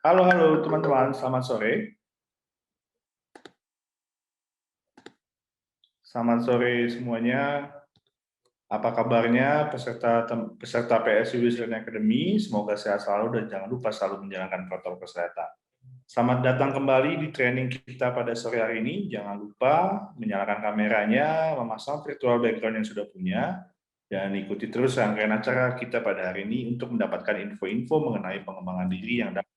Halo, halo teman-teman, selamat sore. Selamat sore semuanya. Apa kabarnya peserta PSU Wisdom Academy? Semoga sehat selalu dan jangan lupa selalu menjalankan protokol kesehatan. Selamat datang kembali di training kita pada sore hari ini. Jangan lupa menyalakan kameranya, memasang virtual background yang sudah punya, dan ikuti terus rangkaian acara kita pada hari ini untuk mendapatkan info-info mengenai pengembangan diri yang dapat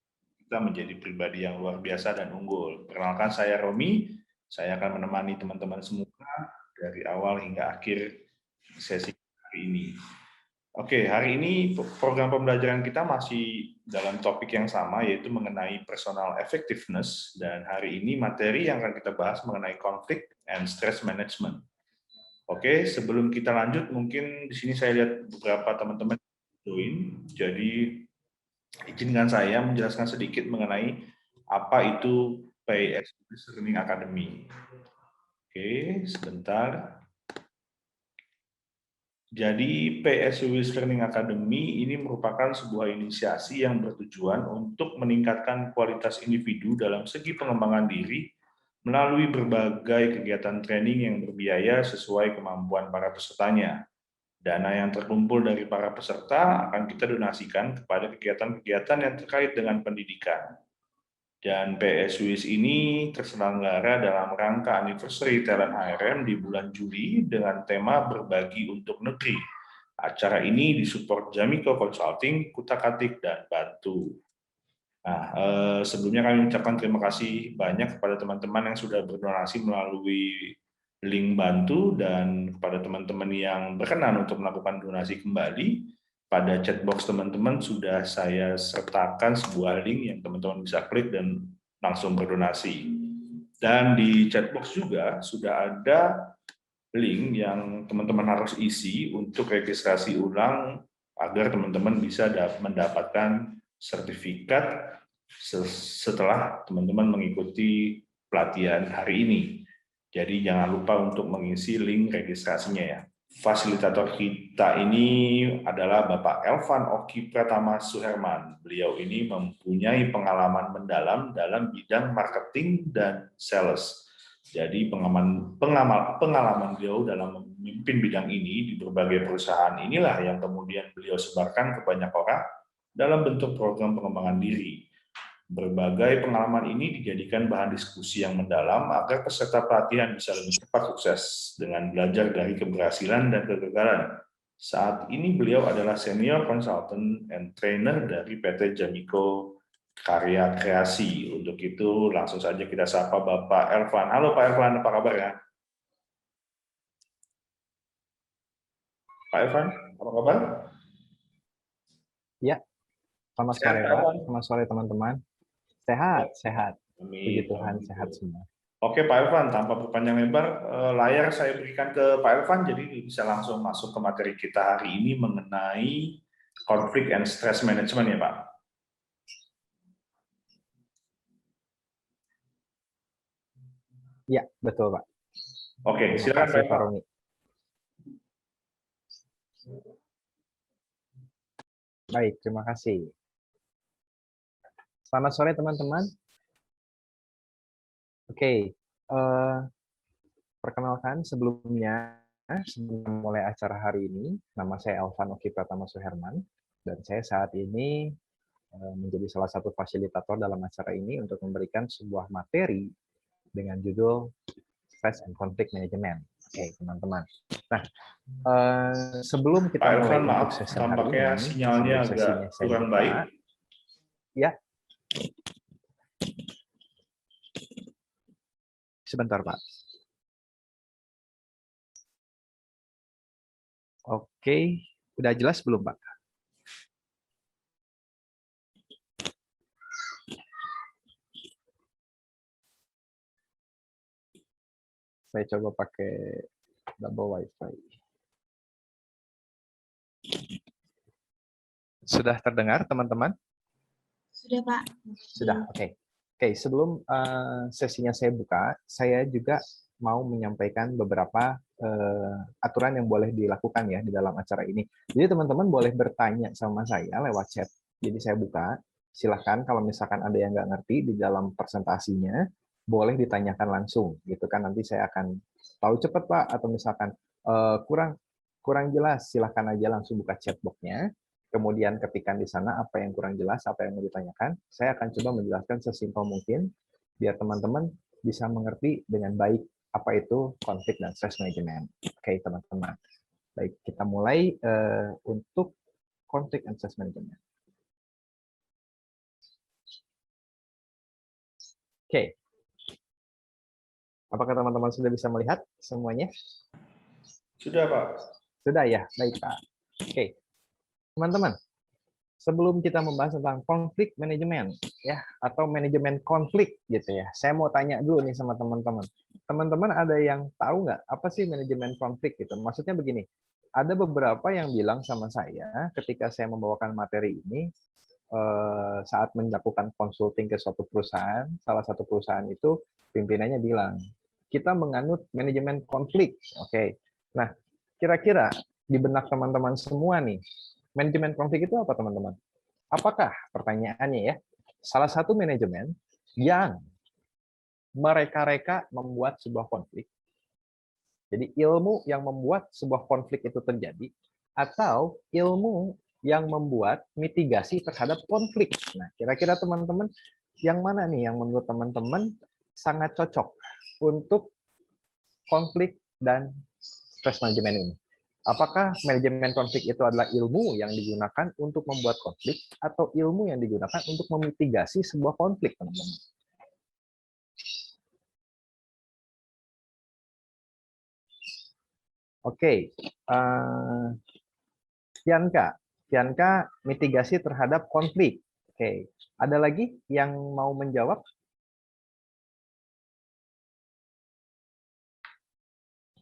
kita menjadi pribadi yang luar biasa dan unggul. Perkenalkan, saya Romi. Saya akan menemani teman-teman semua dari awal hingga akhir sesi hari ini. Oke, hari ini program pembelajaran kita masih dalam topik yang sama, yaitu mengenai personal effectiveness, dan hari ini materi yang akan kita bahas mengenai conflict and stress management. Oke, sebelum kita lanjut, mungkin di sini saya lihat beberapa teman-teman join, jadi izinkan saya menjelaskan sedikit mengenai apa itu PSU Learning Academy. Oke, sebentar. Jadi PSU Learning Academy ini merupakan sebuah inisiasi yang bertujuan untuk meningkatkan kualitas individu dalam segi pengembangan diri melalui berbagai kegiatan training yang berbiaya sesuai kemampuan para pesertanya. Dana yang terkumpul dari para peserta akan kita donasikan kepada kegiatan-kegiatan yang terkait dengan pendidikan. Dan PSWIS ini terselenggara dalam rangka anniversary Talent HRM di bulan Juli dengan tema berbagi untuk negeri. Acara ini disupport Jamiko Consulting, Kutak-Atik, dan Bantu. Nah, sebelumnya kami mengucapkan terima kasih banyak kepada teman-teman yang sudah berdonasi melalui link Bantu, dan kepada teman-teman yang berkenan untuk melakukan donasi kembali. Pada chatbox teman-teman sudah saya sertakan sebuah link yang teman-teman bisa klik dan langsung berdonasi. Dan di chatbox juga sudah ada link yang teman-teman harus isi untuk registrasi ulang agar teman-teman bisa mendapatkan sertifikat setelah teman-teman mengikuti pelatihan hari ini. Jadi jangan lupa untuk mengisi link registrasinya ya. Fasilitator kita ini adalah Bapak Elvan Oki Pratama Suherman. Beliau ini mempunyai pengalaman mendalam dalam bidang marketing dan sales. Jadi pengalaman beliau dalam memimpin bidang ini di berbagai perusahaan inilah yang kemudian beliau sebarkan ke banyak orang dalam bentuk program pengembangan diri. Berbagai pengalaman ini dijadikan bahan diskusi yang mendalam agar peserta pelatihan bisa lebih cepat sukses dengan belajar dari keberhasilan dan kegagalan. Saat ini beliau adalah senior consultant and trainer dari PT Jamiko Karya Kreasi. Untuk itu langsung saja kita sapa Bapak Elvan. Halo Pak Elvan, apa kabar ya? Pak Elvan, apa kabar? Ya, selamat sore Pak, selamat sore teman-teman. Sehat, sehat. Puji Tuhan, sehat semua. Oke Pak Elvan, tanpa berpanjang lebar, layar saya berikan ke Pak Elvan, jadi bisa langsung masuk ke materi kita hari ini mengenai conflict and stress management ya Pak. Ya, betul Pak. Oke, silakan Pak Elvan. Baik, terima kasih. Selamat sore teman-teman. Oke, perkenalkan sebelum mulai acara hari ini, nama saya Elvan Oki Pratama Suherman, dan saya saat ini menjadi salah satu fasilitator dalam acara ini untuk memberikan sebuah materi dengan judul Stress and Conflict Management. Oke, teman-teman. Nah, sebelum kita mulai untuk sesi hari ini, sinyalnya agak kurang baik. Ya. Sebentar, Pak. Oke, udah jelas belum, Pak? Saya coba pakai double WiFi. Sudah terdengar, teman-teman? Sudah, Pak. Sudah, oke. Oke, sebelum sesinya saya buka, saya juga mau menyampaikan beberapa aturan yang boleh dilakukan ya di dalam acara ini. Jadi teman-teman boleh bertanya sama saya lewat chat. Jadi saya buka. silahkan kalau misalkan ada yang nggak ngerti di dalam presentasinya, boleh ditanyakan langsung, gitu kan. Nanti saya akan tahu cepat Pak, atau misalkan kurang jelas, silahkan aja langsung buka chat box-nya, kemudian ketikkan di sana apa yang kurang jelas, apa yang mau ditanyakan. Saya akan coba menjelaskan sesimpel mungkin, biar teman-teman bisa mengerti dengan baik apa itu konflik dan stress management. Oke, teman-teman. Baik, kita mulai untuk konflik dan stress management. Oke. Apakah teman-teman sudah bisa melihat semuanya? Sudah, Pak. Sudah ya? Baik, Pak. Oke. Teman-teman, sebelum kita membahas tentang konflik manajemen, ya, atau manajemen konflik, gitu ya, saya mau tanya dulu nih sama teman-teman. Teman-teman ada yang tahu nggak apa sih manajemen konflik gitu? Maksudnya begini, ada beberapa yang bilang sama saya ketika saya membawakan materi ini, saat melakukan consulting ke suatu perusahaan, salah satu perusahaan itu pimpinannya bilang, kita menganut manajemen konflik. Oke. Nah, kira-kira di benak teman-teman semua nih, manajemen konflik itu apa, teman-teman? Apakah, pertanyaannya ya, salah satu manajemen yang mereka-reka membuat sebuah konflik, jadi ilmu yang membuat sebuah konflik itu terjadi, atau ilmu yang membuat mitigasi terhadap konflik. Nah, kira-kira teman-teman, yang mana nih yang menurut teman-teman sangat cocok untuk konflik dan stress management ini? Apakah manajemen konflik itu adalah ilmu yang digunakan untuk membuat konflik, atau ilmu yang digunakan untuk memitigasi sebuah konflik, teman-teman? Oke, Kianka, mitigasi terhadap konflik. Oke, ada lagi yang mau menjawab?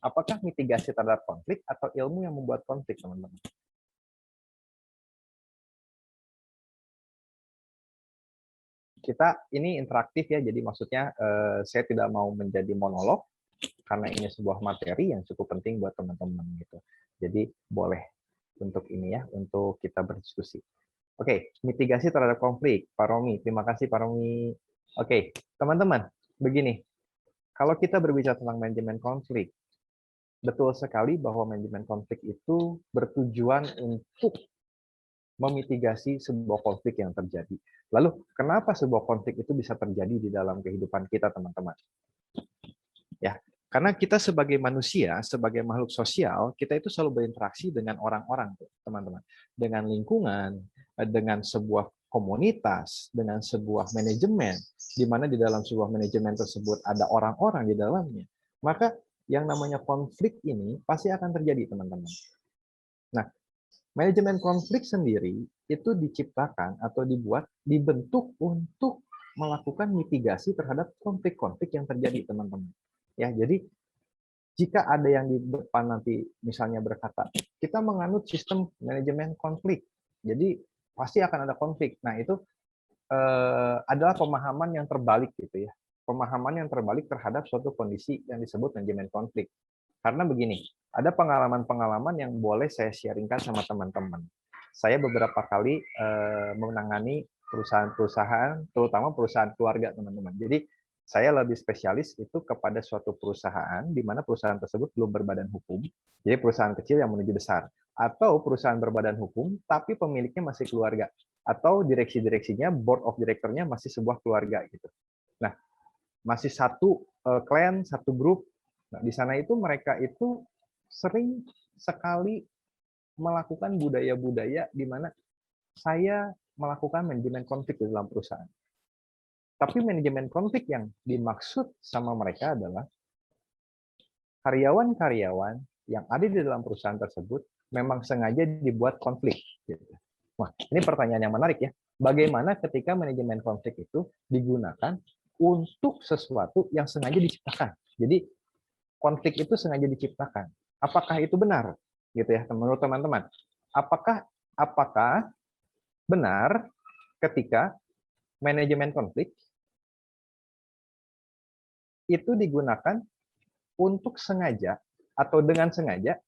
Apakah mitigasi terhadap konflik atau ilmu yang membuat konflik, teman-teman? Kita ini interaktif ya, jadi maksudnya saya tidak mau menjadi monolog, karena ini sebuah materi yang cukup penting buat teman-teman gitu. Jadi boleh untuk ini ya, untuk kita berdiskusi. Oke, mitigasi terhadap konflik, Pak Romi. Terima kasih Pak Romi. Oke, teman-teman, begini. Kalau kita berbicara tentang manajemen konflik, betul sekali bahwa manajemen konflik itu bertujuan untuk memitigasi sebuah konflik yang terjadi. Lalu, kenapa sebuah konflik itu bisa terjadi di dalam kehidupan kita, teman-teman? Ya, karena kita sebagai manusia, sebagai makhluk sosial, kita itu selalu berinteraksi dengan orang-orang, teman-teman. Dengan lingkungan, dengan sebuah komunitas, dengan sebuah manajemen, di mana di dalam sebuah manajemen tersebut ada orang-orang di dalamnya. Maka yang namanya konflik ini pasti akan terjadi, teman-teman. Nah, manajemen konflik sendiri itu diciptakan atau dibentuk untuk melakukan mitigasi terhadap konflik-konflik yang terjadi, teman-teman. Ya, jadi jika ada yang di depan nanti misalnya berkata, kita menganut sistem manajemen konflik, jadi pasti akan ada konflik. Nah, itu adalah pemahaman yang terbalik gitu ya. Pemahaman yang terbalik terhadap suatu kondisi yang disebut manajemen konflik. Karena begini, ada pengalaman-pengalaman yang boleh saya sharingkan sama teman-teman. Saya beberapa kali menangani perusahaan-perusahaan, terutama perusahaan keluarga, teman-teman. Jadi, saya lebih spesialis itu kepada suatu perusahaan, di mana perusahaan tersebut belum berbadan hukum, jadi perusahaan kecil yang menuju besar. Atau perusahaan berbadan hukum, tapi pemiliknya masih keluarga. Atau direksi-direksinya, board of director-nya masih sebuah keluarga. Gitu. Nah, masih satu klan, satu grup. Nah, di sana itu mereka itu sering sekali melakukan budaya-budaya di mana saya melakukan manajemen konflik di dalam perusahaan. Tapi manajemen konflik yang dimaksud sama mereka adalah karyawan-karyawan yang ada di dalam perusahaan tersebut memang sengaja dibuat konflik. Wah, ini pertanyaan yang menarik ya. Bagaimana ketika manajemen konflik itu digunakan untuk sesuatu yang sengaja diciptakan? Jadi konflik itu sengaja diciptakan. Apakah itu benar? Gitu ya, menurut teman-teman. Apakah benar ketika manajemen konflik itu digunakan untuk sengaja atau dengan sengaja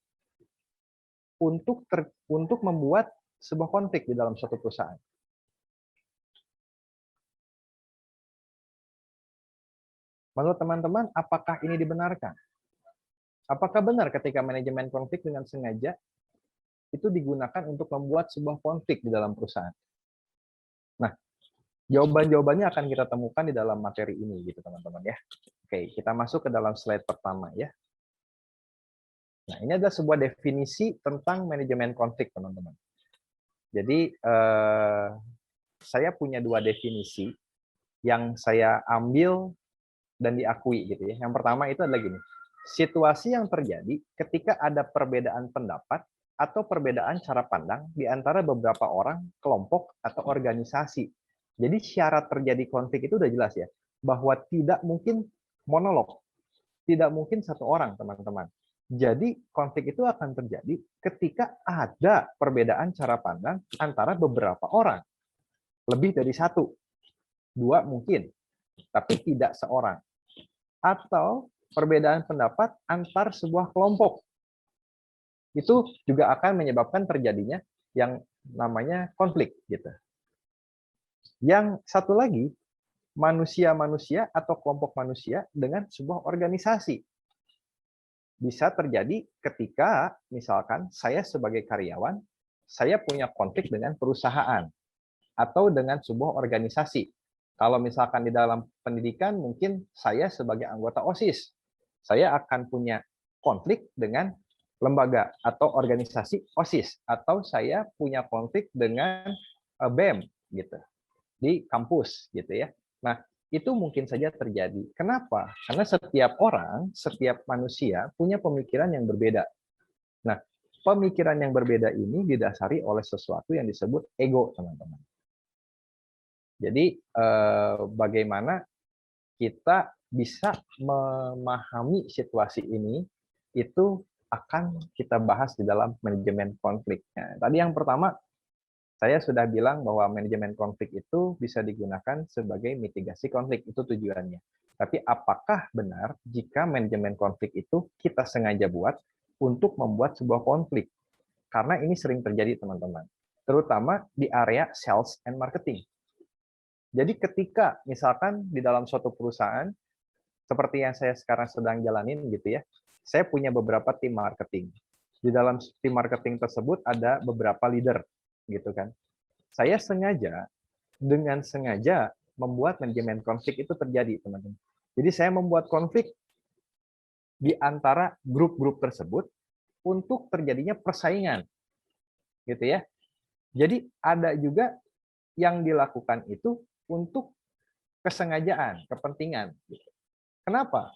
untuk membuat sebuah konflik di dalam suatu perusahaan? Menurut teman-teman, apakah ini dibenarkan? Apakah benar ketika manajemen konflik dengan sengaja itu digunakan untuk membuat sebuah konflik di dalam perusahaan? Nah, jawaban-jawabannya akan kita temukan di dalam materi ini, gitu teman-teman ya. Oke, kita masuk ke dalam slide pertama ya. Nah, ini adalah sebuah definisi tentang manajemen konflik, teman-teman. Jadi, saya punya dua definisi yang saya ambil dan diakui gitu ya. Yang pertama itu adalah gini, situasi yang terjadi ketika ada perbedaan pendapat atau perbedaan cara pandang di antara beberapa orang, kelompok, atau organisasi. Jadi syarat terjadi konflik itu udah jelas ya, bahwa tidak mungkin monolog, tidak mungkin satu orang, teman-teman. Jadi konflik itu akan terjadi ketika ada perbedaan cara pandang antara beberapa orang. Lebih dari satu, dua mungkin, tapi tidak seorang. Atau perbedaan pendapat antar sebuah kelompok. Itu juga akan menyebabkan terjadinya yang namanya konflik gitu. Yang satu lagi, manusia-manusia atau kelompok manusia dengan sebuah organisasi. Bisa terjadi ketika misalkan saya sebagai karyawan, saya punya konflik dengan perusahaan atau dengan sebuah organisasi. Kalau misalkan di dalam pendidikan, mungkin saya sebagai anggota OSIS, saya akan punya konflik dengan lembaga atau organisasi OSIS, atau saya punya konflik dengan BEM gitu di kampus gitu ya. Nah, itu mungkin saja terjadi. Kenapa? Karena setiap orang, setiap manusia punya pemikiran yang berbeda. Nah, pemikiran yang berbeda ini didasari oleh sesuatu yang disebut ego, teman-teman. Jadi bagaimana kita bisa memahami situasi ini itu akan kita bahas di dalam manajemen konfliknya. Tadi yang pertama saya sudah bilang bahwa manajemen konflik itu bisa digunakan sebagai mitigasi konflik, itu tujuannya. Tapi apakah benar jika manajemen konflik itu kita sengaja buat untuk membuat sebuah konflik? Karena ini sering terjadi, teman-teman. Terutama di area sales and marketing. Jadi ketika misalkan di dalam suatu perusahaan, seperti yang saya sekarang sedang jalanin gitu ya, saya punya beberapa tim marketing. Di dalam tim marketing tersebut ada beberapa leader, gitu kan. Saya dengan sengaja membuat manajemen konflik itu terjadi, teman-teman. Jadi saya membuat konflik di antara grup-grup tersebut untuk terjadinya persaingan, gitu ya. Jadi ada juga yang dilakukan itu untuk kesengajaan, kepentingan. Kenapa?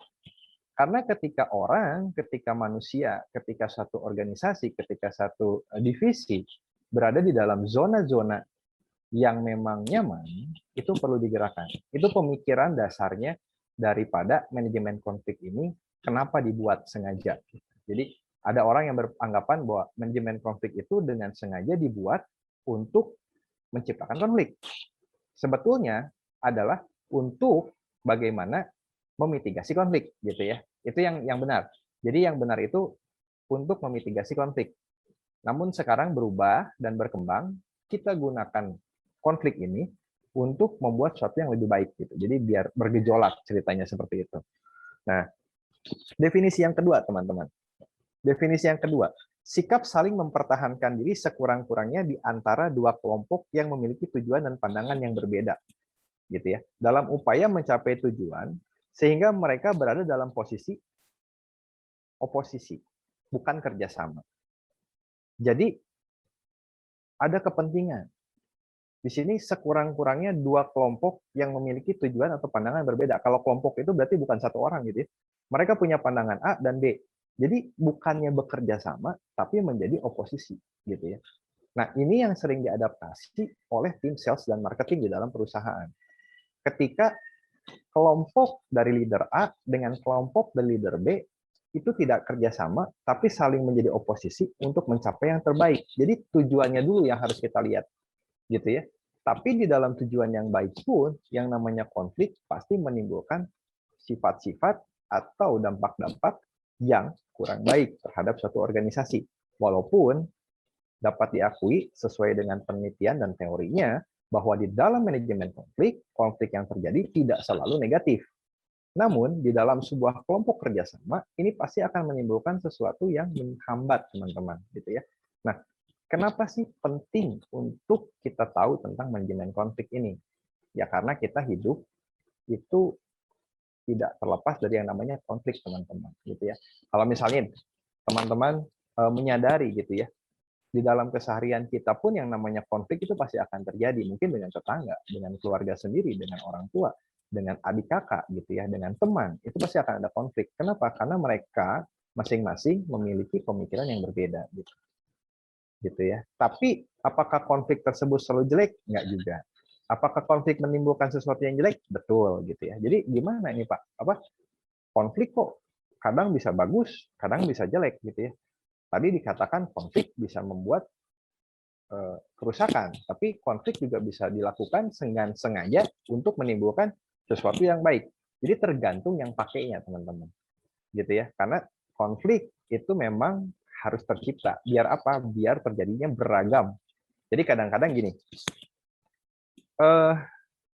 Karena ketika manusia, ketika satu organisasi, ketika satu divisi berada di dalam zona-zona yang memang nyaman, itu perlu digerakkan. Itu pemikiran dasarnya daripada manajemen konflik ini, kenapa dibuat sengaja. Jadi ada orang yang beranggapan bahwa manajemen konflik itu dengan sengaja dibuat untuk menciptakan konflik. Sebetulnya adalah untuk bagaimana memitigasi konflik, gitu ya. Itu yang benar. Jadi yang benar itu untuk memitigasi konflik. Namun sekarang berubah dan berkembang, kita gunakan konflik ini untuk membuat sesuatu yang lebih baik, gitu. Jadi biar bergejolak ceritanya seperti itu. Nah, definisi yang kedua, teman-teman. Definisi yang kedua, sikap saling mempertahankan diri sekurang-kurangnya di antara dua kelompok yang memiliki tujuan dan pandangan yang berbeda, gitu ya. Dalam upaya mencapai tujuan, sehingga mereka berada dalam posisi oposisi, bukan kerjasama. Jadi ada kepentingan. Di sini sekurang-kurangnya dua kelompok yang memiliki tujuan atau pandangan berbeda. Kalau kelompok itu berarti bukan satu orang gitu ya. Mereka punya pandangan A dan B. Jadi bukannya bekerja sama, tapi menjadi oposisi gitu ya. Nah, ini yang sering diadaptasi oleh tim sales dan marketing di dalam perusahaan. Ketika kelompok dari leader A dengan kelompok dari leader B itu tidak kerjasama, tapi saling menjadi oposisi untuk mencapai yang terbaik. Jadi tujuannya dulu yang harus kita lihat, gitu ya. Tapi di dalam tujuan yang baik pun, yang namanya konflik pasti menimbulkan sifat-sifat atau dampak-dampak yang kurang baik terhadap suatu organisasi. Walaupun dapat diakui sesuai dengan penelitian dan teorinya, bahwa di dalam manajemen konflik, konflik yang terjadi tidak selalu negatif. Namun, di dalam sebuah kelompok kerjasama, ini pasti akan menimbulkan sesuatu yang menghambat, teman-teman. Gitu ya. Nah, kenapa sih penting untuk kita tahu tentang manajemen konflik ini? Ya, karena kita hidup itu tidak terlepas dari yang namanya konflik, teman-teman. Gitu ya. Kalau misalnya teman-teman menyadari gitu ya, di dalam keseharian kita pun yang namanya konflik itu pasti akan terjadi, mungkin dengan tetangga, dengan keluarga sendiri, dengan orang tua, dengan adik kakak gitu ya, dengan teman, itu pasti akan ada konflik. Kenapa? Karena mereka masing-masing memiliki pemikiran yang berbeda gitu ya. Tapi apakah konflik tersebut selalu jelek? Enggak juga. Apakah konflik menimbulkan sesuatu yang jelek? Betul gitu ya. Jadi gimana ini Pak? Konflik kok kadang bisa bagus, kadang bisa jelek gitu ya. Tadi dikatakan konflik bisa membuat kerusakan, tapi konflik juga bisa dilakukan dengan sengaja untuk menimbulkan sesuatu yang baik. Jadi tergantung yang pakainya, teman-teman. Gitu ya. Karena konflik itu memang harus tercipta. Biar apa? Biar terjadinya beragam. Jadi kadang-kadang gini,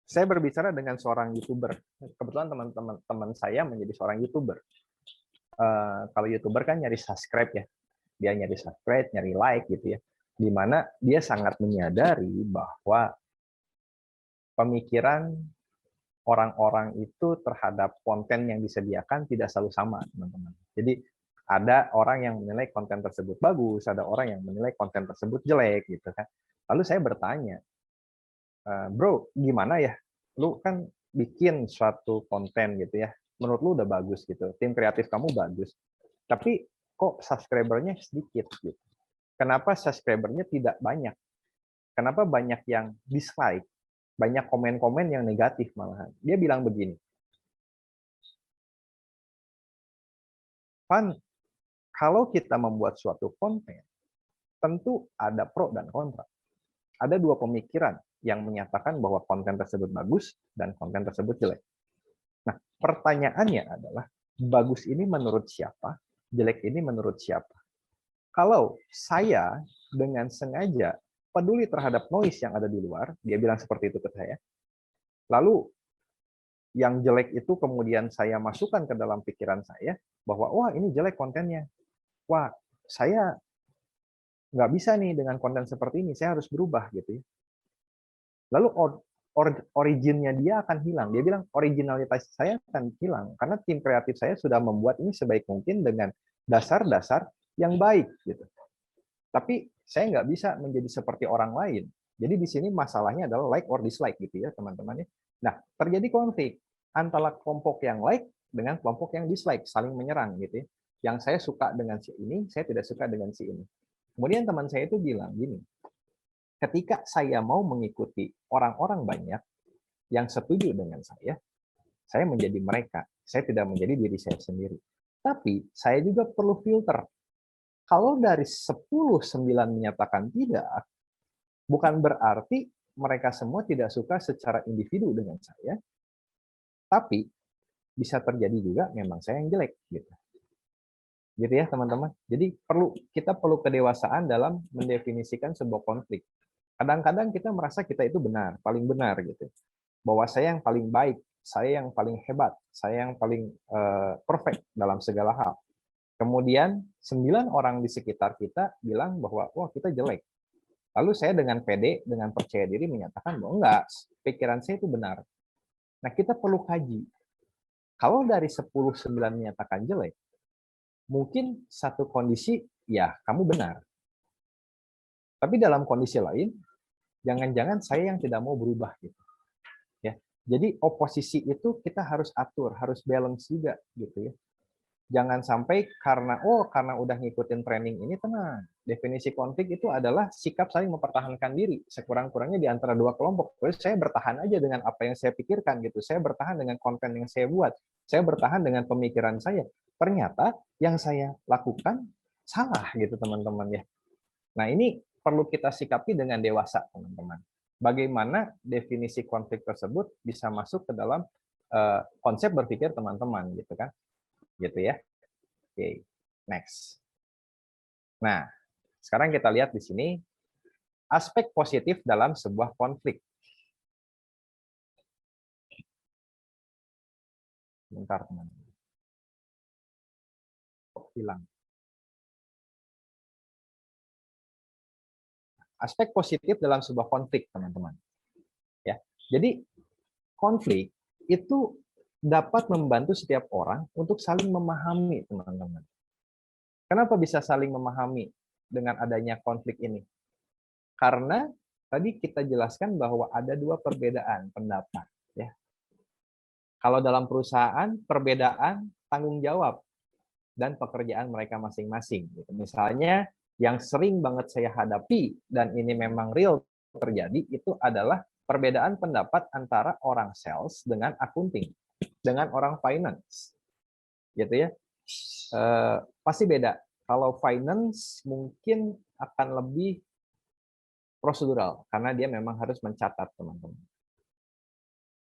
saya berbicara dengan seorang YouTuber. Kebetulan teman-teman saya menjadi seorang YouTuber. Kalau YouTuber kan nyari subscribe ya. Dia nyari subscribe, nyari like gitu ya. Di mana dia sangat menyadari bahwa pemikiran orang-orang itu terhadap konten yang disediakan tidak selalu sama, teman-teman. Jadi ada orang yang menilai konten tersebut bagus, ada orang yang menilai konten tersebut jelek gitu kan. Lalu saya bertanya, bro, gimana ya? Lu kan bikin suatu konten gitu ya. Menurut lu udah bagus gitu. Tim kreatif kamu bagus. Tapi kok subscriber-nya sedikit gitu. Kenapa subscriber-nya tidak banyak? Kenapa banyak yang dislike? Banyak komen-komen yang negatif malahan. Dia bilang begini, Van, kalau kita membuat suatu konten, tentu ada pro dan kontra. Ada dua pemikiran yang menyatakan bahwa konten tersebut bagus dan konten tersebut jelek. Nah, pertanyaannya adalah, bagus ini menurut siapa? Jelek ini menurut siapa? Kalau saya dengan sengaja peduli terhadap noise yang ada di luar, dia bilang seperti itu ke saya, lalu yang jelek itu kemudian saya masukkan ke dalam pikiran saya, bahwa wah ini jelek kontennya, wah saya nggak bisa nih dengan konten seperti ini, saya harus berubah gitu ya. Lalu originnya dia akan hilang. Dia bilang originalitas saya akan hilang, karena tim kreatif saya sudah membuat ini sebaik mungkin dengan dasar-dasar yang baik gitu. Tapi saya nggak bisa menjadi seperti orang lain. Jadi di sini masalahnya adalah like or dislike gitu ya teman-teman. Nah, terjadi konflik antara kelompok yang like dengan kelompok yang dislike, saling menyerang gitu ya. Yang saya suka dengan si ini, saya tidak suka dengan si ini. Kemudian teman saya itu bilang gini, ketika saya mau mengikuti orang-orang banyak yang setuju dengan saya menjadi mereka. Saya tidak menjadi diri saya sendiri. Tapi saya juga perlu filter. Kalau dari 10, 9 menyatakan tidak, bukan berarti mereka semua tidak suka secara individu dengan saya, tapi bisa terjadi juga memang saya yang jelek gitu. Gitu ya, teman-teman. Jadi kita perlu kedewasaan dalam mendefinisikan sebuah konflik. Kadang-kadang kita merasa kita itu benar, paling benar gitu. Bahwa saya yang paling baik, saya yang paling hebat, saya yang paling perfect dalam segala hal. Kemudian 9 orang di sekitar kita bilang bahwa wah kita jelek. Lalu saya dengan pede, dengan percaya diri menyatakan bahwa enggak, pikiran saya itu benar. Nah, kita perlu kaji. Kalau dari 10, 9 menyatakan jelek, mungkin satu kondisi ya kamu benar. Tapi dalam kondisi lain, jangan-jangan saya yang tidak mau berubah gitu. Ya. Jadi oposisi itu kita harus atur, harus balance juga gitu ya. Jangan sampai karena udah ngikutin training ini, tenang. Definisi konflik itu adalah sikap saling mempertahankan diri. Sekurang-kurangnya di antara dua kelompok. Terus saya bertahan aja dengan apa yang saya pikirkan gitu. Saya bertahan dengan konten yang saya buat. Saya bertahan dengan pemikiran saya. Ternyata yang saya lakukan salah gitu teman-teman ya. Nah ini perlu kita sikapi dengan dewasa teman-teman. Bagaimana definisi konflik tersebut bisa masuk ke dalam konsep berpikir teman-teman gitu kan. Gitu ya. Oke, next. Nah, sekarang kita lihat di sini aspek positif dalam sebuah konflik. Bentar, teman-teman. Kok hilang? Aspek positif dalam sebuah konflik, teman-teman. Ya. Jadi, konflik itu dapat membantu setiap orang untuk saling memahami, teman-teman. Kenapa bisa saling memahami dengan adanya konflik ini? Karena tadi kita jelaskan bahwa ada dua perbedaan pendapat. Ya. Kalau dalam perusahaan, perbedaan tanggung jawab dan pekerjaan mereka masing-masing. Misalnya, yang sering banget saya hadapi, dan ini memang real terjadi, itu adalah perbedaan pendapat antara orang sales dengan accounting, dengan orang finance. Gitu ya. Pasti beda. Kalau finance mungkin akan lebih prosedural, karena dia memang harus mencatat, teman-teman.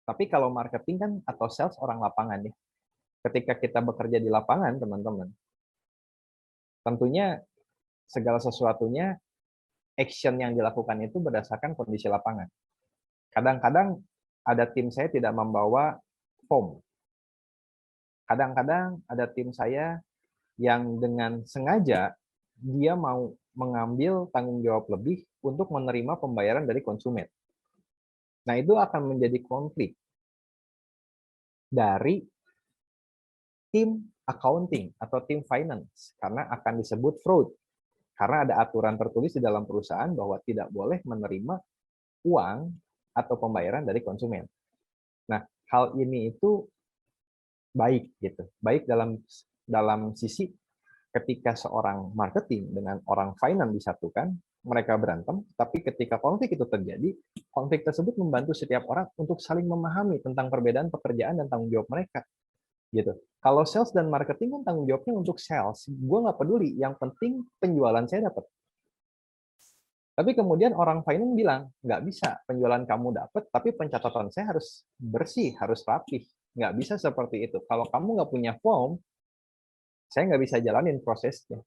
Tapi kalau marketing kan atau sales orang lapangan ya. Ketika kita bekerja di lapangan, teman-teman, tentunya segala sesuatunya action yang dilakukan itu berdasarkan kondisi lapangan. Kadang-kadang ada tim saya tidak membawa form. Kadang-kadang ada tim saya yang dengan sengaja dia mau mengambil tanggung jawab lebih untuk menerima pembayaran dari konsumen. Nah, itu akan menjadi konflik dari tim accounting atau tim finance karena akan disebut fraud. Karena ada aturan tertulis di dalam perusahaan bahwa tidak boleh menerima uang atau pembayaran dari konsumen. Nah, hal ini itu baik gitu. Baik dalam sisi ketika seorang marketing dengan orang finance disatukan, mereka berantem, tapi ketika konflik itu terjadi, konflik tersebut membantu setiap orang untuk saling memahami tentang perbedaan pekerjaan dan tanggung jawab mereka. Gitu. Kalau sales dan marketing kan tanggung jawabnya untuk sales. Gue nggak peduli, yang penting penjualan saya dapat. Tapi kemudian orang finance bilang, nggak bisa penjualan kamu dapat, tapi pencatatan saya harus bersih, harus rapih. Nggak bisa seperti itu. Kalau kamu nggak punya form, saya nggak bisa jalanin prosesnya.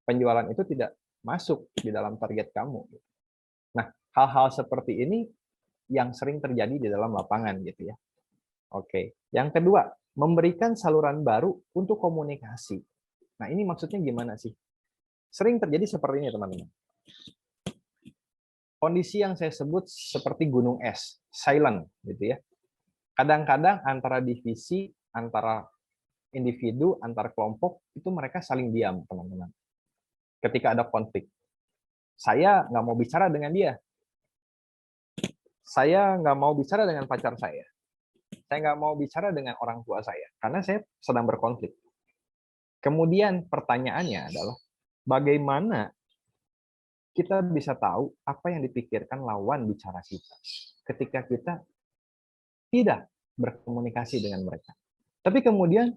Penjualan itu tidak masuk di dalam target kamu. Nah, hal-hal seperti ini yang sering terjadi di dalam lapangan gitu ya. Oke. Yang kedua, memberikan saluran baru untuk komunikasi. Nah, ini maksudnya gimana sih? Sering terjadi seperti ini, teman-teman. Kondisi yang saya sebut seperti gunung es, silent gitu ya. Kadang-kadang antara divisi, antara individu, antar kelompok itu mereka saling diam, teman-teman. Ketika ada konflik, saya nggak mau bicara dengan dia. Saya nggak mau bicara dengan pacar saya. Saya nggak mau bicara dengan orang tua saya karena saya sedang berkonflik. Kemudian pertanyaannya adalah bagaimana kita bisa tahu apa yang dipikirkan lawan bicara kita ketika kita tidak berkomunikasi dengan mereka. Tapi kemudian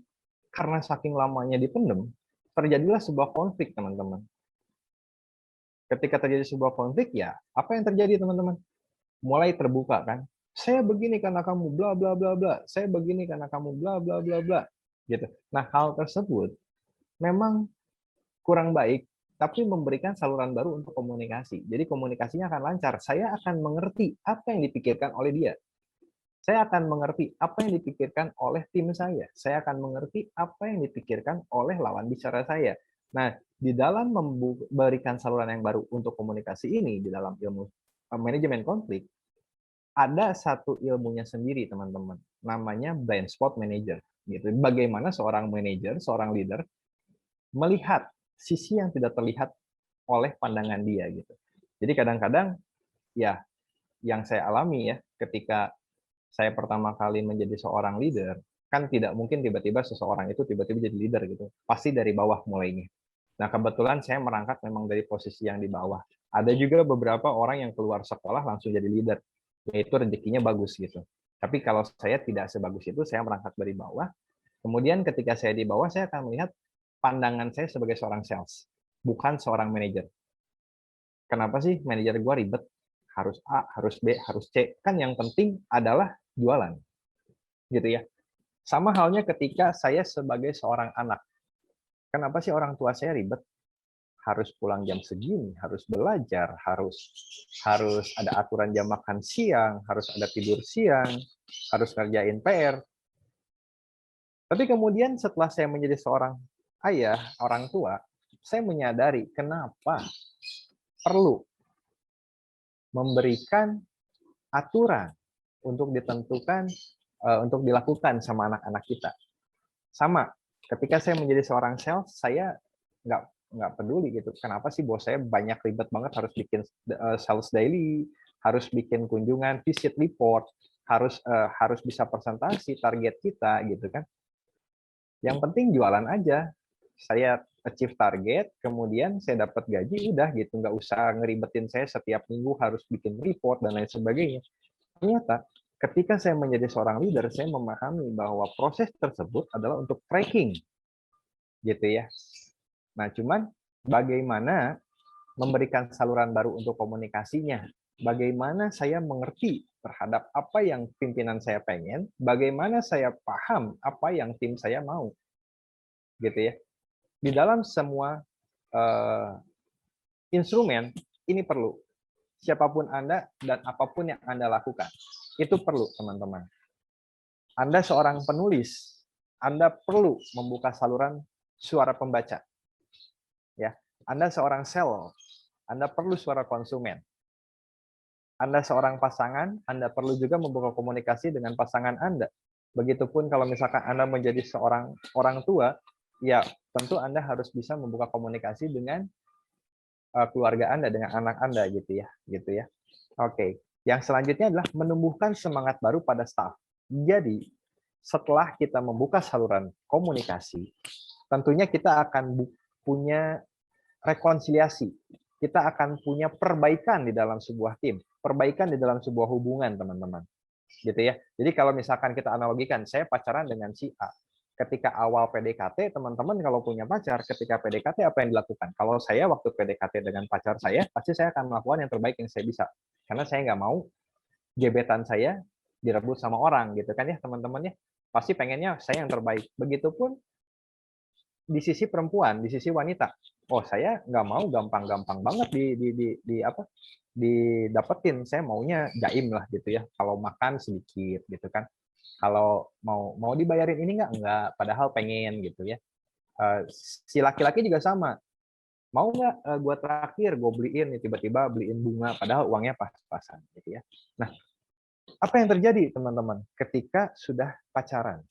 karena saking lamanya dipendem, terjadilah sebuah konflik, teman-teman. Ketika terjadi sebuah konflik, ya apa yang terjadi, teman-teman? Mulai terbuka kan. Saya begini karena kamu bla bla bla bla. Saya begini karena kamu bla bla bla bla. Gitu. Nah, hal tersebut memang kurang baik, tapi memberikan saluran baru untuk komunikasi. Jadi komunikasinya akan lancar. Saya akan mengerti apa yang dipikirkan oleh dia. Saya akan mengerti apa yang dipikirkan oleh tim saya. Saya akan mengerti apa yang dipikirkan oleh lawan bicara saya. Nah, di dalam memberikan saluran yang baru untuk komunikasi ini, di dalam ilmu manajemen konflik, ada satu ilmunya sendiri, teman-teman. Namanya blind spot manager. Gitu. Bagaimana seorang manajer, seorang leader, melihat sisi yang tidak terlihat oleh pandangan dia gitu. Jadi kadang-kadang ya yang saya alami ya ketika saya pertama kali menjadi seorang leader, kan tidak mungkin tiba-tiba seseorang itu tiba-tiba jadi leader gitu. Pasti dari bawah mulainya. Nah, kebetulan saya merangkak memang dari posisi yang di bawah. Ada juga beberapa orang yang keluar sekolah langsung jadi leader, yaitu rezekinya bagus gitu. Tapi kalau saya tidak sebagus itu, saya merangkak dari bawah. Kemudian ketika saya di bawah, saya akan melihat pandangan saya sebagai seorang sales, bukan seorang manajer. Kenapa sih manajer gue ribet? Harus A, harus B, harus C. Kan yang penting adalah jualan. Gitu ya. Sama halnya ketika saya sebagai seorang anak. Kenapa sih orang tua saya ribet? Harus pulang jam segini, harus belajar, harus ada aturan jam makan siang, harus ada tidur siang, harus kerjain PR. Tapi kemudian setelah saya menjadi seorang ayah, orang tua, saya menyadari kenapa perlu memberikan aturan untuk ditentukan, untuk dilakukan sama anak-anak kita. Sama, ketika saya menjadi seorang sales, saya nggak nggak peduli gitu. Kenapa sih bos saya banyak ribet banget harus bikin sales daily, harus bikin kunjungan, visit report, harus bisa presentasi target kita gitu kan. Yang penting jualan aja. Saya achieve target, kemudian saya dapat gaji, udah gitu. Nggak usah ngeribetin saya setiap minggu harus bikin report dan lain sebagainya. Ternyata ketika saya menjadi seorang leader, saya memahami bahwa proses tersebut adalah untuk tracking, gitu ya. Nah, cuman bagaimana memberikan saluran baru untuk komunikasinya? Bagaimana saya mengerti terhadap apa yang pimpinan saya pengen? Bagaimana saya paham apa yang tim saya mau? Gitu ya. Di dalam semua instrumen ini perlu. Siapapun Anda dan apapun yang Anda lakukan, itu perlu, teman-teman. Anda seorang penulis, Anda perlu membuka saluran suara pembaca. Ya, Anda seorang seller, Anda perlu suara konsumen. Anda seorang pasangan, Anda perlu juga membuka komunikasi dengan pasangan Anda. Begitupun kalau misalkan Anda menjadi seorang orang tua, ya tentu Anda harus bisa membuka komunikasi dengan keluarga Anda, dengan anak Anda gitu ya. Oke. Yang selanjutnya adalah menumbuhkan semangat baru pada staff. Jadi, setelah kita membuka saluran komunikasi, tentunya kita akan punya rekonsiliasi. Kita akan punya perbaikan di dalam sebuah tim, perbaikan di dalam sebuah hubungan, teman-teman. Gitu ya. Jadi kalau misalkan kita analogikan, saya pacaran dengan si A. Ketika awal PDKT, teman-teman kalau punya pacar, ketika PDKT apa yang dilakukan? Kalau saya waktu PDKT dengan pacar saya, pasti saya akan melakukan yang terbaik yang saya bisa. Karena saya nggak mau gebetan saya direbut sama orang, gitu kan ya, teman-teman ya. Pasti pengennya saya yang terbaik. Begitupun di sisi perempuan, di sisi wanita. Oh, saya nggak mau gampang-gampang banget didapetin. Saya maunya jaim lah gitu ya. Kalau makan sedikit gitu kan. Kalau mau dibayarin ini nggak, padahal pengen gitu ya. Si laki-laki juga sama. Mau nggak gue traktir, gue beliin, tiba-tiba beliin bunga, padahal uangnya pas-pasan gitu ya. Nah, apa yang terjadi teman-teman ketika sudah pacaran?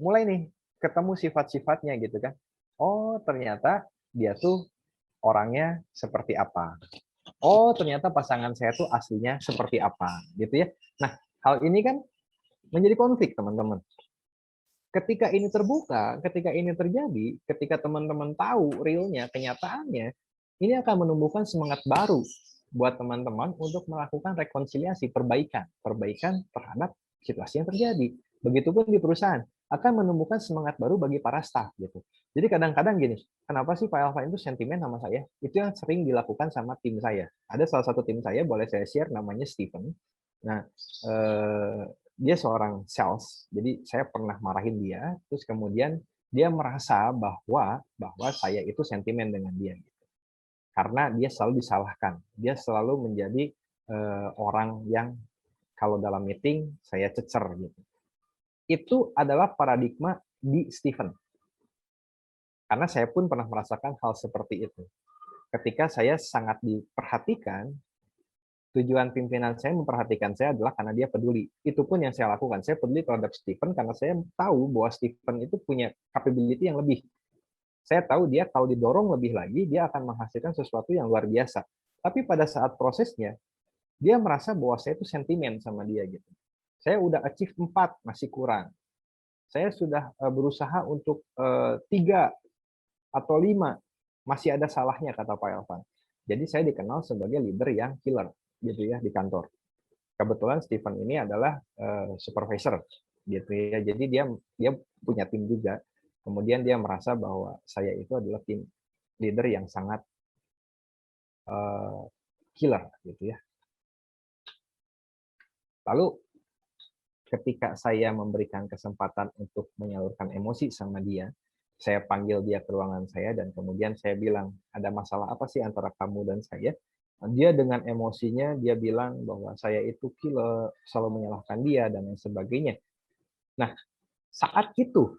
Mulai nih ketemu sifat-sifatnya gitu kan. Oh, ternyata dia tuh orangnya seperti apa. Oh, ternyata pasangan saya tuh aslinya seperti apa gitu ya. Nah, hal ini kan menjadi konflik, teman-teman. Ketika ini terbuka, ketika ini terjadi, ketika teman-teman tahu realnya, kenyataannya, ini akan menumbuhkan semangat baru buat teman-teman untuk melakukan rekonsiliasi, perbaikan terhadap situasi yang terjadi. Begitupun di perusahaan, akan menumbuhkan semangat baru bagi para staf gitu. Jadi kadang-kadang gini, kenapa sih Pak Elvan itu sentimen sama saya? Itu yang sering dilakukan sama tim saya. Ada salah satu tim saya, boleh saya share, namanya Steven. Nah, dia seorang sales, jadi saya pernah marahin dia, terus kemudian dia merasa bahwa saya itu sentimen dengan dia, gitu. Karena dia selalu disalahkan, dia selalu menjadi orang yang kalau dalam meeting saya cecer gitu. Itu adalah paradigma di Steven, karena saya pun pernah merasakan hal seperti itu. Ketika saya sangat diperhatikan, tujuan pimpinan saya memperhatikan saya adalah karena dia peduli. Itu pun yang saya lakukan. Saya peduli terhadap Stephen karena saya tahu bahwa Stephen itu punya capability yang lebih. Saya tahu dia kalau didorong lebih lagi, dia akan menghasilkan sesuatu yang luar biasa. Tapi pada saat prosesnya, dia merasa bahwa saya itu sentimen sama dia gitu. Saya udah achieve 4, masih kurang. Saya sudah berusaha untuk 3 atau 5, masih ada salahnya, kata Pak Elvan. Jadi saya dikenal sebagai leader yang killer gitu ya di kantor. Kebetulan Steven ini adalah supervisor gitu ya. Jadi dia punya tim juga. Kemudian dia merasa bahwa saya itu adalah tim leader yang sangat killer gitu ya. Lalu ketika saya memberikan kesempatan untuk menyalurkan emosi sama dia, saya panggil dia ke ruangan saya dan kemudian saya bilang, ada masalah apa sih antara kamu dan saya? Dia dengan emosinya, dia bilang bahwa saya itu killer, selalu menyalahkan dia, dan lain sebagainya. Nah, Saat itu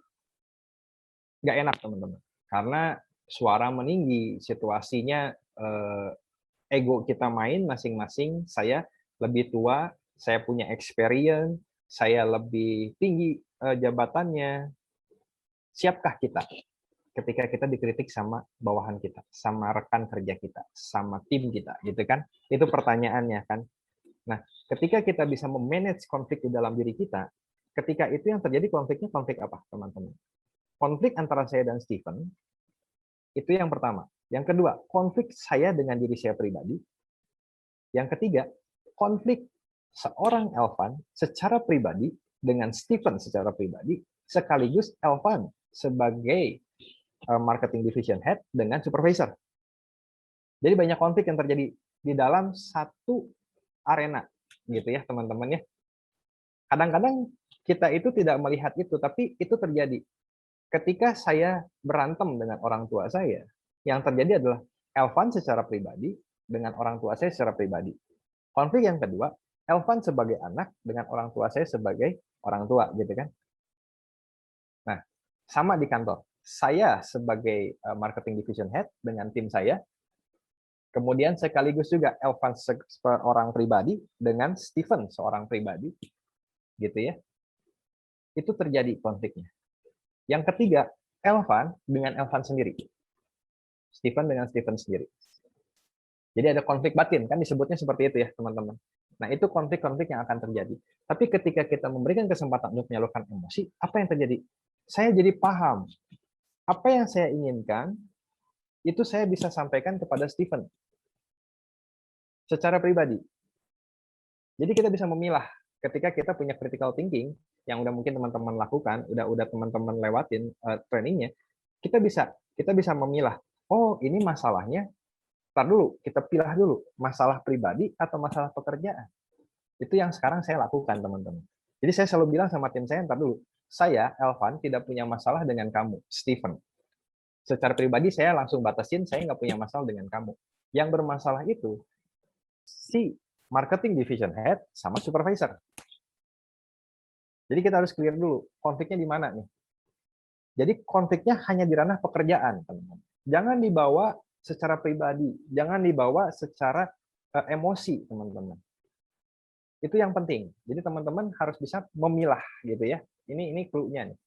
nggak enak teman-teman, karena suara meninggi, situasinya ego kita main masing-masing. Saya lebih tua, saya punya experience, saya lebih tinggi jabatannya. Siapkah kita ketika kita dikritik sama bawahan kita, sama rekan kerja kita, sama tim kita, gitu kan? Itu pertanyaannya kan. Nah, ketika kita bisa memanage konflik di dalam diri kita, ketika itu yang terjadi konfliknya konflik apa, teman-teman? Konflik antara saya dan Stephen, itu yang pertama. Yang kedua, konflik saya dengan diri saya pribadi. Yang ketiga, konflik seorang Elvan secara pribadi dengan Stephen secara pribadi, sekaligus Elvan sebagai marketing division head dengan supervisor. Jadi banyak konflik yang terjadi di dalam satu arena, gitu ya teman-teman ya. Kadang-kadang kita itu tidak melihat itu, tapi itu terjadi. Ketika saya berantem dengan orang tua saya, yang terjadi adalah Elvan secara pribadi dengan orang tua saya secara pribadi. Konflik yang kedua, Elvan sebagai anak dengan orang tua saya sebagai orang tua, gitu kan. Nah, sama di kantor. Saya sebagai marketing division head dengan tim saya, kemudian sekaligus juga Elvan seorang pribadi dengan Stephen seorang pribadi, gitu ya. Itu terjadi konfliknya. Yang ketiga, Elvan dengan Elvan sendiri. Stephen dengan Stephen sendiri. Jadi ada konflik batin, kan disebutnya seperti itu ya, teman-teman. Nah, itu konflik-konflik yang akan terjadi. Tapi ketika kita memberikan kesempatan untuk menyalurkan emosi, apa yang terjadi? Saya jadi paham. Apa yang saya inginkan, itu saya bisa sampaikan kepada Stephen. Secara pribadi. Jadi kita bisa memilah. Ketika kita punya critical thinking, yang udah mungkin teman-teman lakukan, udah teman-teman lewatin trainingnya, kita bisa memilah. Oh, ini masalahnya. Ntar dulu, kita pilah dulu, masalah pribadi atau masalah pekerjaan. Itu yang sekarang saya lakukan, teman-teman. Jadi saya selalu bilang sama tim saya, ntar dulu, saya, Elvan, tidak punya masalah dengan kamu, Stephen. Secara pribadi saya langsung batasin, saya nggak punya masalah dengan kamu. Yang bermasalah itu, si marketing division head sama supervisor. Jadi kita harus clear dulu, konfliknya di mana nih. Jadi konfliknya hanya di ranah pekerjaan, teman-teman. Jangan dibawa secara pribadi, jangan dibawa secara emosi, teman-teman. Itu yang penting. Jadi teman-teman harus bisa memilah gitu ya. Ini clue-nya nih.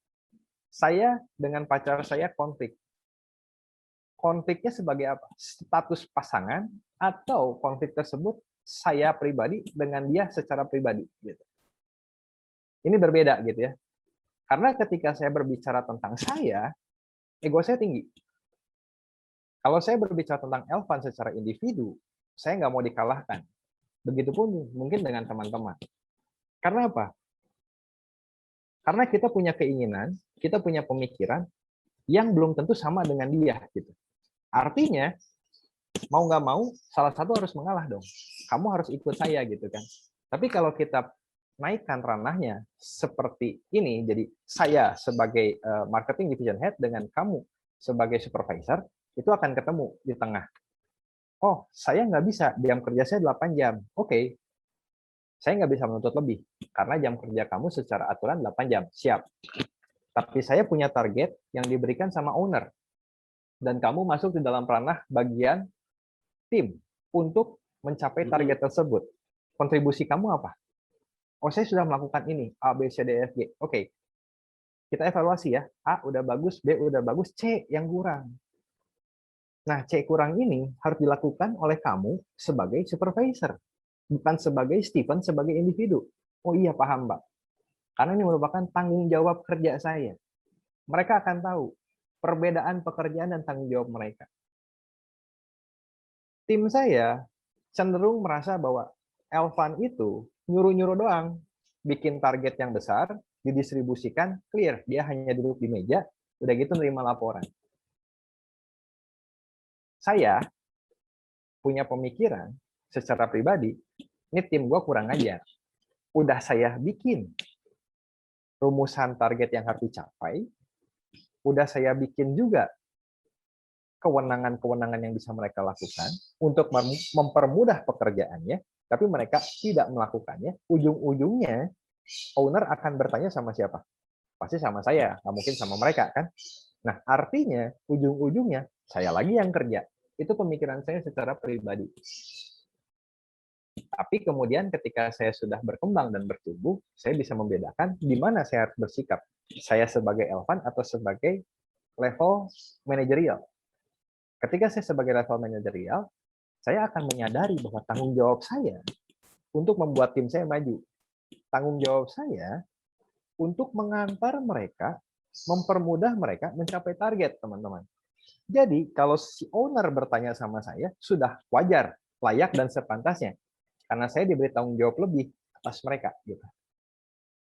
Saya dengan pacar saya konflik. Konfliknya sebagai apa? Status pasangan atau konflik tersebut saya pribadi dengan dia secara pribadi gitu. Ini berbeda gitu ya. Karena ketika saya berbicara tentang saya, ego saya tinggi. Kalau saya berbicara tentang Elvan secara individu, saya nggak mau dikalahkan. Begitupun mungkin dengan teman-teman. Karena apa? Karena kita punya keinginan, kita punya pemikiran yang belum tentu sama dengan dia. Gitu. Artinya, mau nggak mau, salah satu harus mengalah dong. Kamu harus ikut saya gitu kan. Tapi kalau kita naikkan ranahnya seperti ini, jadi saya sebagai marketing division head dengan kamu sebagai supervisor, itu akan ketemu di tengah. Oh, saya nggak bisa, jam kerja saya 8 jam. Oke, saya nggak bisa menuntut lebih, karena jam kerja kamu secara aturan 8 jam. Siap. Tapi saya punya target yang diberikan sama owner. Dan kamu masuk di dalam ranah bagian tim untuk mencapai target tersebut. Kontribusi kamu apa? Oh, saya sudah melakukan ini, A, B, C, D, F, G. Oke, kita evaluasi ya. A udah bagus, B udah bagus, C yang kurang. Nah, C kurang ini harus dilakukan oleh kamu sebagai supervisor, bukan sebagai Stephen, sebagai individu. Oh iya, paham, Mbak. Karena ini merupakan tanggung jawab kerja saya. Mereka akan tahu perbedaan pekerjaan dan tanggung jawab mereka. Tim saya cenderung merasa bahwa Elvan itu nyuruh-nyuruh doang, bikin target yang besar, didistribusikan, clear. Dia hanya duduk di meja, udah gitu nerima laporan. Saya punya pemikiran secara pribadi, ini tim gue kurang ajar. Udah saya bikin rumusan target yang harus dicapai, udah saya bikin juga kewenangan-kewenangan yang bisa mereka lakukan untuk mempermudah pekerjaannya, tapi mereka tidak melakukannya, ujung-ujungnya owner akan bertanya sama siapa? pasti sama saya, nggak mungkin sama mereka kan. Nah, artinya ujung-ujungnya saya lagi yang kerja. Itu pemikiran saya secara pribadi. Tapi kemudian ketika saya sudah berkembang dan bertumbuh, saya bisa membedakan di mana saya harus bersikap. Saya sebagai Elvan atau sebagai level manajerial. Ketika saya sebagai level manajerial, saya akan menyadari bahwa tanggung jawab saya untuk membuat tim saya maju. Tanggung jawab saya untuk mengantar mereka, mempermudah mereka mencapai target, teman-teman. Jadi, kalau si owner bertanya sama saya, sudah wajar, layak, dan sepantasnya. Karena saya diberi tanggung jawab lebih atas mereka. Gitu.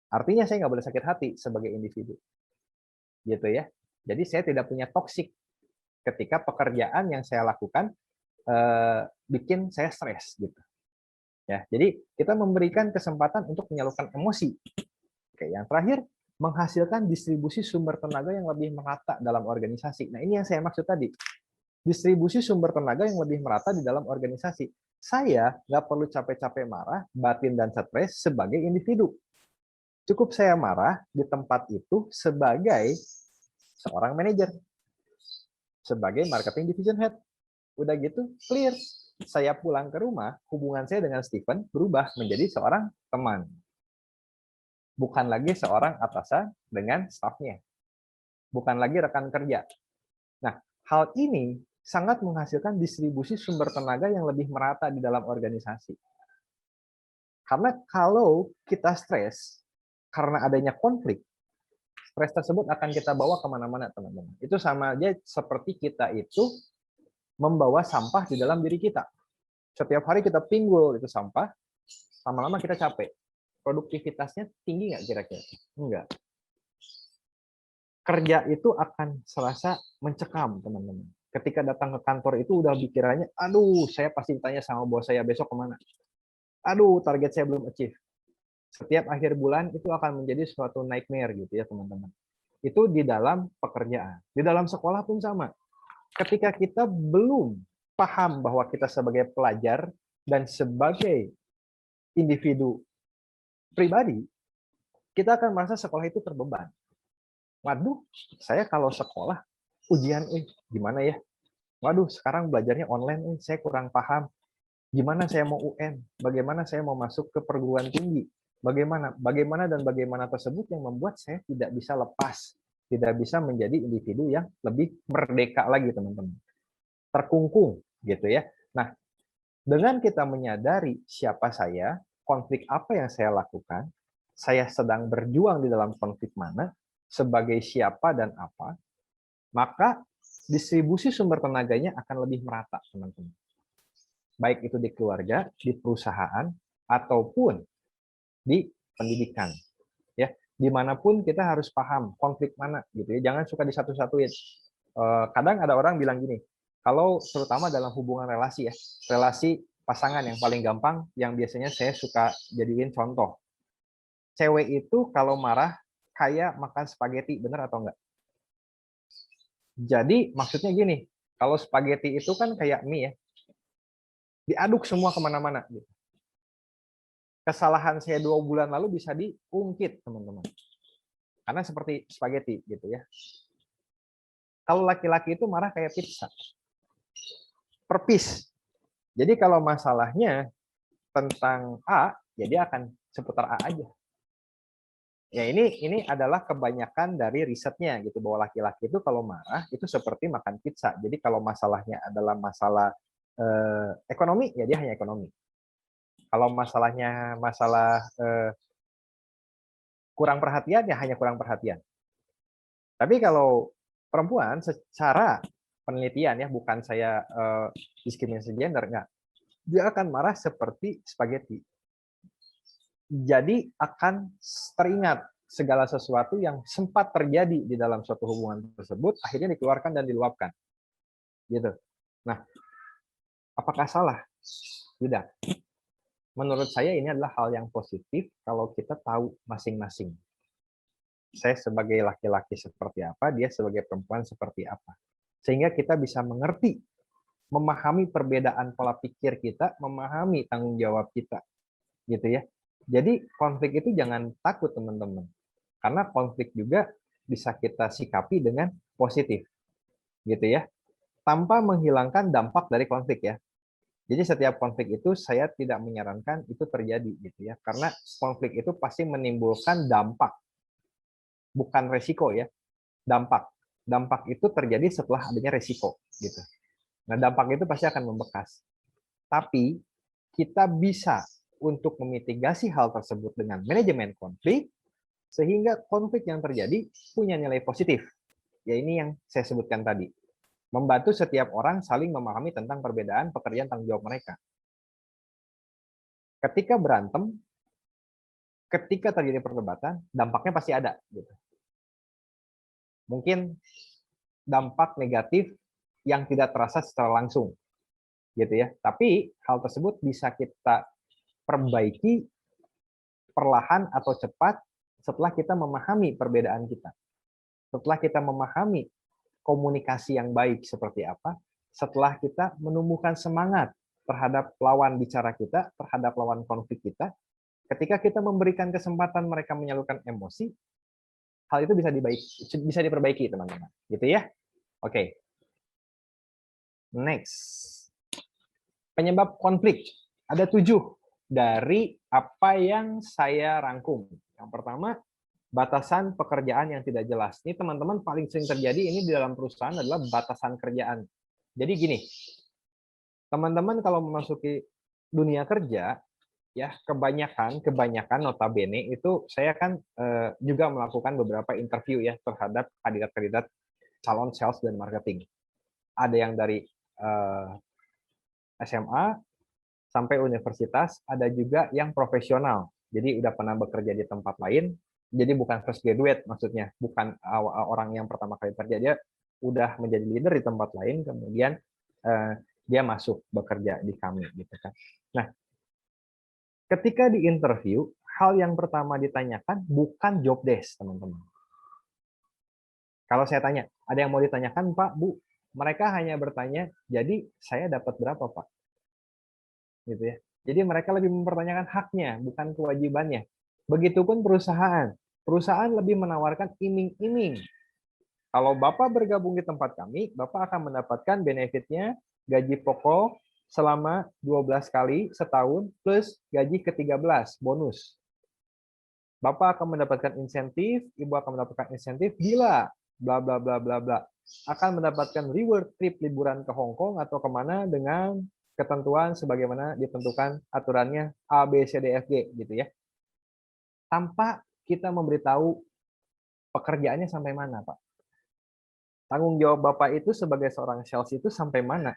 Artinya saya nggak boleh sakit hati sebagai individu. Gitu ya. Jadi saya tidak punya toksik ketika pekerjaan yang saya lakukan bikin saya stres. Gitu. Ya, jadi kita memberikan kesempatan untuk menyalurkan emosi. Oke, yang terakhir, menghasilkan distribusi sumber tenaga yang lebih merata dalam organisasi. Nah, ini yang saya maksud tadi. Distribusi sumber tenaga yang lebih merata di dalam organisasi. Saya nggak perlu capek-capek marah, batin, dan stres sebagai individu. Cukup saya marah di tempat itu sebagai seorang manajer, sebagai marketing division head. Udah gitu, clear. Saya pulang ke rumah, hubungan saya dengan Stephen berubah menjadi seorang teman. Bukan lagi seorang atasan dengan stafnya. Bukan lagi rekan kerja. Nah, hal ini sangat menghasilkan distribusi sumber tenaga yang lebih merata di dalam organisasi. Karena kalau kita stres, karena adanya konflik, stres tersebut akan kita bawa kemana-mana, teman-teman. Itu sama aja seperti kita itu membawa sampah di dalam diri kita. Setiap hari kita pinggul itu sampah, lama-lama kita capek. Produktivitasnya tinggi nggak kira-kira? Enggak. Kerja itu akan serasa mencekam, teman-teman. Ketika datang ke kantor itu udah pikirannya, aduh, saya pasti ditanya sama bos saya besok kemana. Aduh, target saya belum achieve. Setiap akhir bulan itu akan menjadi suatu nightmare gitu ya, teman-teman. Itu di dalam pekerjaan. Di dalam sekolah pun sama. Ketika kita belum paham bahwa kita sebagai pelajar dan sebagai individu pribadi, kita akan merasa sekolah itu terbeban. Waduh, saya kalau sekolah ujian, gimana ya? Waduh, sekarang belajarnya online, saya kurang paham. Gimana saya mau UN? Bagaimana saya mau masuk ke perguruan tinggi? Bagaimana tersebut yang membuat saya tidak bisa lepas, tidak bisa menjadi individu yang lebih merdeka lagi, teman-teman. Terkungkung, gitu ya. Nah, dengan kita menyadari siapa saya, konflik apa yang saya lakukan, saya sedang berjuang di dalam konflik mana, sebagai siapa dan apa, maka distribusi sumber tenaganya akan lebih merata, teman-teman. Baik itu di keluarga, di perusahaan, ataupun di pendidikan. Ya, dimanapun kita harus paham konflik mana, gitu ya. Jangan suka disatu-satuin. Kadang ada orang bilang gini, kalau terutama dalam hubungan relasi ya, relasi pasangan yang paling gampang, yang biasanya saya suka jadiin contoh. Cewek itu kalau marah kayak makan spaghetti, bener atau enggak? Jadi maksudnya gini, kalau spaghetti itu kan kayak mie ya, diaduk semua kemana-mana. Gitu. Kesalahan saya 2 bulan lalu bisa diungkit, teman-teman. Karena seperti spaghetti gitu ya. Kalau laki-laki itu marah kayak pizza. Per piece. Jadi kalau masalahnya tentang A, ya dia akan seputar A aja. Ya ini adalah kebanyakan dari risetnya gitu, bahwa laki-laki itu kalau marah itu seperti makan pizza. Jadi kalau masalahnya adalah masalah ekonomi, ya dia hanya ekonomi. Kalau masalahnya masalah kurang perhatian, ya hanya kurang perhatian. Tapi kalau perempuan secara penelitian ya, bukan saya diskriminasi gender, enggak. Dia akan marah seperti spaghetti. Jadi akan teringat segala sesuatu yang sempat terjadi di dalam suatu hubungan tersebut, akhirnya dikeluarkan dan diluapkan. Gitu. Nah, apakah salah? Tidak. Menurut saya ini adalah hal yang positif kalau kita tahu masing-masing. Saya sebagai laki-laki seperti apa, dia sebagai perempuan seperti apa. Sehingga kita bisa mengerti, memahami perbedaan pola pikir kita, memahami tanggung jawab kita. Gitu ya. Jadi konflik itu jangan takut, teman-teman. Karena konflik juga bisa kita sikapi dengan positif, gitu ya, tanpa menghilangkan dampak dari konflik ya. Jadi setiap konflik itu saya tidak menyarankan itu terjadi gitu ya, karena konflik itu pasti menimbulkan dampak, bukan resiko ya, dampak. Dampak itu terjadi setelah adanya resiko gitu. Nah, dampak itu pasti akan membekas. Tapi kita bisa untuk memitigasi hal tersebut dengan manajemen konflik, sehingga konflik yang terjadi punya nilai positif. Ya ini yang saya sebutkan tadi. Membantu setiap orang saling memahami tentang perbedaan pekerjaan tanggung jawab mereka. Ketika berantem, ketika terjadi perdebatan, dampaknya pasti ada. Gitu. Mungkin dampak negatif yang tidak terasa secara langsung, gitu ya. Tapi hal tersebut bisa kita perbaiki perlahan atau cepat setelah kita memahami perbedaan kita. Setelah kita memahami komunikasi yang baik seperti apa, setelah kita menumbuhkan semangat terhadap lawan bicara kita, terhadap lawan konflik kita, ketika kita memberikan kesempatan mereka menyalurkan emosi, hal itu bisa diperbaiki, teman-teman. Gitu ya. Oke. Next. Penyebab konflik. Ada 7 dari apa yang saya rangkum. Yang pertama, batasan pekerjaan yang tidak jelas. Ini teman-teman paling sering terjadi ini di dalam perusahaan adalah batasan kerjaan. Jadi gini, teman-teman kalau memasuki dunia kerja, ya kebanyakan notabene itu saya kan juga melakukan beberapa interview ya terhadap kandidat-kandidat calon sales dan marketing. Ada yang dari SMA sampai universitas, ada juga yang profesional. Jadi udah pernah bekerja di tempat lain, jadi bukan fresh graduate maksudnya, bukan orang yang pertama kali kerja, dia udah menjadi leader di tempat lain, kemudian dia masuk bekerja di kami gitu kan. Nah, ketika di interview, hal yang pertama ditanyakan bukan job desk, teman-teman. Kalau saya tanya, ada yang mau ditanyakan, Pak, Bu? Mereka hanya bertanya, jadi saya dapat berapa, Pak? Gitu ya. Jadi mereka lebih mempertanyakan haknya, bukan kewajibannya. Begitupun perusahaan. Perusahaan lebih menawarkan iming-iming. Kalau Bapak bergabung di tempat kami, Bapak akan mendapatkan benefitnya gaji pokok selama 12 kali setahun plus gaji ke-13 bonus. Bapak akan mendapatkan insentif, Ibu akan mendapatkan insentif gila, bla bla bla bla bla. Akan mendapatkan reward trip liburan ke Hong Kong atau kemana dengan ketentuan sebagaimana ditentukan aturannya A, B, C, D, F, G gitu ya. Tanpa kita memberitahu pekerjaannya sampai mana, Pak. Tanggung jawab Bapak itu sebagai seorang sales itu sampai mana?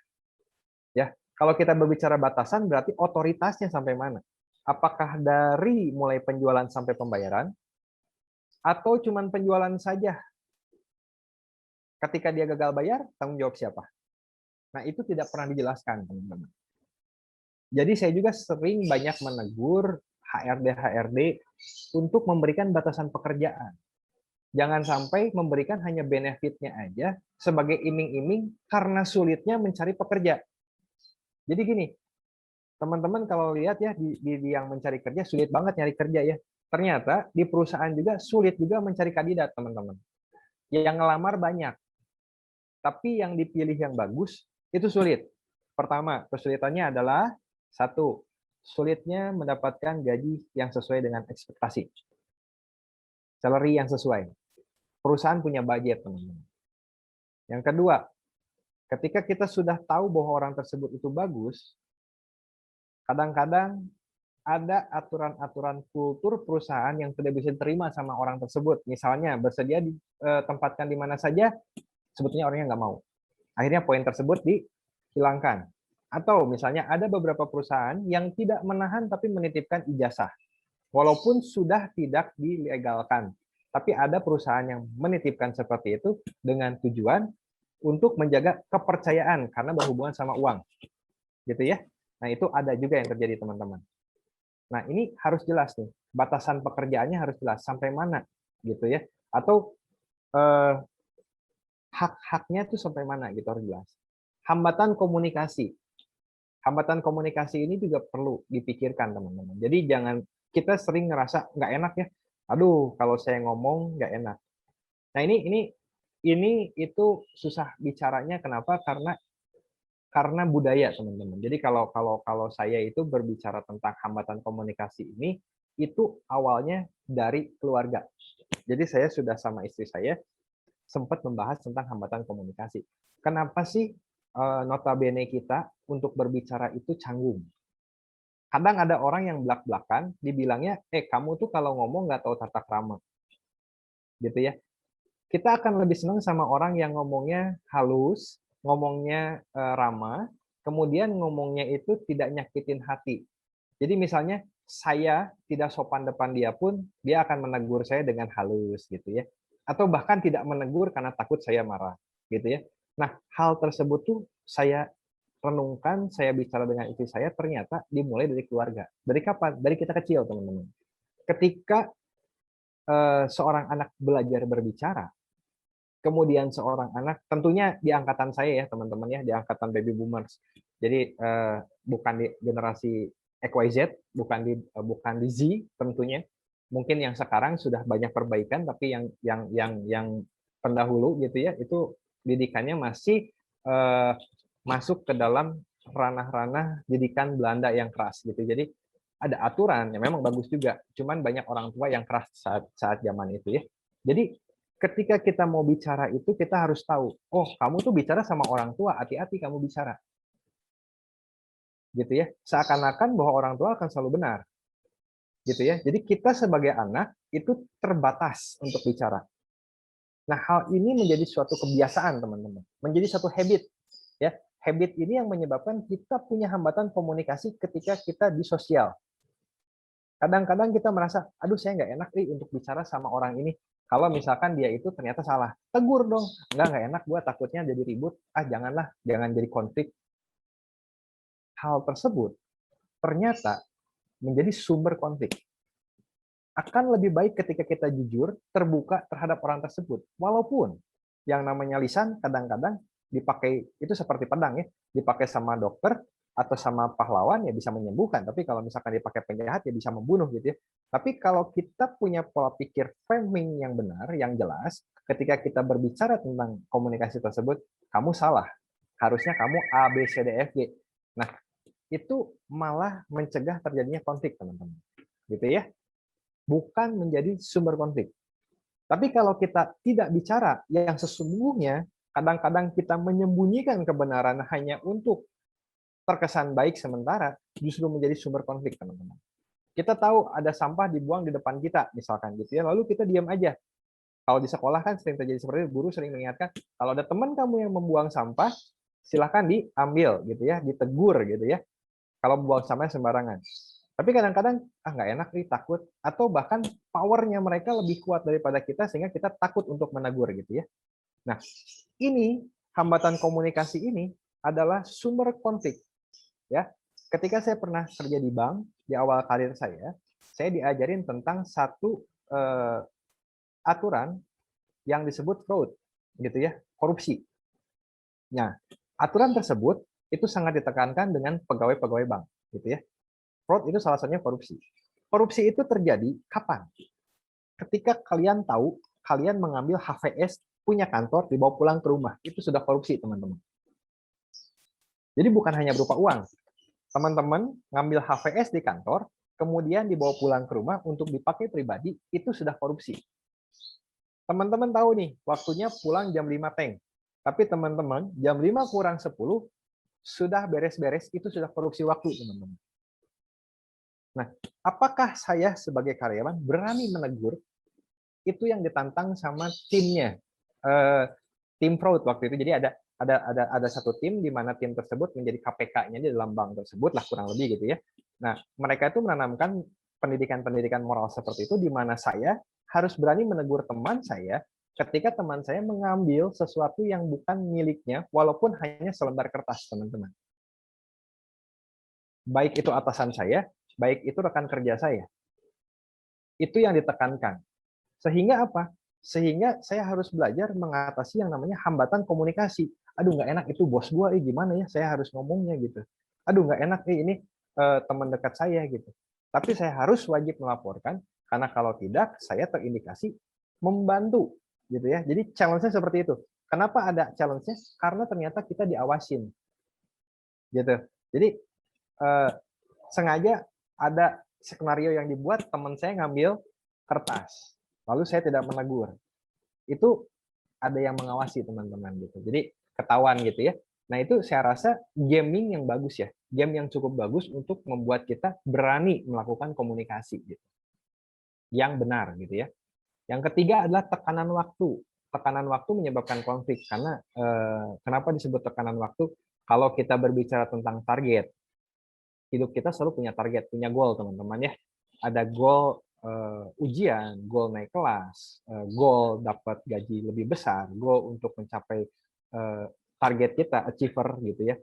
Ya, kalau kita berbicara batasan berarti otoritasnya sampai mana? Apakah dari mulai penjualan sampai pembayaran atau cuman penjualan saja? Ketika dia gagal bayar, tanggung jawab siapa? Nah, itu tidak pernah dijelaskan, teman-teman. Jadi saya juga sering banyak menegur HRD untuk memberikan batasan pekerjaan. Jangan sampai memberikan hanya benefitnya aja sebagai iming-iming karena sulitnya mencari pekerja. Jadi gini, teman-teman kalau lihat ya di yang mencari kerja sulit banget nyari kerja ya. Ternyata di perusahaan juga sulit juga mencari kandidat, teman-teman. Yang ngelamar banyak, tapi yang dipilih yang bagus itu sulit. Pertama, kesulitannya adalah satu, sulitnya mendapatkan gaji yang sesuai dengan ekspektasi. Salary yang sesuai. Perusahaan punya budget, teman-teman. Yang kedua, ketika kita sudah tahu bahwa orang tersebut itu bagus, kadang-kadang ada aturan-aturan kultur perusahaan yang tidak bisa diterima sama orang tersebut. Misalnya, bersedia ditempatkan di mana saja, sebetulnya orangnya nggak mau. Akhirnya poin tersebut dihilangkan. Atau misalnya ada beberapa perusahaan yang tidak menahan tapi menitipkan ijazah. Walaupun sudah tidak dilegalkan. Tapi ada perusahaan yang menitipkan seperti itu dengan tujuan untuk menjaga kepercayaan karena berhubungan sama uang. Gitu ya. Nah, itu ada juga yang terjadi, teman-teman. Nah, ini harus jelas nih. Batasan pekerjaannya harus jelas sampai mana gitu ya. Atau hak-haknya itu sampai mana gitu harus jelas. Hambatan komunikasi. Hambatan komunikasi ini juga perlu dipikirkan, teman-teman. Jadi jangan kita sering ngerasa nggak enak ya, Aduh, kalau saya ngomong nggak enak. Nah, ini itu susah bicaranya kenapa? Karena budaya, teman-teman. Jadi kalau saya itu berbicara tentang hambatan komunikasi ini, itu awalnya dari keluarga. Jadi saya sudah sama istri saya sempat membahas tentang hambatan komunikasi. Kenapa sih notabene kita untuk berbicara itu canggung? Kadang ada orang yang belak-belakan, dibilangnya, kamu tuh kalau ngomong nggak tahu tata krama, gitu ya. Kita akan lebih senang sama orang yang ngomongnya halus, ngomongnya ramah, kemudian ngomongnya itu tidak nyakitin hati. Jadi misalnya saya tidak sopan depan dia pun, dia akan menegur saya dengan halus gitu ya. Atau bahkan tidak menegur karena takut saya marah gitu ya. Nah, hal tersebut tuh saya renungkan, saya bicara dengan istri saya, ternyata dimulai dari keluarga. Dari kapan? Dari kita kecil, teman-teman. Ketika seorang anak belajar berbicara, kemudian seorang anak, tentunya di angkatan saya ya teman-teman ya, di angkatan baby boomers. Jadi bukan di generasi XYZ, bukan di Z tentunya. Mungkin yang sekarang sudah banyak perbaikan, tapi yang pendahulu gitu ya, itu didikannya masih masuk ke dalam ranah-ranah didikan Belanda yang keras gitu. Jadi ada aturan yang memang bagus juga, cuman banyak orang tua yang keras saat zaman itu ya. Jadi ketika kita mau bicara itu kita harus tahu, oh kamu tuh bicara sama orang tua, hati-hati kamu bicara. Gitu ya. Seakan-akan bahwa orang tua akan selalu benar. Gitu ya. Jadi kita sebagai anak itu terbatas untuk bicara. Nah, hal ini menjadi suatu kebiasaan, teman-teman. Menjadi suatu habit, ya. Habit ini yang menyebabkan kita punya hambatan komunikasi ketika kita di sosial. Kadang-kadang kita merasa, aduh saya nggak enak nih untuk bicara sama orang ini. Kalau misalkan dia itu ternyata salah, tegur dong. Nggak enak, gue takutnya jadi ribut. Janganlah, jangan jadi konflik. Hal tersebut ternyata menjadi sumber konflik. Akan lebih baik ketika kita jujur, terbuka terhadap orang tersebut. Walaupun yang namanya lisan kadang-kadang dipakai, itu seperti pedang ya, dipakai sama dokter atau sama pahlawan ya bisa menyembuhkan, tapi kalau misalkan dipakai penjahat ya bisa membunuh gitu ya. Tapi kalau kita punya pola pikir framing yang benar, yang jelas, ketika kita berbicara tentang komunikasi tersebut, kamu salah. Harusnya kamu A, B, C, D, F, G. Nah, itu malah mencegah terjadinya konflik, teman-teman. Gitu ya. Bukan menjadi sumber konflik. Tapi kalau kita tidak bicara yang sesungguhnya, kadang-kadang kita menyembunyikan kebenaran hanya untuk terkesan baik sementara, justru menjadi sumber konflik, teman-teman. Kita tahu ada sampah dibuang di depan kita, misalkan gitu ya, lalu kita diam aja. Kalau di sekolah kan sering terjadi seperti itu, guru sering mengingatkan, kalau ada teman kamu yang membuang sampah, silahkan diambil gitu ya, ditegur gitu ya. Kalau buang sampah sembarangan. Tapi kadang-kadang nggak enak nih, takut, atau bahkan powernya mereka lebih kuat daripada kita sehingga kita takut untuk menegur gitu ya. Nah, ini hambatan komunikasi ini adalah sumber konflik ya. Ketika saya pernah kerja di bank di awal karir saya diajarin tentang satu aturan yang disebut fraud gitu ya, korupsi. Nah, aturan tersebut itu sangat ditekankan dengan pegawai-pegawai bank gitu ya. Fraud itu salah satunya korupsi. Korupsi itu terjadi kapan? Ketika kalian tahu, kalian mengambil HVS punya kantor, dibawa pulang ke rumah. Itu sudah korupsi, teman-teman. Jadi bukan hanya berupa uang. Teman-teman ngambil HVS di kantor, kemudian dibawa pulang ke rumah untuk dipakai pribadi, itu sudah korupsi. Teman-teman tahu nih, waktunya pulang jam 5 teng. Tapi teman-teman, jam 5 kurang 10, sudah beres-beres, itu sudah korupsi waktu, teman-teman. Nah, apakah saya sebagai karyawan berani menegur? Itu yang ditantang sama timnya, tim fraud waktu itu. Jadi ada satu tim di mana tim tersebut menjadi KPK-nya di dalam bank tersebut lah kurang lebih gitu ya. Nah, mereka itu menanamkan pendidikan-pendidikan moral seperti itu di mana saya harus berani menegur teman saya ketika teman saya mengambil sesuatu yang bukan miliknya walaupun hanya selembar kertas, teman-teman. Baik itu atasan saya, baik itu rekan kerja saya. Itu yang ditekankan. Sehingga apa? Sehingga saya harus belajar mengatasi yang namanya hambatan komunikasi. Aduh, nggak enak itu bos gua, gimana ya? Saya harus ngomongnya gitu. Aduh, nggak enak ini teman dekat saya gitu. Tapi saya harus wajib melaporkan Karena kalau tidak, saya terindikasi membantu, gitu ya. Jadi challenge-nya seperti itu. Kenapa ada challenge-nya? Karena ternyata kita diawasin, gitu. Jadi sengaja ada skenario yang dibuat, teman saya ngambil kertas, lalu saya tidak menegur. Itu ada yang mengawasi teman-teman gitu. Jadi ketahuan gitu ya. Nah itu saya rasa gaming yang bagus ya, game yang cukup bagus untuk membuat kita berani melakukan komunikasi gitu, yang benar gitu ya. Yang ketiga adalah tekanan waktu. Tekanan waktu menyebabkan konflik karena kenapa disebut tekanan waktu? Kalau kita berbicara tentang target, hidup kita selalu punya target, punya goal teman-teman ya. Ada goal ujian, goal naik kelas, goal dapat gaji lebih besar, goal untuk mencapai target kita, achiever gitu ya.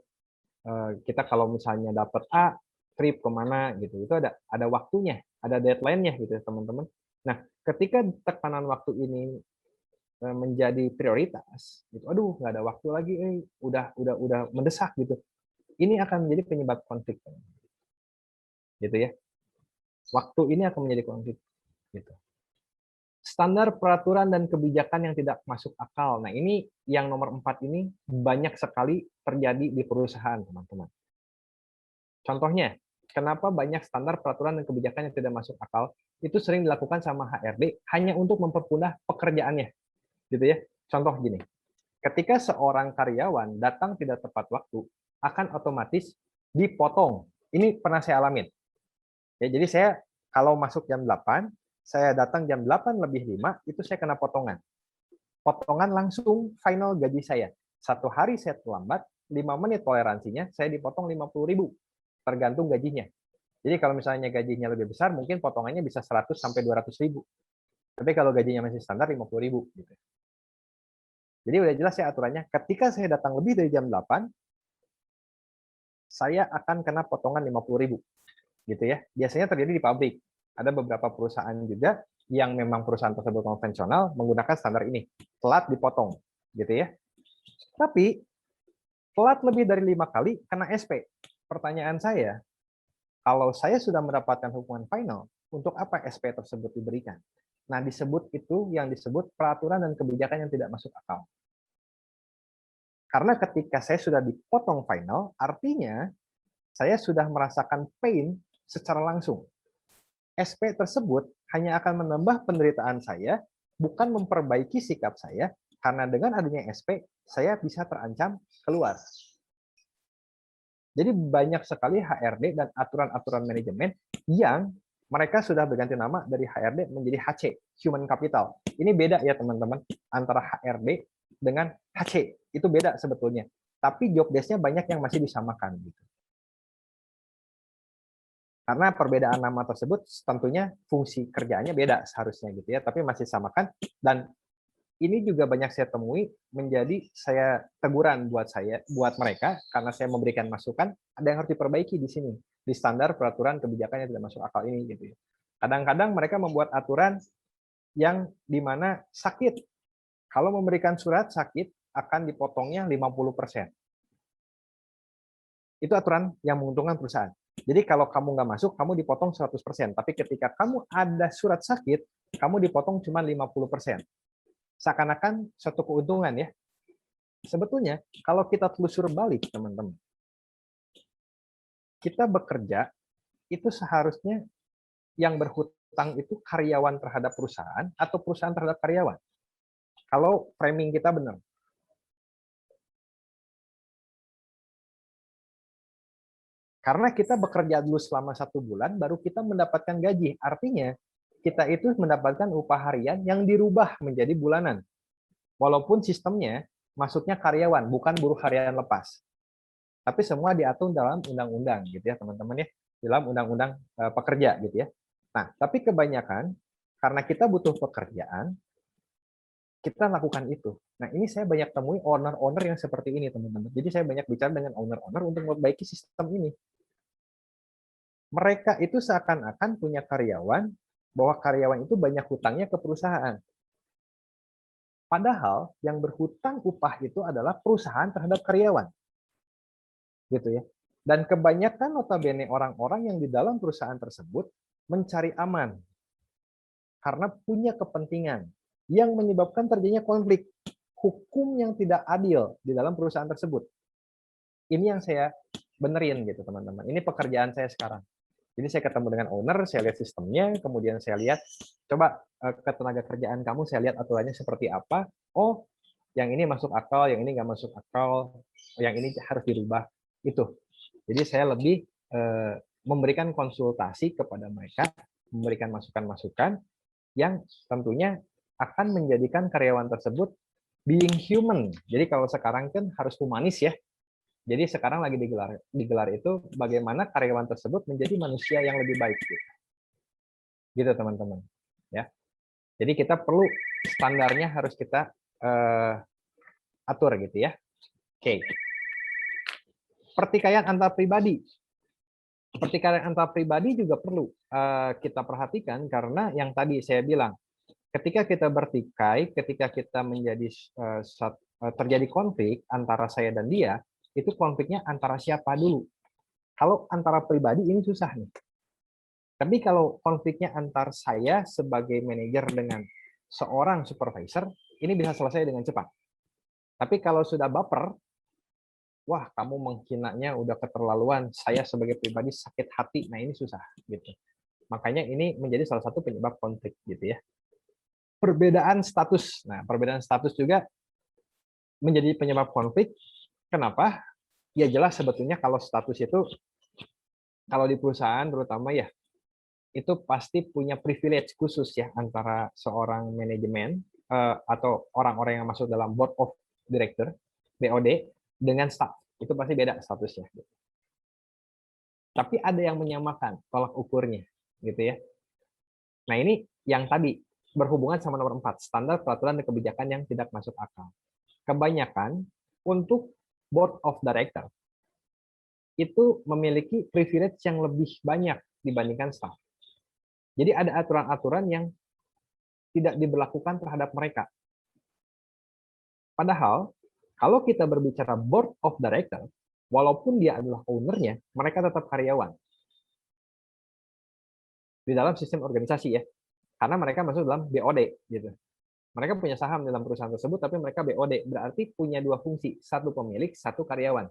Kita kalau misalnya dapat A, trip kemana gitu, itu ada waktunya, ada deadline-nya gitu teman-teman. Nah, ketika tekanan waktu ini menjadi prioritas, gitu, aduh nggak ada waktu lagi, udah mendesak gitu. Ini akan menjadi penyebab konflik, gitu ya. Waktu ini akan menjadi konflik, gitu. Standar peraturan dan kebijakan yang tidak masuk akal. Nah, ini yang nomor 4 ini banyak sekali terjadi di perusahaan, teman-teman. Contohnya, kenapa banyak standar peraturan dan kebijakan yang tidak masuk akal itu sering dilakukan sama HRD hanya untuk mempermudah pekerjaannya, gitu ya. Contoh gini, ketika seorang karyawan datang tidak tepat waktu, akan otomatis dipotong. Ini pernah saya alamin. Ya, jadi saya kalau masuk jam 8, saya datang jam 8:05, itu saya kena potongan. Potongan langsung final gaji saya. 1 hari saya terlambat, 5 menit toleransinya, saya dipotong 50.000, tergantung gajinya. Jadi kalau misalnya gajinya lebih besar, mungkin potongannya bisa 100 sampai 200.000. Tapi kalau gajinya masih standar 50.000 gitu. Jadi udah jelas ya aturannya, ketika saya datang lebih dari jam 8, saya akan kena potongan 50.000 gitu ya. Biasanya terjadi di pabrik. Ada beberapa perusahaan juga yang memang perusahaan tersebut konvensional menggunakan standar ini, telat dipotong gitu ya. Tapi telat lebih dari 5 kali kena SP. Pertanyaan saya, kalau saya sudah mendapatkan hukuman final, untuk apa SP tersebut diberikan? Nah, disebut itu yang disebut peraturan dan kebijakan yang tidak masuk akal. Karena ketika saya sudah dipotong final, artinya saya sudah merasakan pain secara langsung. SP tersebut hanya akan menambah penderitaan saya, bukan memperbaiki sikap saya, karena dengan adanya SP, saya bisa terancam keluar. Jadi banyak sekali HRD dan aturan-aturan manajemen yang mereka sudah berganti nama dari HRD menjadi HC, Human Capital. Ini beda ya teman-teman, antara HRD dengan HC. Itu beda sebetulnya. Tapi job desk-nya banyak yang masih disamakan. Gitu. Karena perbedaan nama tersebut tentunya fungsi kerjaannya beda seharusnya gitu ya, tapi masih samakan. Dan ini juga banyak saya temui menjadi saya teguran buat mereka karena saya memberikan masukan, ada yang harus diperbaiki di sini di standar peraturan kebijakan yang tidak masuk akal ini gitu ya. Kadang-kadang mereka membuat aturan yang dimana sakit. Kalau memberikan surat sakit akan dipotongnya 50%. Itu aturan yang menguntungkan perusahaan. Jadi kalau kamu nggak masuk, kamu dipotong 100%. Tapi ketika kamu ada surat sakit, kamu dipotong cuma 50%. Seakan-akan suatu keuntungan ya. Sebetulnya kalau kita telusur balik teman-teman, kita bekerja itu seharusnya yang berhutang itu karyawan terhadap perusahaan atau perusahaan terhadap karyawan. Kalau framing kita benar. Karena kita bekerja dulu selama 1 bulan, baru kita mendapatkan gaji. Artinya, kita itu mendapatkan upah harian yang dirubah menjadi bulanan. Walaupun sistemnya masuknya karyawan, bukan buruh harian lepas. Tapi semua diatur dalam undang-undang, gitu ya teman-teman ya. Dalam undang-undang pekerja, gitu ya. Nah, tapi kebanyakan, karena kita butuh pekerjaan, kita lakukan itu. Nah, ini saya banyak temui owner-owner yang seperti ini, teman-teman. Jadi saya banyak bicara dengan owner-owner untuk memperbaiki sistem ini. Mereka itu seakan-akan punya karyawan, bahwa karyawan itu banyak hutangnya ke perusahaan. Padahal yang berhutang upah itu adalah perusahaan terhadap karyawan. Gitu ya. Dan kebanyakan notabene orang-orang yang di dalam perusahaan tersebut mencari aman. karena punya kepentingan yang menyebabkan terjadinya konflik hukum yang tidak adil di dalam perusahaan tersebut. Ini yang saya benerin gitu teman-teman. Ini pekerjaan saya sekarang. Jadi saya ketemu dengan owner, saya lihat sistemnya, kemudian saya lihat, coba ketenaga kerjaan kamu, saya lihat aturannya seperti apa. Oh, yang ini masuk akal, yang ini nggak masuk akal, yang ini harus dirubah. Itu. Jadi saya lebih memberikan konsultasi kepada mereka, memberikan masukan-masukan yang tentunya akan menjadikan karyawan tersebut being human. Jadi kalau sekarang kan harus humanis ya. Jadi sekarang lagi digelar itu bagaimana karyawan tersebut menjadi manusia yang lebih baik gitu teman-teman ya. Jadi kita perlu standarnya harus kita atur gitu ya. Oke. Pertikaian antar pribadi. Pertikaian antar pribadi juga perlu kita perhatikan karena yang tadi saya bilang ketika kita bertikai, ketika kita menjadi terjadi konflik antara saya dan dia, itu konfliknya antara siapa dulu. Kalau antara pribadi ini susah nih. Tapi kalau konfliknya antar saya sebagai manajer dengan seorang supervisor, ini bisa selesai dengan cepat. Tapi kalau sudah baper, wah kamu menghinanya udah keterlaluan, saya sebagai pribadi sakit hati, nah ini susah gitu. Makanya ini menjadi salah satu penyebab konflik gitu ya. Perbedaan status. Nah, perbedaan status juga menjadi penyebab konflik. Kenapa? Ya jelas sebetulnya kalau status itu, kalau di perusahaan terutama ya, itu pasti punya privilege khusus ya antara seorang manajemen atau orang-orang yang masuk dalam board of director, BOD, dengan staff. Itu pasti beda statusnya. Tapi ada yang menyamakan tolak ukurnya, gitu ya. Nah ini yang tadi berhubungan sama nomor 4, standar peraturan dan kebijakan yang tidak masuk akal. Kebanyakan untuk board of director itu memiliki privilege yang lebih banyak dibandingkan staff. Jadi ada aturan-aturan yang tidak diberlakukan terhadap mereka. Padahal, kalau kita berbicara board of director, walaupun dia adalah owner-nya, mereka tetap karyawan. Di dalam sistem organisasi ya. Karena mereka masuk dalam BOD gitu. Mereka punya saham dalam perusahaan tersebut, tapi mereka BOD. Berarti punya dua fungsi, satu pemilik, satu karyawan.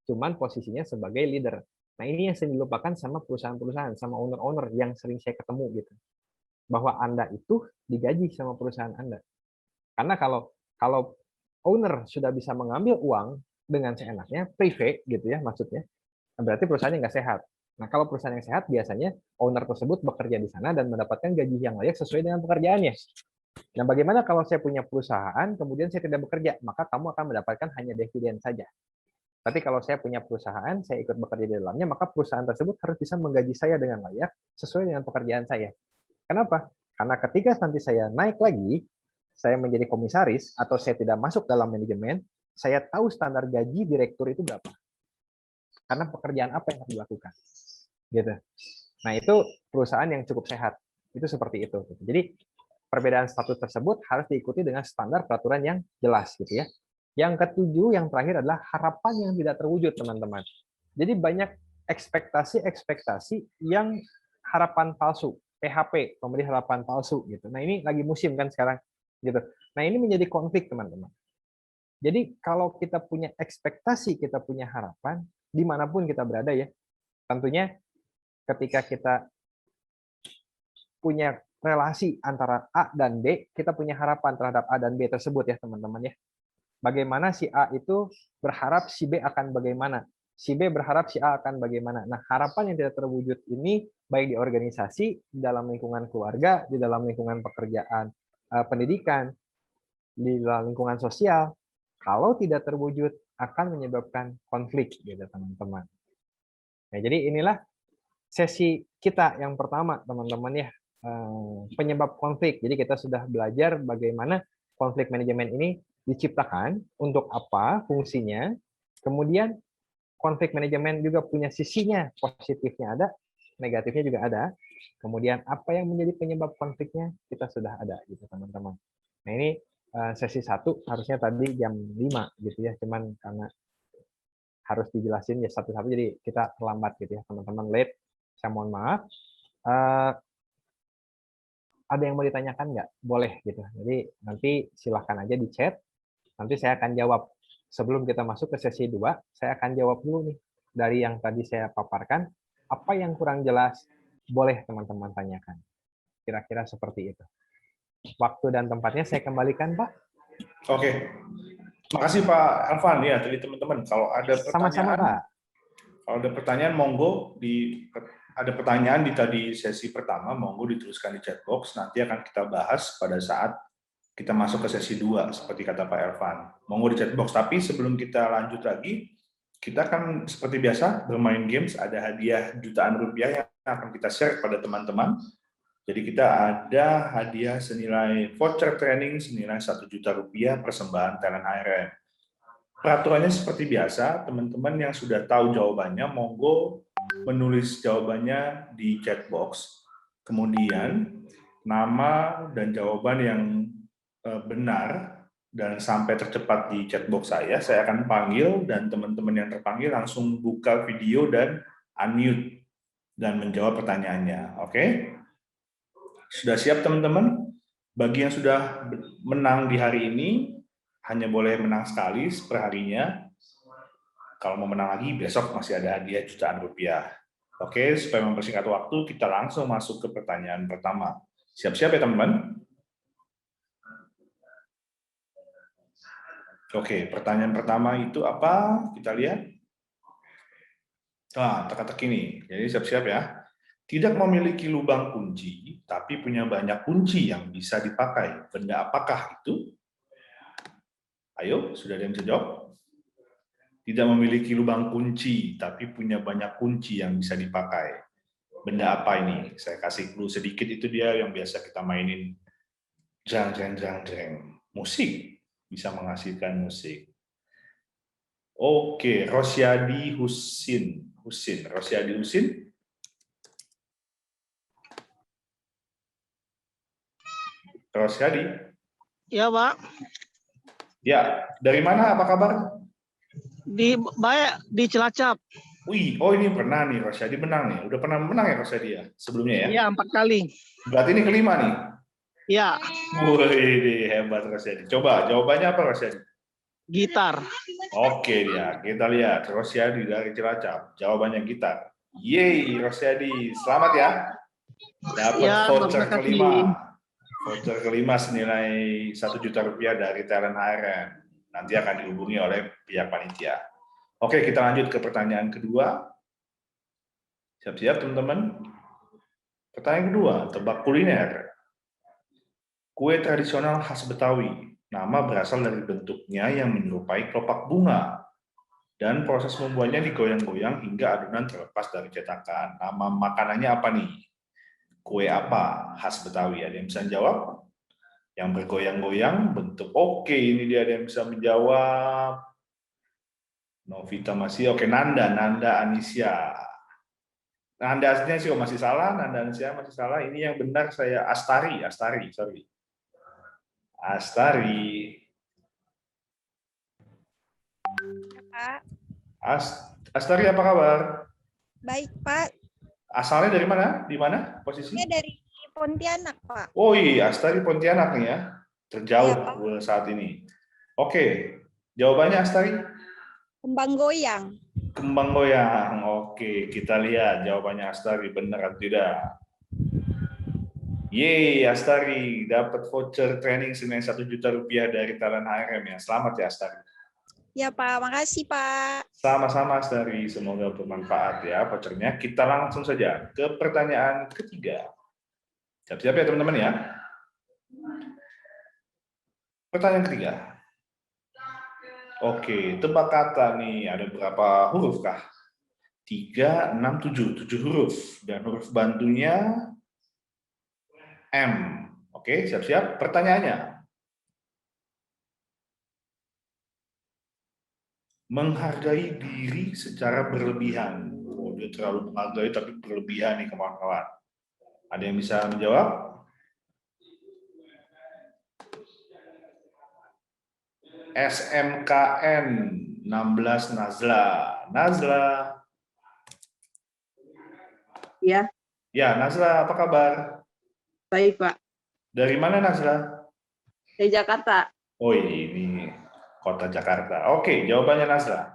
Cuman posisinya sebagai leader. Nah ini yang sering dilupakan sama perusahaan-perusahaan, sama owner-owner yang sering saya ketemu gitu. Bahwa Anda itu digaji sama perusahaan Anda. Karena kalau owner sudah bisa mengambil uang dengan seenaknya, privé gitu ya maksudnya, berarti perusahaannya nggak sehat. Nah kalau perusahaan yang sehat biasanya owner tersebut bekerja di sana dan mendapatkan gaji yang layak sesuai dengan pekerjaannya. Nah bagaimana kalau saya punya perusahaan kemudian saya tidak bekerja, maka kamu akan mendapatkan hanya dividen saja. Tapi kalau saya punya perusahaan, saya ikut bekerja di dalamnya, maka perusahaan tersebut harus bisa menggaji saya dengan layak sesuai dengan pekerjaan saya. Kenapa? Karena ketika nanti saya naik lagi, saya menjadi komisaris atau saya tidak masuk dalam manajemen, saya tahu standar gaji direktur itu berapa. Karena pekerjaan apa yang harus dilakukan. Gitu. Nah, itu perusahaan yang cukup sehat. Itu seperti itu. Jadi, perbedaan status tersebut harus diikuti dengan standar peraturan yang jelas gitu ya. Yang ketujuh, yang terakhir adalah harapan yang tidak terwujud, teman-teman. Jadi banyak ekspektasi-ekspektasi yang harapan palsu, PHP, pemberi harapan palsu gitu. Nah, ini lagi musim kan sekarang gitu. Nah, ini menjadi konflik, teman-teman. Jadi kalau kita punya ekspektasi, kita punya harapan, dimanapun kita berada ya, tentunya ketika kita punya relasi antara A dan B, kita punya harapan terhadap A dan B tersebut ya teman-teman ya. Bagaimana si A itu berharap si B akan bagaimana, si B berharap si A akan bagaimana. Nah, harapan yang tidak terwujud ini baik di organisasi, di dalam lingkungan keluarga, di dalam lingkungan pekerjaan, pendidikan, di dalam lingkungan sosial, kalau tidak terwujud akan menyebabkan konflik gitu teman-teman. Nah, jadi inilah sesi kita yang pertama teman-teman ya, penyebab konflik. Jadi kita sudah belajar bagaimana konflik manajemen ini diciptakan, untuk apa fungsinya, kemudian konflik manajemen juga punya sisinya, positifnya ada, negatifnya juga ada, kemudian apa yang menjadi penyebab konfliknya kita sudah ada gitu teman-teman. Nah ini sesi 1 harusnya tadi jam 5 gitu ya, cuman karena harus dijelasin ya satu-satu jadi kita terlambat gitu ya teman-teman, late, saya mohon maaf. ada yang mau ditanyakan nggak? Boleh gitu. Jadi nanti silahkan aja di chat. Nanti saya akan jawab. Sebelum kita masuk ke sesi 2, saya akan jawab dulu nih. Dari yang tadi saya paparkan, apa yang kurang jelas, boleh teman-teman tanyakan. Kira-kira seperti itu. Waktu dan tempatnya saya kembalikan, Pak. Oke. Makasih Pak Alvan. Ya, tadi teman-teman, kalau ada Sama-sama, pertanyaan, Pak. kalau ada pertanyaan, monggo ada pertanyaan di tadi sesi pertama, monggo dituliskan di chat box. Nanti akan kita bahas pada saat kita masuk ke sesi 2, seperti kata Pak Ervan. Monggo di chat box. Tapi sebelum kita lanjut lagi, kita kan seperti biasa bermain games, ada hadiah jutaan rupiah yang akan kita share kepada teman-teman. Jadi kita ada hadiah senilai voucher training senilai 1 juta rupiah persembahan Talent HRM. Peraturannya seperti biasa, teman-teman yang sudah tahu jawabannya, monggo menulis jawabannya di chat box. Kemudian nama dan jawaban yang benar dan sampai tercepat di chat box saya akan panggil dan teman-teman yang terpanggil langsung buka video dan unmute dan menjawab pertanyaannya. Oke? Sudah siap teman-teman? Bagi yang sudah menang di hari ini, hanya boleh menang sekali per harinya. Kalau mau menang lagi, besok masih ada hadiah jutaan rupiah. Oke, supaya mempersingkat waktu, kita langsung masuk ke pertanyaan pertama. Siap-siap ya teman-teman? Oke, pertanyaan pertama itu apa? Kita lihat. Nah, teka-teki nih. Jadi siap-siap ya. Tidak memiliki lubang kunci, tapi punya banyak kunci yang bisa dipakai. Benda apakah itu? Ayo, sudah ada yang bisa jawab? Tidak memiliki lubang kunci, tapi punya banyak kunci yang bisa dipakai. Benda apa ini? Saya kasih clue sedikit, itu dia yang biasa kita mainin. Jang, jang, jang, jang. Musik. Bisa menghasilkan musik. Oke, Rosyadi Husin. Rosyadi Husin. Rosyadi. Ya, Pak. Ya, dari mana? Apa kabar? Di Cilacap. Wih, oh ini pernah nih Rosyadi menang nih. Udah pernah menang ya Rosyadi ya sebelumnya ya? Iya, 4 kali. Berarti ini kelima nih. Ya, Wih, hebat Rosyadi. Coba jawabannya apa Rosyadi? gitar. Oke dia, kita lihat Rosyadi dari Cilacap. Jawabannya gitar. Yeay, Rosyadi, selamat ya. Dapat Ya, voucher terima kasih. kelima. Voucher kelima senilai 1 juta rupiah dari Talent HRM. Nanti akan dihubungi oleh pihak panitia. Oke, kita lanjut ke pertanyaan kedua. Siap-siap teman-teman. Pertanyaan kedua, tebak kuliner. Kue tradisional khas Betawi. Nama berasal dari bentuknya yang menyerupai kelopak bunga. Dan proses membuatnya digoyang-goyang hingga adonan terlepas dari cetakan. Nama makanannya apa nih? Kue apa khas Betawi? Ada yang bisa jawab? Yang bergoyang-goyang, bentuk. Oke, ini dia ada yang bisa menjawab. Novita masih, oke, Nanda Anisya. Nanda aslinya sih masih salah, Nanda Anisya masih salah. Ini yang benar saya Astari, sorry. Astari. Pak. Astari apa kabar? Baik, Pak. Asalnya dari mana? Di mana posisi? Saya dari Pontianak, Pak. Oh iya, Astari Pontianak nih ya. Terjauh Iya, Pak. saat ini. Oke, jawabannya Astari? Kembang goyang. Kembang goyang. Oke, kita lihat jawabannya Astari benar atau tidak. Yeay, Astari dapat voucher training senilai 1 juta rupiah dari Talent HRM ya. Selamat ya Astari. Ya, Pak. Makasih, Pak. Sama-sama Astari, semoga bermanfaat ya vouchernya. Kita langsung saja ke pertanyaan ketiga. Siap-siap ya teman-teman ya. Pertanyaan ketiga. Oke, tebak kata nih, ada berapa huruf kah? 3, 6, 7. 7 huruf. Dan huruf bantunya M. Oke, siap-siap. Pertanyaannya. Menghargai diri secara berlebihan. Oh, dia terlalu menghargai tapi berlebihan nih kawan-kawan. Ada yang bisa menjawab? SMKN 16 Nazla. Nazla. Ya. Ya, Nazla, apa kabar? Baik, Pak. Dari mana Nazla? Dari Jakarta. Oh ini kota Jakarta. Oke, jawabannya Nazla.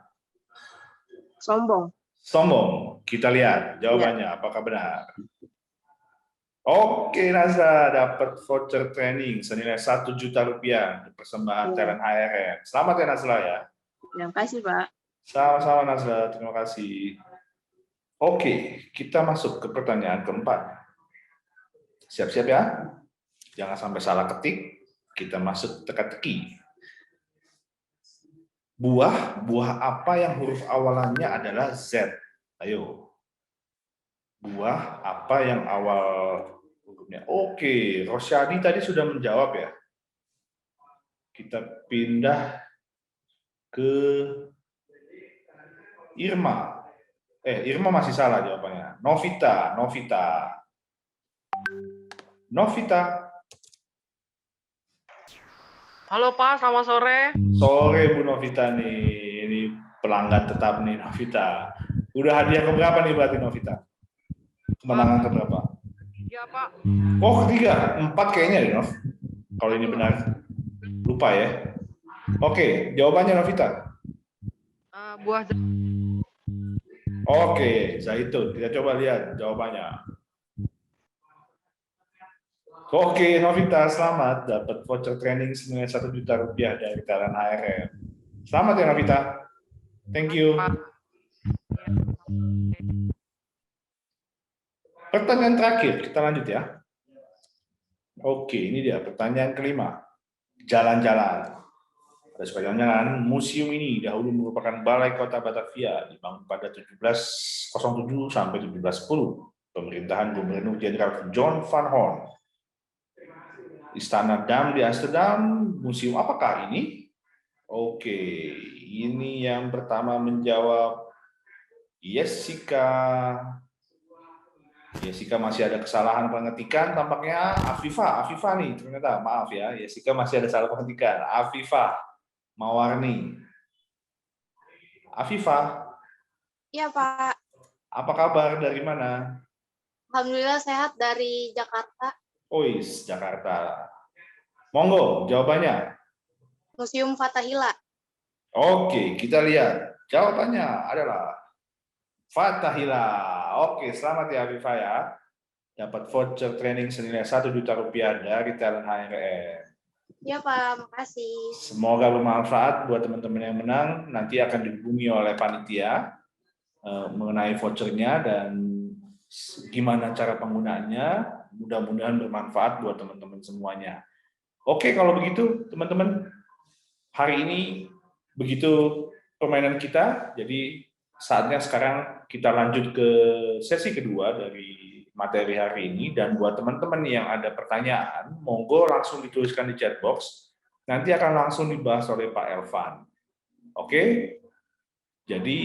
Sombong. Sombong. Kita lihat jawabannya apakah benar. Oke Nazla, dapat voucher training senilai 1 juta rupiah untuk persembahan Iya. talent HRM. Selamat ya Nazla ya. Terima kasih, Pak. Sama-sama Nazla, terima kasih. Oke, kita masuk ke pertanyaan keempat. Siap-siap ya. Jangan sampai salah ketik. Kita masuk teka-teki. Buah apa yang huruf awalannya adalah Z? Ayo. Buah apa yang awal hurufnya? Oke, Rosyadi tadi sudah menjawab ya. Kita pindah ke Irma. Irma masih salah jawabannya. Novita. Halo Pak, selamat sore. Sore Bu Novita nih. Ini pelanggan tetap nih Novita. Udah hadiah keberapa nih berarti Novita? Kemenangan keberapa? Iya Pak. Oh, ketiga. 4 kayaknya deh, Nov. Kalau ini benar. Lupa ya. Oke, jawabannya Novita. Buah Oke, zaitun. Kita coba lihat jawabannya. Oke, Novita, selamat dapat voucher training senilai 1 juta rupiah dari talent HRM. Selamat ya Novita. Thank you. Pak. Pertanyaan terakhir, kita lanjut ya. Oke, ini dia pertanyaan kelima. Jalan-jalan. Ada suka jalan-jalan. Museum ini dahulu merupakan Balai Kota Batavia, dibangun pada 1707 sampai 1710. Pemerintahan Gubernur Jenderal John van Horn. Istana Dam di Amsterdam, museum apakah ini? Oke, ini yang pertama menjawab Jessica. Jessica masih ada kesalahan pengetikan, tampaknya Afifah nih, ternyata maaf ya, Jessica masih ada salah pengetikan. Afifah Mawarni. Afifah, Iya, Pak. apa kabar, dari mana? Alhamdulillah sehat dari Jakarta. Ois, Jakarta. Monggo, jawabannya. Museum Fathahila. Oke, kita lihat. Jawabannya adalah Fathahila. Oke, selamat ya Afifah ya. Dapat voucher training senilai 1 juta rupiah dari talent HRM. Iya, Pak. Makasih. Semoga bermanfaat buat teman-teman yang menang. Nanti akan dihubungi oleh panitia mengenai vouchernya dan gimana cara penggunaannya. Mudah-mudahan bermanfaat buat teman-teman semuanya. Oke, kalau begitu teman-teman, hari ini begitu permainan kita. Jadi saatnya sekarang kita lanjut ke sesi kedua dari materi hari ini. Dan buat teman-teman yang ada pertanyaan, monggo langsung dituliskan di chat box. Nanti akan langsung dibahas oleh Pak Elvan. Oke? Jadi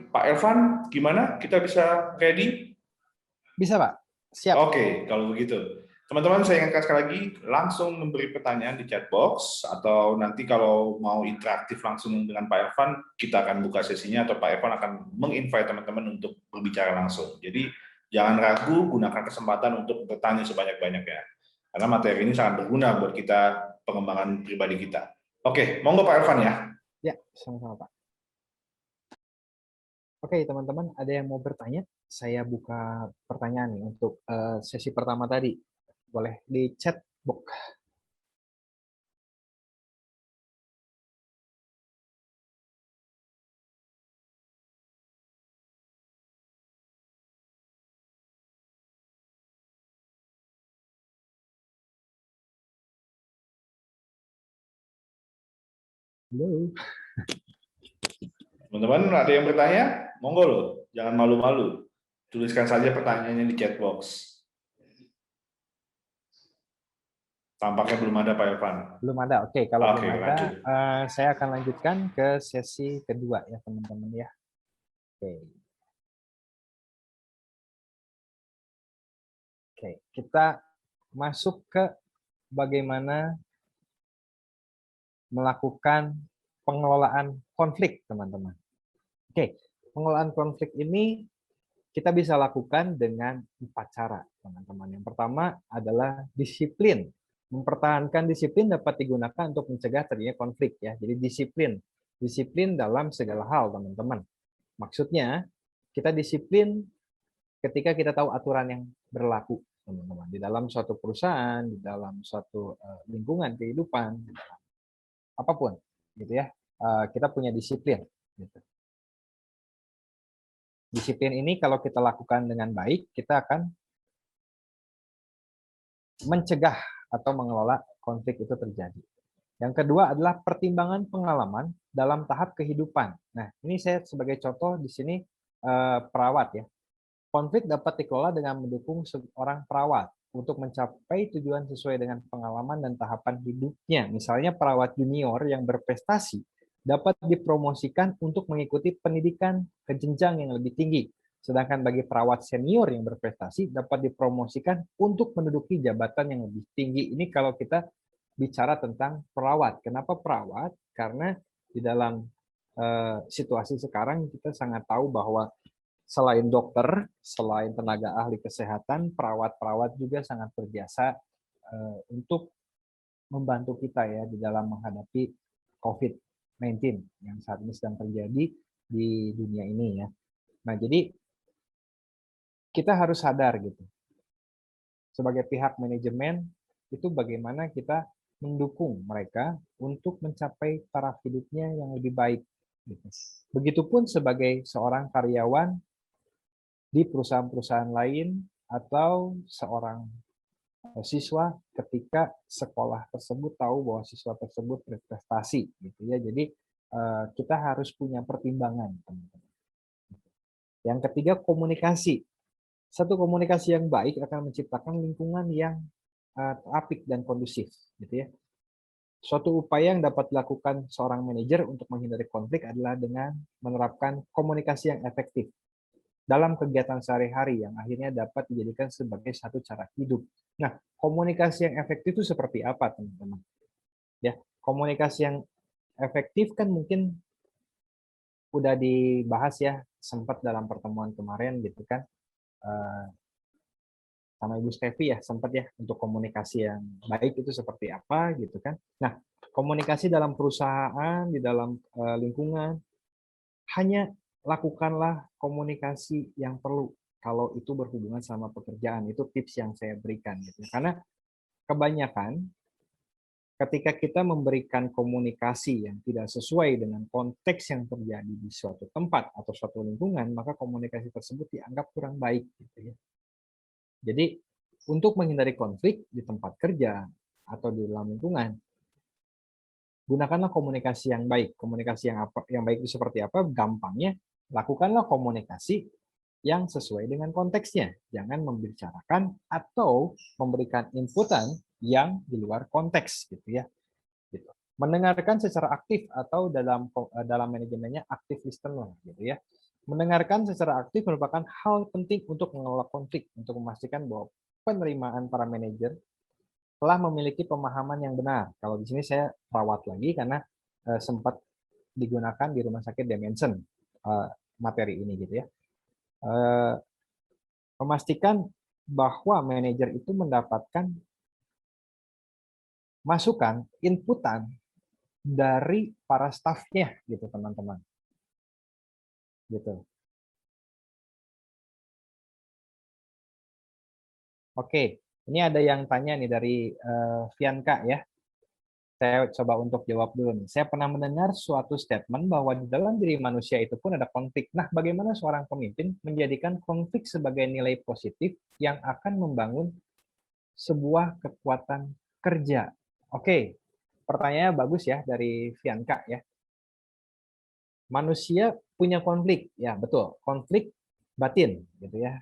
Pak Elvan, gimana? Kita bisa ready? Bisa, Pak. Siap. Oke, kalau begitu. Teman-teman, saya ingatkan sekali lagi, langsung memberi pertanyaan di chat box, atau nanti kalau mau interaktif langsung dengan Pak Elvan, kita akan buka sesinya, atau Pak Elvan akan menginvite teman-teman untuk berbicara langsung. Jadi, jangan ragu, gunakan kesempatan untuk bertanya sebanyak-banyaknya. Karena materi ini sangat berguna buat kita, pengembangan pribadi kita. Oke, monggo Pak Elvan ya. Ya, sama-sama, Pak. Oke, teman-teman, ada yang mau bertanya? Saya buka pertanyaan nih untuk sesi pertama tadi. Boleh di chat box. Halo. Teman-teman, ada yang bertanya? Monggo loh, jangan malu-malu. Tuliskan saja pertanyaannya di chat box. Tampaknya belum ada Pak Elvan. Belum ada. Oke, kalau Oke, belum lanjut. ada, saya akan lanjutkan ke sesi kedua ya, teman-teman ya. Oke, kita masuk ke bagaimana melakukan pengelolaan konflik, teman-teman. Oke, pengelolaan konflik ini kita bisa lakukan dengan 4 cara, teman-teman. Yang pertama adalah disiplin Mempertahankan disiplin dapat digunakan untuk mencegah terjadinya konflik ya. Jadi disiplin dalam segala hal, teman-teman. Maksudnya, kita disiplin ketika kita tahu aturan yang berlaku, teman-teman. Di dalam suatu perusahaan, di dalam suatu lingkungan kehidupan, apapun, gitu ya. Kita punya disiplin. Gitu. Disiplin ini kalau kita lakukan dengan baik, kita akan mencegah atau mengelola konflik itu terjadi. Yang kedua adalah pertimbangan pengalaman dalam tahap kehidupan. Nah, ini saya sebagai contoh di sini perawat ya. Konflik dapat dikelola dengan mendukung seorang perawat untuk mencapai tujuan sesuai dengan pengalaman dan tahapan hidupnya. Misalnya perawat junior yang berprestasi dapat dipromosikan untuk mengikuti pendidikan ke jenjang yang lebih tinggi. Sedangkan bagi perawat senior yang berprestasi dapat dipromosikan untuk menduduki jabatan yang lebih tinggi. Ini kalau kita bicara tentang perawat. Kenapa perawat? Karena di dalam situasi sekarang kita sangat tahu bahwa selain dokter, selain tenaga ahli kesehatan, perawat-perawat juga sangat berjasa untuk membantu kita ya di dalam menghadapi COVID-19 yang saat ini sedang terjadi di dunia ini ya. Nah, jadi kita harus sadar gitu. Sebagai pihak manajemen itu bagaimana kita mendukung mereka untuk mencapai taraf hidupnya yang lebih baik. Gitu. Begitupun sebagai seorang karyawan di perusahaan-perusahaan lain atau seorang siswa ketika sekolah tersebut tahu bahwa siswa tersebut berprestasi gitu ya. Jadi kita harus punya pertimbangan, teman-teman. Yang ketiga, komunikasi. Satu komunikasi yang baik akan menciptakan lingkungan yang apik dan kondusif gitu ya. Suatu upaya yang dapat dilakukan seorang manajer untuk menghindari konflik adalah dengan menerapkan komunikasi yang efektif dalam kegiatan sehari-hari yang akhirnya dapat dijadikan sebagai satu cara hidup. Nah, komunikasi yang efektif itu seperti apa, teman-teman? Ya, komunikasi yang efektif kan mungkin udah dibahas ya, sempat dalam pertemuan kemarin gitu kan, sama Ibu Stevi ya, sempat ya untuk komunikasi yang baik itu seperti apa gitu kan. Nah, komunikasi dalam perusahaan, di dalam lingkungan, hanya lakukanlah komunikasi yang perlu kalau itu berhubungan sama pekerjaan. Itu tips yang saya berikan gitu. Karena kebanyakan ketika kita memberikan komunikasi yang tidak sesuai dengan konteks yang terjadi di suatu tempat atau suatu lingkungan, maka komunikasi tersebut dianggap kurang baik gitu ya. Jadi untuk menghindari konflik di tempat kerja atau di dalam lingkungan, gunakanlah komunikasi yang baik. Komunikasi yang baik itu seperti apa? Gampangnya, lakukanlah komunikasi yang sesuai dengan konteksnya. Jangan membicarakan atau memberikan inputan yang di luar konteks, gitu ya. Gitu. Mendengarkan secara aktif atau dalam manajemennya active listener, gitu ya. Mendengarkan secara aktif merupakan hal penting untuk mengelola konflik, untuk memastikan bahwa penerimaan para manajer telah memiliki pemahaman yang benar. Kalau di sini saya perawat lagi karena sempat digunakan di Rumah Sakit Dimension materi ini gitu ya. Memastikan bahwa manajer itu mendapatkan masukan, inputan dari para stafnya gitu teman-teman. Gitu. Oke, ini ada yang tanya nih dari Fianka ya. Saya coba untuk jawab dulu nih. Saya pernah mendengar suatu statement bahwa di dalam diri manusia itu pun ada konflik. Nah, bagaimana seorang pemimpin menjadikan konflik sebagai nilai positif yang akan membangun sebuah kekuatan kerja? Oke, pertanyaannya bagus ya dari Fianka ya. Manusia punya konflik, ya betul, konflik batin gitu ya.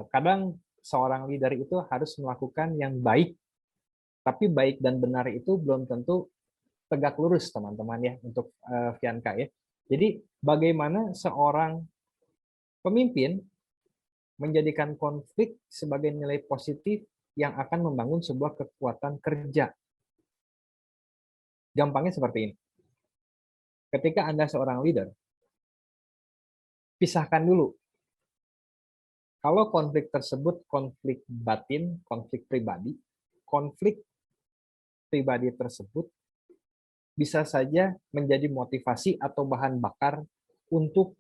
Kadang seorang leader itu harus melakukan yang baik, tapi baik dan benar itu belum tentu tegak lurus teman-teman ya untuk Fianka ya. Jadi bagaimana seorang pemimpin menjadikan konflik sebagai nilai positif yang akan membangun sebuah kekuatan kerja. Gampangnya seperti ini. Ketika Anda seorang leader, pisahkan dulu. Kalau konflik tersebut konflik batin, konflik pribadi, konflik pribadi tersebut bisa saja menjadi motivasi atau bahan bakar untuk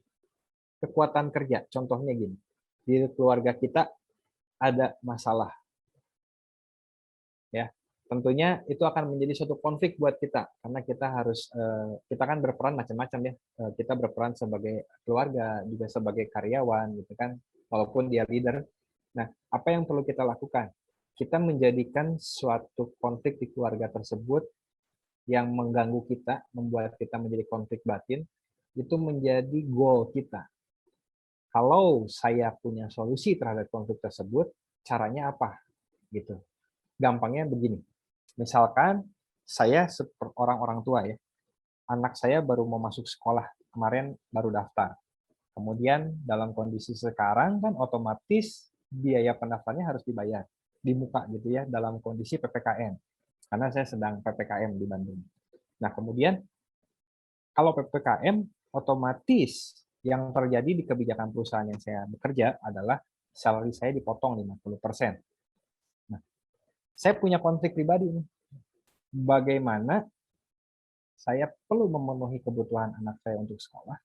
kekuatan kerja. Contohnya gini, di keluarga kita ada masalah, ya tentunya itu akan menjadi suatu konflik buat kita karena kita kan berperan macam-macam ya. Kita berperan sebagai keluarga, juga sebagai karyawan gitu kan, walaupun dia leader. Nah, apa yang perlu kita lakukan? Kita menjadikan suatu konflik di keluarga tersebut yang mengganggu kita, membuat kita menjadi konflik batin, itu menjadi goal kita. Kalau saya punya solusi terhadap konflik tersebut, caranya apa? Gitu. Gampangnya begini. Misalkan saya orang tua ya, anak saya baru mau masuk sekolah, kemarin baru daftar. Kemudian dalam kondisi sekarang kan otomatis biaya pendaftarannya harus dibayar di muka gitu ya, dalam kondisi PPKM. Karena saya sedang PPKM di Bandung. Nah, kemudian kalau PPKM, otomatis yang terjadi di kebijakan perusahaan yang saya bekerja adalah salary saya dipotong 50%. Nah, saya punya konflik pribadi nih. Bagaimana saya perlu memenuhi kebutuhan anak saya untuk sekolah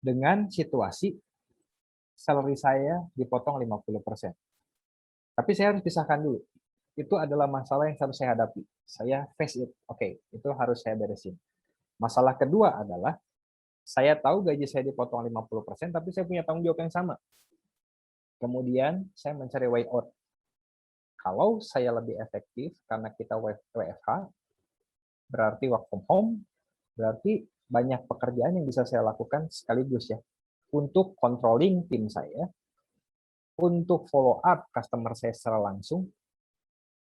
dengan situasi salary saya dipotong 50%. Tapi saya harus pisahkan dulu. Itu adalah masalah yang harus saya hadapi. Saya face it. Oke, itu harus saya beresin. Masalah kedua adalah, saya tahu gaji saya dipotong 50%, tapi saya punya tanggung jawab yang sama. Kemudian, saya mencari way out. Kalau saya lebih efektif, karena kita WFH, berarti work from home, berarti banyak pekerjaan yang bisa saya lakukan sekaligus ya. Untuk controlling tim saya, untuk follow up customer saya secara langsung,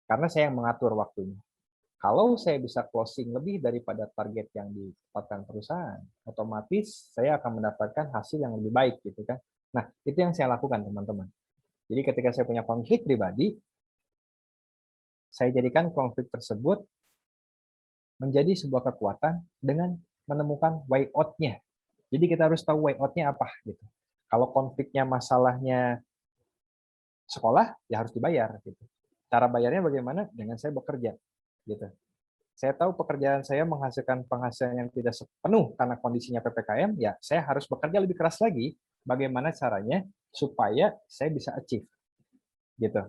karena saya yang mengatur waktunya. Kalau saya bisa closing lebih daripada target yang ditetapkan perusahaan, otomatis saya akan mendapatkan hasil yang lebih baik gitu kan. Nah, itu yang saya lakukan teman-teman. Jadi ketika saya punya konflik pribadi, saya jadikan konflik tersebut menjadi sebuah kekuatan dengan menemukan way out-nya. Jadi kita harus tahu way out-nya apa gitu. Kalau konfliknya masalahnya sekolah, ya harus dibayar gitu. Cara bayarnya bagaimana? Dengan saya bekerja gitu. Saya tahu pekerjaan saya menghasilkan penghasilan yang tidak sepenuh karena kondisinya PPKM, ya saya harus bekerja lebih keras lagi. Bagaimana caranya supaya saya bisa achieve gitu.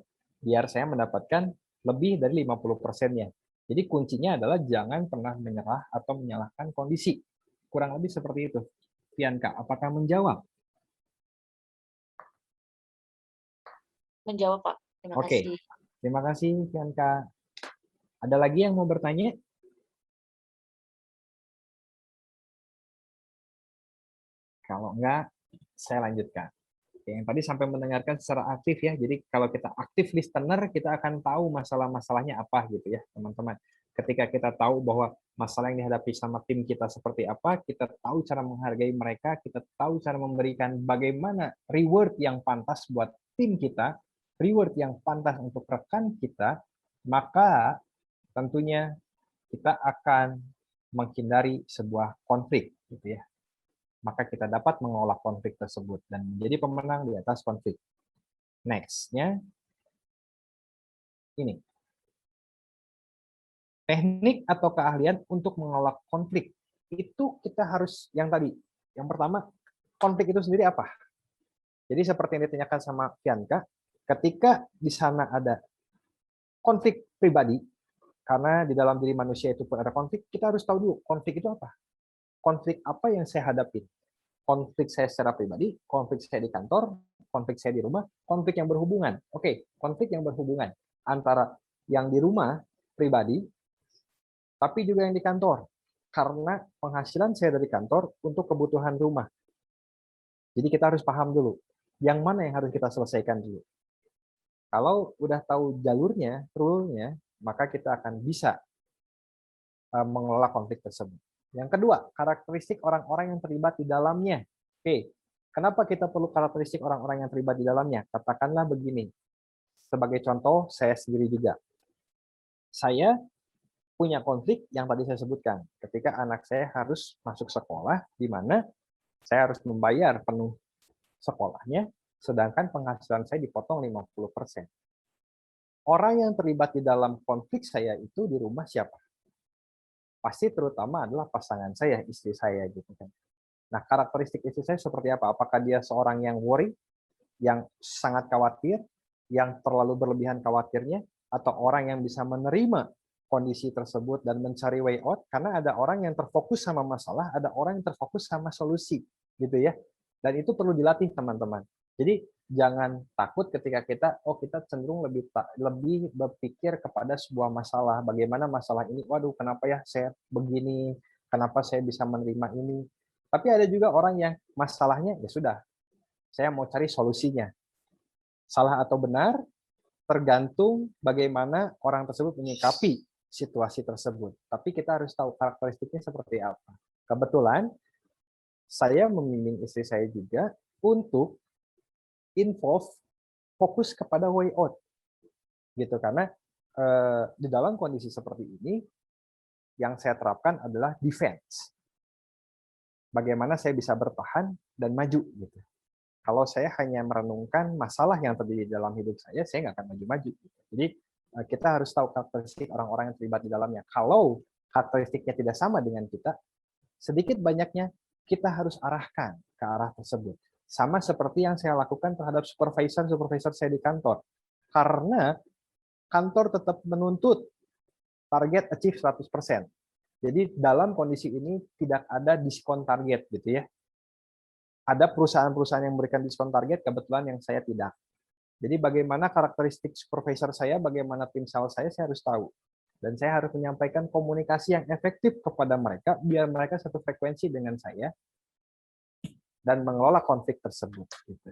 Biar saya mendapatkan lebih dari 50%-nya. Jadi kuncinya adalah jangan pernah menyerah atau menyalahkan kondisi. Kurang lebih seperti itu. Pianka, apakah menjawab? Menjawab, Pak. Terima Oke. kasih. Terima kasih, Pianka. Ada lagi yang mau bertanya? Kalau enggak, saya lanjutkan. Yang tadi sampai mendengarkan secara aktif ya. Jadi kalau kita aktif listener, kita akan tahu masalah-masalahnya apa gitu ya, teman-teman. Ketika kita tahu bahwa masalah yang dihadapi sama tim kita seperti apa, kita tahu cara menghargai mereka, kita tahu cara memberikan bagaimana reward yang pantas buat tim kita, reward yang pantas untuk rekan kita, maka tentunya kita akan menghindari sebuah konflik gitu ya. Maka kita dapat mengolah konflik tersebut dan menjadi pemenang di atas konflik. Next-nya, ini. Teknik atau keahlian untuk mengolah konflik. Itu kita harus, yang tadi, yang pertama, konflik itu sendiri apa? Jadi seperti yang ditanyakan sama Pianka, ketika di sana ada konflik pribadi, karena di dalam diri manusia itu pun ada konflik, kita harus tahu dulu, konflik itu apa? Konflik apa yang saya hadapi? Konflik saya secara pribadi, konflik saya di kantor, konflik saya di rumah, konflik yang berhubungan. Oke, konflik yang berhubungan antara yang di rumah pribadi, tapi juga yang di kantor. Karena penghasilan saya dari kantor untuk kebutuhan rumah. Jadi kita harus paham dulu, yang mana yang harus kita selesaikan dulu. Kalau udah tahu jalurnya, rule-nya, maka kita akan bisa mengelola konflik tersebut. Yang kedua, karakteristik orang-orang yang terlibat di dalamnya. Oke, kenapa kita perlu karakteristik orang-orang yang terlibat di dalamnya? Katakanlah begini, sebagai contoh, saya sendiri juga. Saya punya konflik yang tadi saya sebutkan, ketika anak saya harus masuk sekolah, di mana saya harus membayar penuh sekolahnya, sedangkan penghasilan saya dipotong 50%. orang yang terlibat di dalam konflik saya itu di rumah siapa? Pasti terutama adalah pasangan saya, istri saya gitu kan. Nah, karakteristik istri saya seperti apa? Apakah dia seorang yang worry, yang sangat khawatir, yang terlalu berlebihan khawatirnya, atau orang yang bisa menerima kondisi tersebut dan mencari way out? Karena ada orang yang terfokus sama masalah, ada orang yang terfokus sama solusi, gitu ya. Dan itu perlu dilatih, teman-teman. Jadi jangan takut ketika kita cenderung lebih berpikir kepada sebuah masalah. Bagaimana masalah ini? Waduh, kenapa ya saya begini? Kenapa saya bisa menerima ini? Tapi ada juga orang yang masalahnya ya sudah, saya mau cari solusinya. Salah atau benar tergantung bagaimana orang tersebut menyikapi situasi tersebut. Tapi kita harus tahu karakteristiknya seperti apa. Kebetulan saya membimbing istri saya juga untuk fokus kepada way out. Gitu, karena di dalam kondisi seperti ini yang saya terapkan adalah defense. Bagaimana saya bisa bertahan dan maju gitu. Kalau saya hanya merenungkan masalah yang terjadi dalam hidup saya nggak akan maju-maju. Gitu. Jadi kita harus tahu karakteristik orang-orang yang terlibat di dalamnya. Kalau karakteristiknya tidak sama dengan kita, sedikit banyaknya kita harus arahkan ke arah tersebut. Sama seperti yang saya lakukan terhadap supervisor saya di kantor. Karena kantor tetap menuntut target achieve 100%. Jadi dalam kondisi ini tidak ada diskon target gitu ya. Ada perusahaan-perusahaan yang memberikan diskon target, kebetulan yang saya tidak. Jadi bagaimana karakteristik supervisor saya, bagaimana tim sales saya harus tahu. Dan saya harus menyampaikan komunikasi yang efektif kepada mereka, biar mereka satu frekuensi dengan saya, dan mengelola konflik tersebut. Gitu.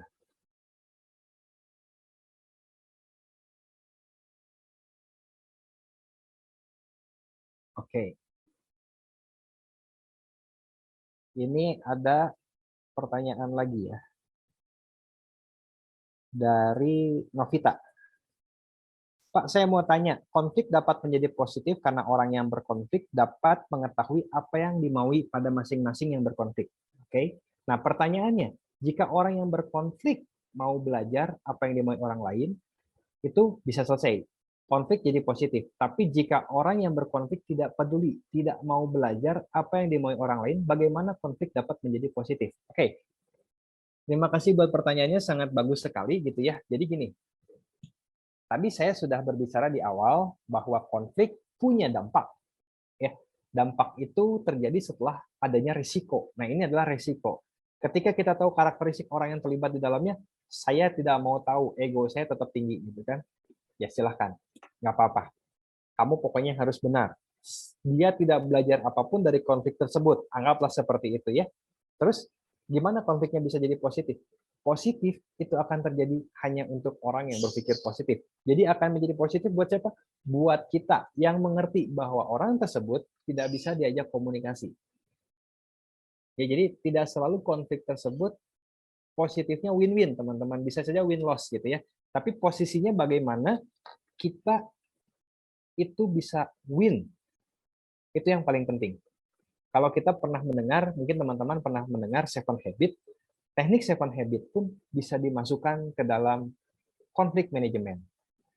Oke. Ini ada pertanyaan lagi ya. Dari Novita. Pak, saya mau tanya, konflik dapat menjadi positif karena orang yang berkonflik dapat mengetahui apa yang dimaui pada masing-masing yang berkonflik. Oke. Nah, pertanyaannya, jika orang yang berkonflik mau belajar apa yang dimaui orang lain, itu bisa selesai. Konflik jadi positif. Tapi jika orang yang berkonflik tidak peduli, tidak mau belajar apa yang dimaui orang lain, bagaimana konflik dapat menjadi positif? Oke. Terima kasih buat pertanyaannya, sangat bagus sekali gitu ya. Jadi gini, tadi saya sudah berbicara di awal bahwa konflik punya dampak. Ya, dampak itu terjadi setelah adanya risiko. Nah, ini adalah risiko. Ketika kita tahu karakteristik orang yang terlibat di dalamnya, saya tidak mau tahu, ego saya tetap tinggi gitu kan. Ya silahkan, nggak apa-apa. Kamu pokoknya harus benar. Dia tidak belajar apapun dari konflik tersebut. Anggaplah seperti itu ya. Terus, gimana konfliknya bisa jadi positif? Positif itu akan terjadi hanya untuk orang yang berpikir positif. Jadi akan menjadi positif buat siapa? Buat kita yang mengerti bahwa orang tersebut tidak bisa diajak komunikasi. Ya, jadi tidak selalu konflik tersebut positifnya win-win, teman-teman. Bisa saja win-loss gitu ya. Tapi posisinya bagaimana kita itu bisa win. Itu yang paling penting. Kalau kita pernah mendengar, mungkin teman-teman pernah mendengar 7 Habit, teknik 7 Habit pun bisa dimasukkan ke dalam konflik manajemen.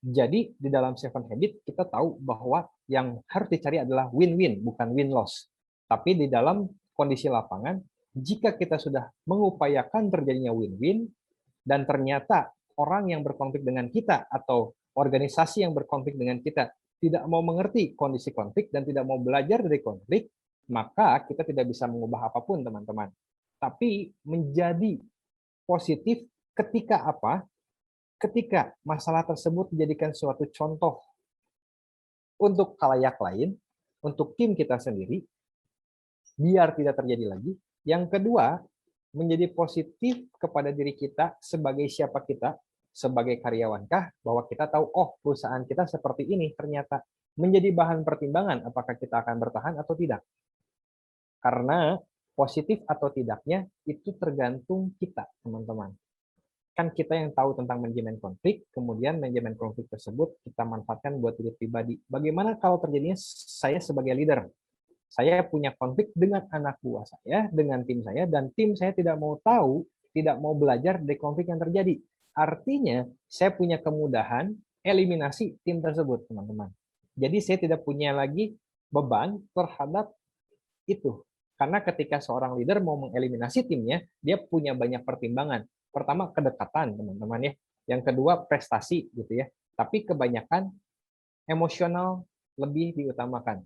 Jadi di dalam 7 Habit kita tahu bahwa yang harus dicari adalah win-win, bukan win-loss. Tapi di dalam kondisi lapangan, jika kita sudah mengupayakan terjadinya win-win, dan ternyata orang yang berkonflik dengan kita atau organisasi yang berkonflik dengan kita tidak mau mengerti kondisi konflik dan tidak mau belajar dari konflik, maka kita tidak bisa mengubah apapun, teman-teman. Tapi menjadi positif ketika apa? Ketika masalah tersebut dijadikan suatu contoh untuk khalayak lain, untuk tim kita sendiri, biar tidak terjadi lagi. Yang kedua, menjadi positif kepada diri kita sebagai siapa kita, sebagai karyawankah, bahwa kita tahu, oh perusahaan kita seperti ini ternyata, menjadi bahan pertimbangan apakah kita akan bertahan atau tidak. Karena positif atau tidaknya itu tergantung kita, teman-teman. Kan kita yang tahu tentang manajemen konflik, kemudian manajemen konflik tersebut kita manfaatkan buat diri pribadi. Bagaimana kalau terjadinya saya sebagai leader? Saya punya konflik dengan anak buah saya, dengan tim saya, dan tim saya tidak mau tahu, tidak mau belajar dari konflik yang terjadi. Artinya, saya punya kemudahan, eliminasi tim tersebut, teman-teman. Jadi saya tidak punya lagi beban terhadap itu. Karena ketika seorang leader mau mengeliminasi timnya, dia punya banyak pertimbangan. Pertama, kedekatan, teman-teman ya. Yang kedua, prestasi gitu ya. Tapi kebanyakan emosional lebih diutamakan.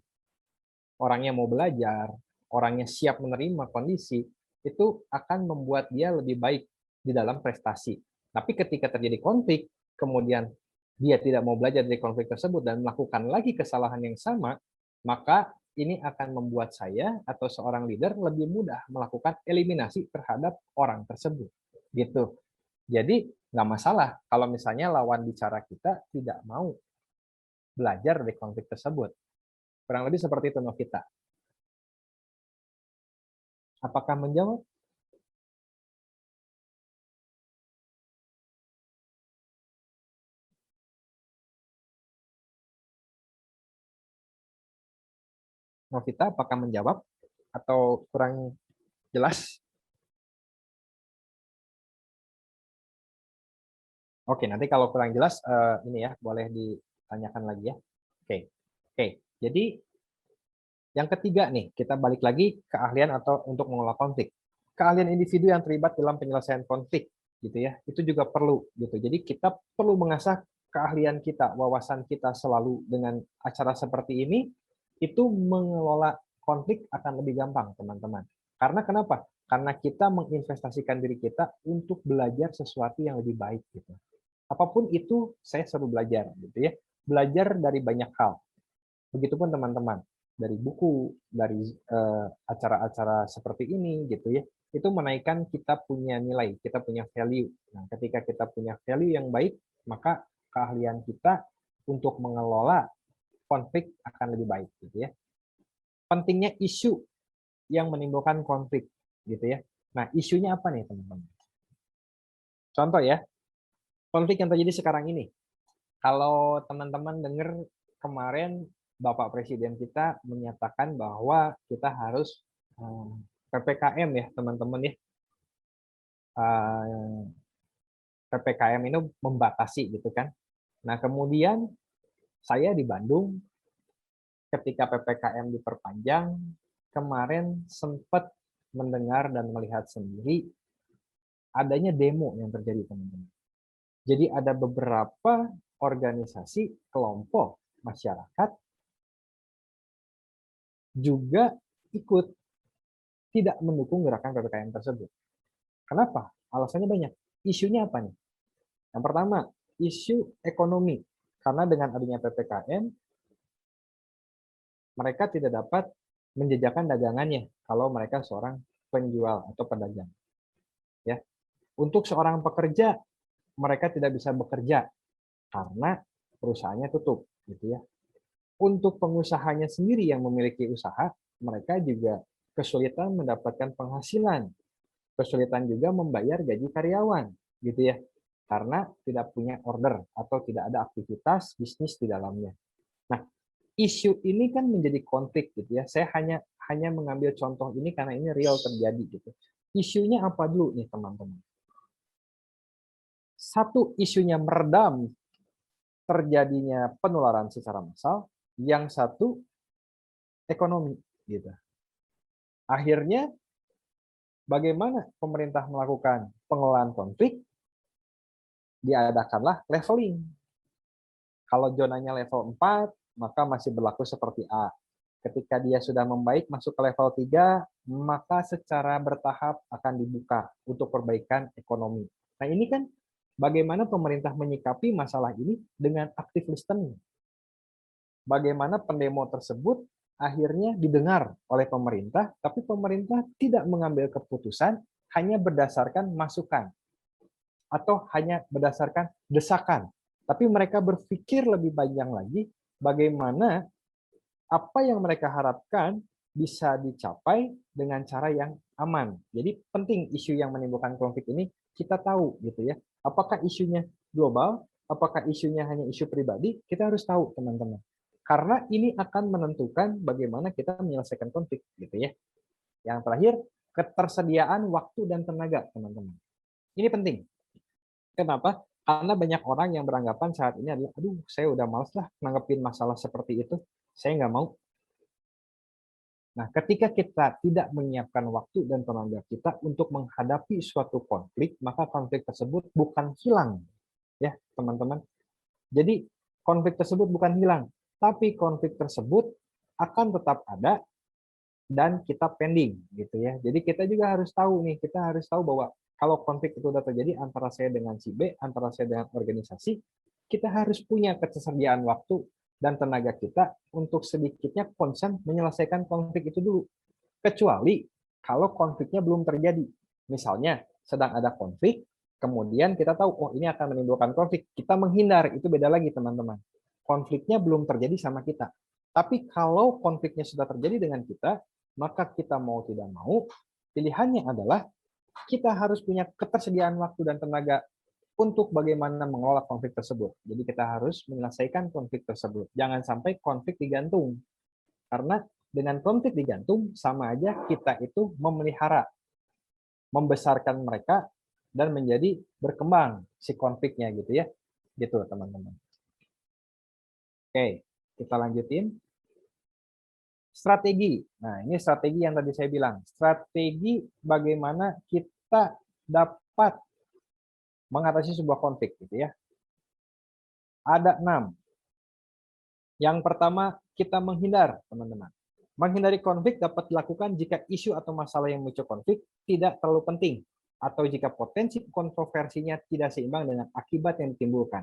Orangnya mau belajar, orangnya siap menerima kondisi, itu akan membuat dia lebih baik di dalam prestasi. Tapi ketika terjadi konflik, kemudian dia tidak mau belajar dari konflik tersebut dan melakukan lagi kesalahan yang sama, maka ini akan membuat saya atau seorang leader lebih mudah melakukan eliminasi terhadap orang tersebut. Gitu. Jadi nggak masalah kalau misalnya lawan bicara kita tidak mau belajar dari konflik tersebut. Kurang lebih seperti itu Novita. Apakah menjawab? Novita, apakah menjawab atau kurang jelas? Oke, nanti kalau kurang jelas ini ya boleh ditanyakan lagi ya. Oke. Jadi yang ketiga nih, kita balik lagi keahlian atau untuk mengelola konflik. Keahlian individu yang terlibat dalam penyelesaian konflik, gitu ya. Itu juga perlu, gitu. Jadi kita perlu mengasah keahlian kita, wawasan kita selalu dengan acara seperti ini. Itu mengelola konflik akan lebih gampang, teman-teman. Karena kenapa? Karena kita menginvestasikan diri kita untuk belajar sesuatu yang lebih baik, gitu. Apapun itu, saya selalu belajar, gitu ya. Belajar dari banyak hal. Begitupun teman-teman, dari buku, dari acara-acara seperti ini, gitu ya. Itu menaikkan kita punya nilai, kita punya value. Nah, ketika kita punya value yang baik, maka keahlian kita untuk mengelola konflik akan lebih baik, gitu ya. Pentingnya isu yang menimbulkan konflik, gitu ya. Nah, isunya apa nih, teman-teman? Contoh ya, konflik yang terjadi sekarang ini. Kalau teman-teman dengar kemarin Bapak Presiden kita menyatakan bahwa kita harus PPKM ya, teman-teman ya. PPKM ini membatasi gitu kan. Nah, kemudian saya di Bandung, ketika PPKM diperpanjang, kemarin sempat mendengar dan melihat sendiri adanya demo yang terjadi, teman-teman. Jadi ada beberapa organisasi, kelompok masyarakat juga ikut tidak mendukung gerakan PPKM tersebut. Kenapa? Alasannya banyak. Isunya apa nih? Yang pertama, isu ekonomi. Karena dengan adanya PPKM, mereka tidak dapat menjajakan dagangannya kalau mereka seorang penjual atau pedagang. Ya. Untuk seorang pekerja, mereka tidak bisa bekerja karena perusahaannya tutup, gitu ya. Untuk pengusahanya sendiri yang memiliki usaha, mereka juga kesulitan mendapatkan penghasilan, kesulitan juga membayar gaji karyawan, gitu ya. Karena tidak punya order atau tidak ada aktivitas bisnis di dalamnya. Nah, isu ini kan menjadi konflik gitu ya. Saya hanya mengambil contoh ini karena ini real terjadi gitu. Isunya apa dulu nih teman-teman? Satu, isunya meredam terjadinya penularan secara massal. Yang satu, ekonomi gitu. Akhirnya bagaimana pemerintah melakukan pengelolaan konflik? Diadakanlah leveling. Kalau zonanya level 4, maka masih berlaku seperti A. Ketika dia sudah membaik masuk ke level 3, maka secara bertahap akan dibuka untuk perbaikan ekonomi. Nah, ini kan bagaimana pemerintah menyikapi masalah ini dengan active listening. Bagaimana pendemo tersebut akhirnya didengar oleh pemerintah, tapi pemerintah tidak mengambil keputusan hanya berdasarkan masukan atau hanya berdasarkan desakan. Tapi mereka berpikir lebih panjang lagi bagaimana apa yang mereka harapkan bisa dicapai dengan cara yang aman. Jadi penting isu yang menimbulkan konflik ini kita tahu gitu ya. Apakah isunya global, apakah isunya hanya isu pribadi, kita harus tahu teman-teman. Karena ini akan menentukan bagaimana kita menyelesaikan konflik gitu ya. Yang terakhir, ketersediaan waktu dan tenaga teman-teman. Ini penting. Kenapa? Karena banyak orang yang beranggapan saat ini adalah, aduh, saya udah males lah nanggepin masalah seperti itu, saya nggak mau. Nah, ketika kita tidak menyiapkan waktu dan tenaga kita untuk menghadapi suatu konflik, maka konflik tersebut bukan hilang, ya teman-teman. Jadi konflik tersebut bukan hilang, tapi konflik tersebut akan tetap ada dan kita pending, gitu ya. Jadi kita juga harus tahu nih, kita harus tahu bahwa kalau konflik itu sudah terjadi antara saya dengan si B, antara saya dengan organisasi, kita harus punya ketersediaan waktu dan tenaga kita untuk sedikitnya konsen menyelesaikan konflik itu dulu. Kecuali kalau konfliknya belum terjadi. Misalnya sedang ada konflik, kemudian kita tahu, oh ini akan menimbulkan konflik, kita menghindar, itu beda lagi teman-teman. Konfliknya belum terjadi sama kita. Tapi kalau konfliknya sudah terjadi dengan kita, maka kita mau tidak mau, pilihannya adalah kita harus punya ketersediaan waktu dan tenaga untuk bagaimana mengelola konflik tersebut. Jadi kita harus menyelesaikan konflik tersebut. Jangan sampai konflik digantung. Karena dengan konflik digantung, sama aja kita itu memelihara, membesarkan mereka, dan menjadi berkembang si konfliknya gitu ya. Gitu teman-teman. Oke, kita lanjutin. Strategi. Nah, ini strategi yang tadi saya bilang. Strategi bagaimana kita dapat mengatasi sebuah konflik gitu ya. Ada 6. Yang pertama, kita menghindar, teman-teman. Menghindari konflik dapat dilakukan jika isu atau masalah yang memicu konflik tidak terlalu penting atau jika potensi kontroversinya tidak seimbang dengan akibat yang ditimbulkan.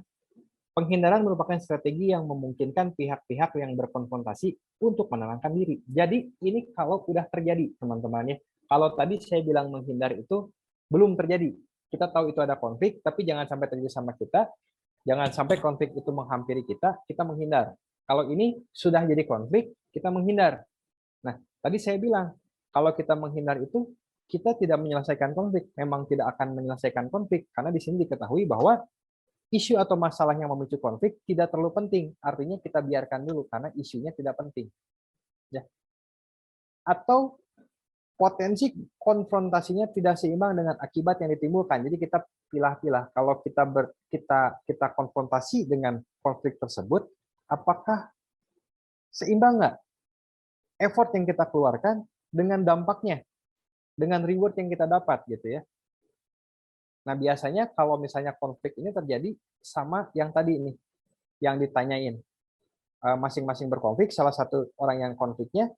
Penghindaran merupakan strategi yang memungkinkan pihak-pihak yang berkonfrontasi untuk menenangkan diri. Jadi ini kalau udah terjadi, teman-teman ya. Kalau tadi saya bilang menghindar itu belum terjadi. Kita tahu itu ada konflik, tapi jangan sampai terjadi sama kita. Jangan sampai konflik itu menghampiri kita, kita menghindar. Kalau ini sudah jadi konflik, kita menghindar. Nah, tadi saya bilang, kalau kita menghindar itu, kita tidak menyelesaikan konflik. Memang tidak akan menyelesaikan konflik, karena di sini diketahui bahwa isu atau masalah yang memicu konflik tidak terlalu penting. Artinya kita biarkan dulu karena isunya tidak penting. Ya. Atau potensi konfrontasinya tidak seimbang dengan akibat yang ditimbulkan. Jadi kita pilah-pilah. Kalau kita konfrontasi dengan konflik tersebut, apakah seimbang nggak effort yang kita keluarkan dengan dampaknya, dengan reward yang kita dapat gitu ya. Nah, biasanya kalau misalnya konflik ini terjadi sama yang tadi ini, yang ditanyain. Masing-masing berkonflik, salah satu orang yang konfliknya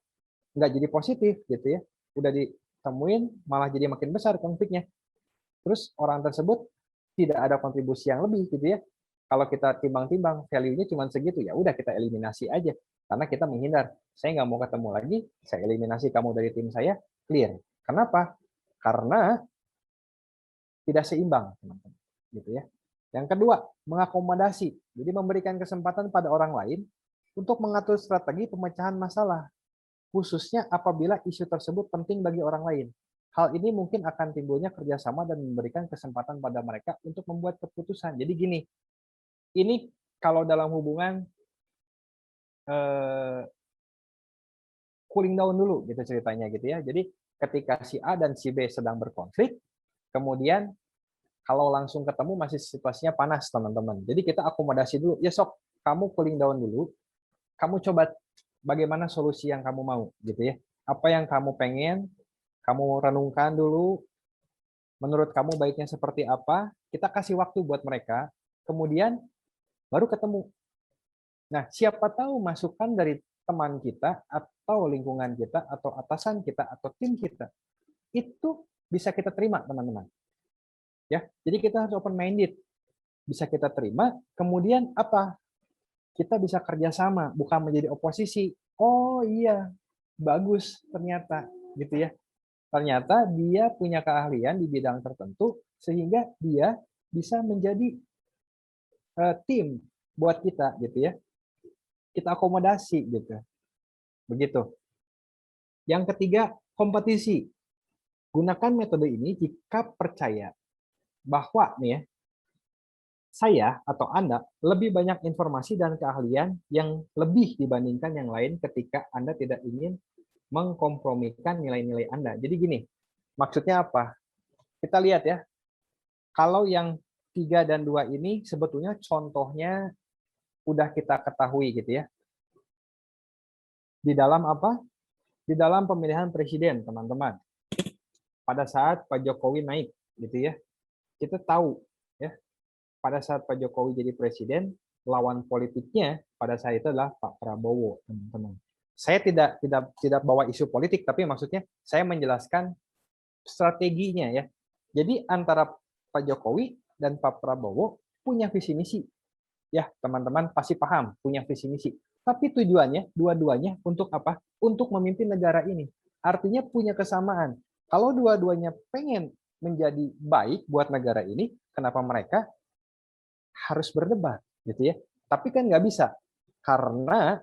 nggak jadi positif gitu ya. Udah ditemuin, malah jadi makin besar konfliknya. Terus orang tersebut tidak ada kontribusi yang lebih gitu ya. Kalau kita timbang-timbang, value-nya cuma segitu, ya udah kita eliminasi aja. Karena kita menghindar. Saya nggak mau ketemu lagi, saya eliminasi kamu dari tim saya, clear. Kenapa? Karena tidak seimbang, teman-teman. Gitu ya. Yang kedua, mengakomodasi. Jadi memberikan kesempatan pada orang lain untuk mengatur strategi pemecahan masalah, khususnya apabila isu tersebut penting bagi orang lain. Hal ini mungkin akan timbulnya kerjasama dan memberikan kesempatan pada mereka untuk membuat keputusan. Jadi gini, ini kalau dalam hubungan cooling down dulu gitu ceritanya gitu ya. Jadi ketika si A dan si B sedang berkonflik, kemudian kalau langsung ketemu masih situasinya panas, teman-teman. Jadi kita akomodasi dulu. Ya sok, kamu cooling down dulu. Kamu coba bagaimana solusi yang kamu mau, gitu ya. Apa yang kamu pengen, kamu renungkan dulu. Menurut kamu baiknya seperti apa? Kita kasih waktu buat mereka. Kemudian baru ketemu. Nah, siapa tahu masukan dari teman kita atau lingkungan kita atau atasan kita atau tim kita itu bisa kita terima, teman-teman. Ya, jadi kita harus open minded, bisa kita terima. Kemudian apa? Kita bisa kerjasama, bukan menjadi oposisi. Oh iya, bagus ternyata, gitu ya. Ternyata dia punya keahlian di bidang tertentu sehingga dia bisa menjadi tim buat kita, gitu ya. Kita akomodasi, gitu. Begitu. Yang ketiga, kompetisi. Gunakan metode ini jika percaya bahwa nih ya, saya atau Anda lebih banyak informasi dan keahlian yang lebih dibandingkan yang lain ketika Anda tidak ingin mengkompromikan nilai-nilai Anda. Jadi gini, maksudnya apa? Kita lihat ya, kalau yang 3 dan 2 ini sebetulnya contohnya udah kita ketahui gitu ya. Di dalam apa? Di dalam pemilihan presiden, teman-teman. Pada saat Pak Jokowi naik gitu ya. Kita tahu ya, pada saat Pak Jokowi jadi presiden, lawan politiknya pada saat itu adalah Pak Prabowo, teman-teman. Saya tidak bawa isu politik, tapi maksudnya saya menjelaskan strateginya ya. Jadi antara Pak Jokowi dan Pak Prabowo punya visi misi. Ya, teman-teman pasti paham, punya visi misi. Tapi tujuannya, dua-duanya untuk apa? Untuk memimpin negara ini. Artinya punya kesamaan. Kalau dua-duanya pengen menjadi baik buat negara ini, kenapa mereka harus berdebat gitu ya? Tapi kan nggak bisa, karena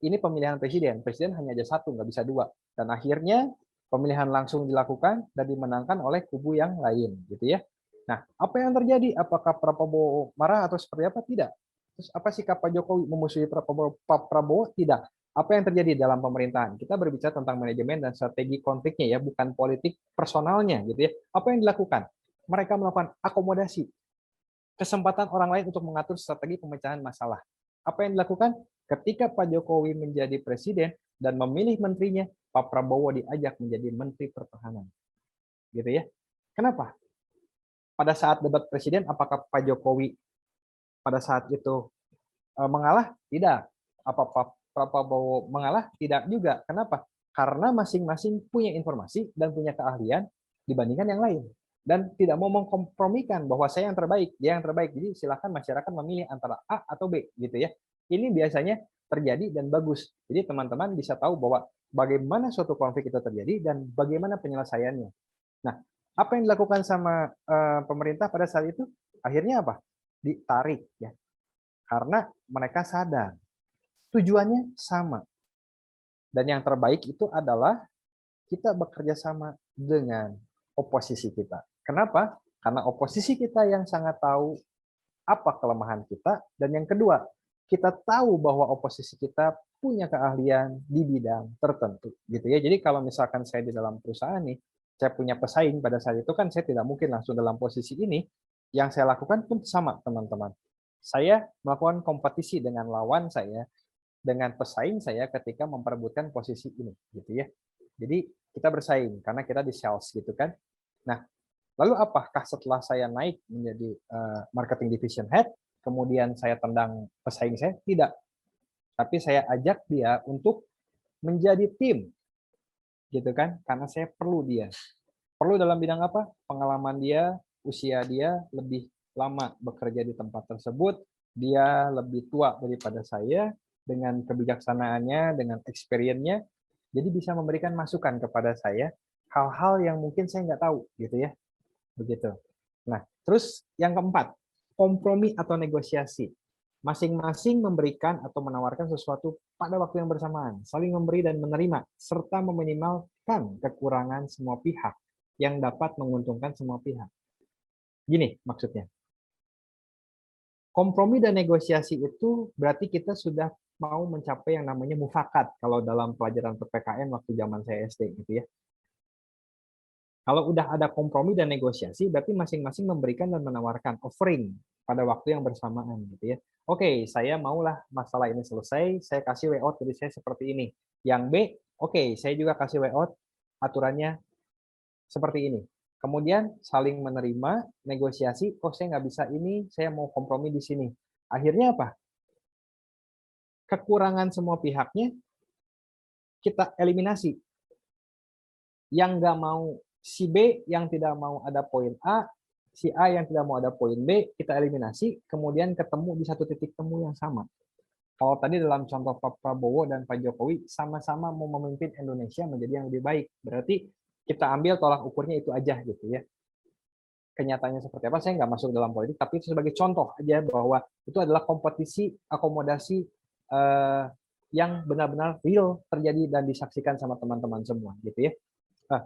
ini pemilihan presiden. Presiden hanya ada satu, nggak bisa dua. Dan akhirnya pemilihan langsung dilakukan dan dimenangkan oleh kubu yang lain, gitu ya. Nah, apa yang terjadi? Apakah Prabowo marah atau seperti apa? Tidak. Terus apa sikap Pak Jokowi memusuhi Pak Prabowo? Tidak. Apa yang terjadi dalam pemerintahan? Kita berbicara tentang manajemen dan strategi konfliknya ya, bukan politik personalnya, gitu ya. Apa yang dilakukan? Mereka melakukan akomodasi, kesempatan orang lain untuk mengatur strategi pemecahan masalah. Apa yang dilakukan? Ketika Pak Jokowi menjadi presiden dan memilih menterinya, Pak Prabowo diajak menjadi Menteri Pertahanan. Gitu ya. Kenapa? Pada saat debat presiden, apakah Pak Jokowi pada saat itu mengalah? Tidak. Apa Pak Prabowo mengalah? Tidak juga. Kenapa? Karena masing-masing punya informasi dan punya keahlian dibandingkan yang lain. Dan tidak mau mengkompromikan bahwa saya yang terbaik, dia yang terbaik. Jadi silakan masyarakat memilih antara A atau B, gitu ya. Ini biasanya terjadi dan bagus. Jadi teman-teman bisa tahu bahwa bagaimana suatu konflik itu terjadi dan bagaimana penyelesaiannya. Nah, apa yang dilakukan sama pemerintah pada saat itu? Akhirnya apa? Ditarik ya. Karena mereka sadar tujuannya sama. Dan yang terbaik itu adalah kita bekerja sama dengan oposisi kita. Kenapa? Karena oposisi kita yang sangat tahu apa kelemahan kita, dan yang kedua, kita tahu bahwa oposisi kita punya keahlian di bidang tertentu, gitu ya. Jadi kalau misalkan saya di dalam perusahaan nih, saya punya pesaing pada saat itu kan saya tidak mungkin langsung dalam posisi ini. Yang saya lakukan pun sama, teman-teman. Saya melakukan kompetisi dengan lawan saya, dengan pesaing saya ketika memperebutkan posisi ini, gitu ya. Jadi kita bersaing karena kita di sales, gitu kan. Nah, lalu apakah setelah saya naik menjadi marketing division head, kemudian saya tendang pesaing saya? Tidak. Tapi saya ajak dia untuk menjadi tim, gitu kan? Karena saya perlu dia. Perlu dalam bidang apa? Pengalaman dia, usia dia lebih lama bekerja di tempat tersebut, dia lebih tua daripada saya, dengan kebijaksanaannya, dengan experience-nya, jadi bisa memberikan masukan kepada saya hal-hal yang mungkin saya nggak tahu, gitu ya. Begitu. Nah, terus yang keempat, kompromi atau negosiasi. Masing-masing memberikan atau menawarkan sesuatu pada waktu yang bersamaan, saling memberi dan menerima, serta meminimalkan kekurangan semua pihak yang dapat menguntungkan semua pihak. Gini maksudnya. Kompromi dan negosiasi itu berarti kita sudah mau mencapai yang namanya mufakat kalau dalam pelajaran PPKN waktu zaman saya SD, gitu ya. Kalau udah ada kompromi dan negosiasi, berarti masing-masing memberikan dan menawarkan offering pada waktu yang bersamaan, gitu ya. Oke, saya maulah masalah ini selesai, saya kasih way out dari saya seperti ini. Yang B, oke, saya juga kasih way out, aturannya seperti ini. Kemudian saling menerima, negosiasi, oh saya nggak bisa ini, saya mau kompromi di sini. Akhirnya apa? Kekurangan semua pihaknya kita eliminasi. Yang nggak mau si B, yang tidak mau ada poin A, si A yang tidak mau ada poin B, kita eliminasi, kemudian ketemu di satu titik temu yang sama. Kalau tadi dalam contoh Pak Prabowo dan Pak Jokowi sama-sama mau memimpin Indonesia menjadi yang lebih baik, berarti kita ambil tolak ukurnya itu aja, gitu ya. Kenyataannya seperti apa, saya nggak masuk dalam politik, tapi itu sebagai contoh aja bahwa itu adalah kompetisi, akomodasi yang benar-benar real terjadi dan disaksikan sama teman-teman semua, gitu ya. Nah,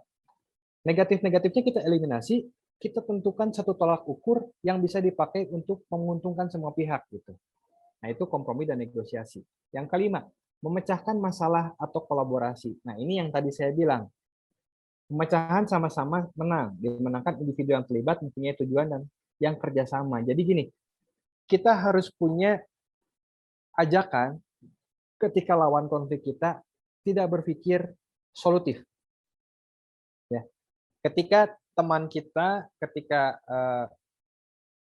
negatif-negatifnya kita eliminasi, kita tentukan satu tolak ukur yang bisa dipakai untuk menguntungkan semua pihak, gitu. Nah, itu kompromi dan negosiasi. Yang kelima, memecahkan masalah atau kolaborasi. Nah, ini yang tadi saya bilang. Pemecahan sama-sama menang, dimenangkan individu yang terlibat mempunyai tujuan dan yang kerjasama. Jadi gini, kita harus punya ajakan ketika lawan konflik kita tidak berpikir solutif. Ya, ketika teman kita, ketika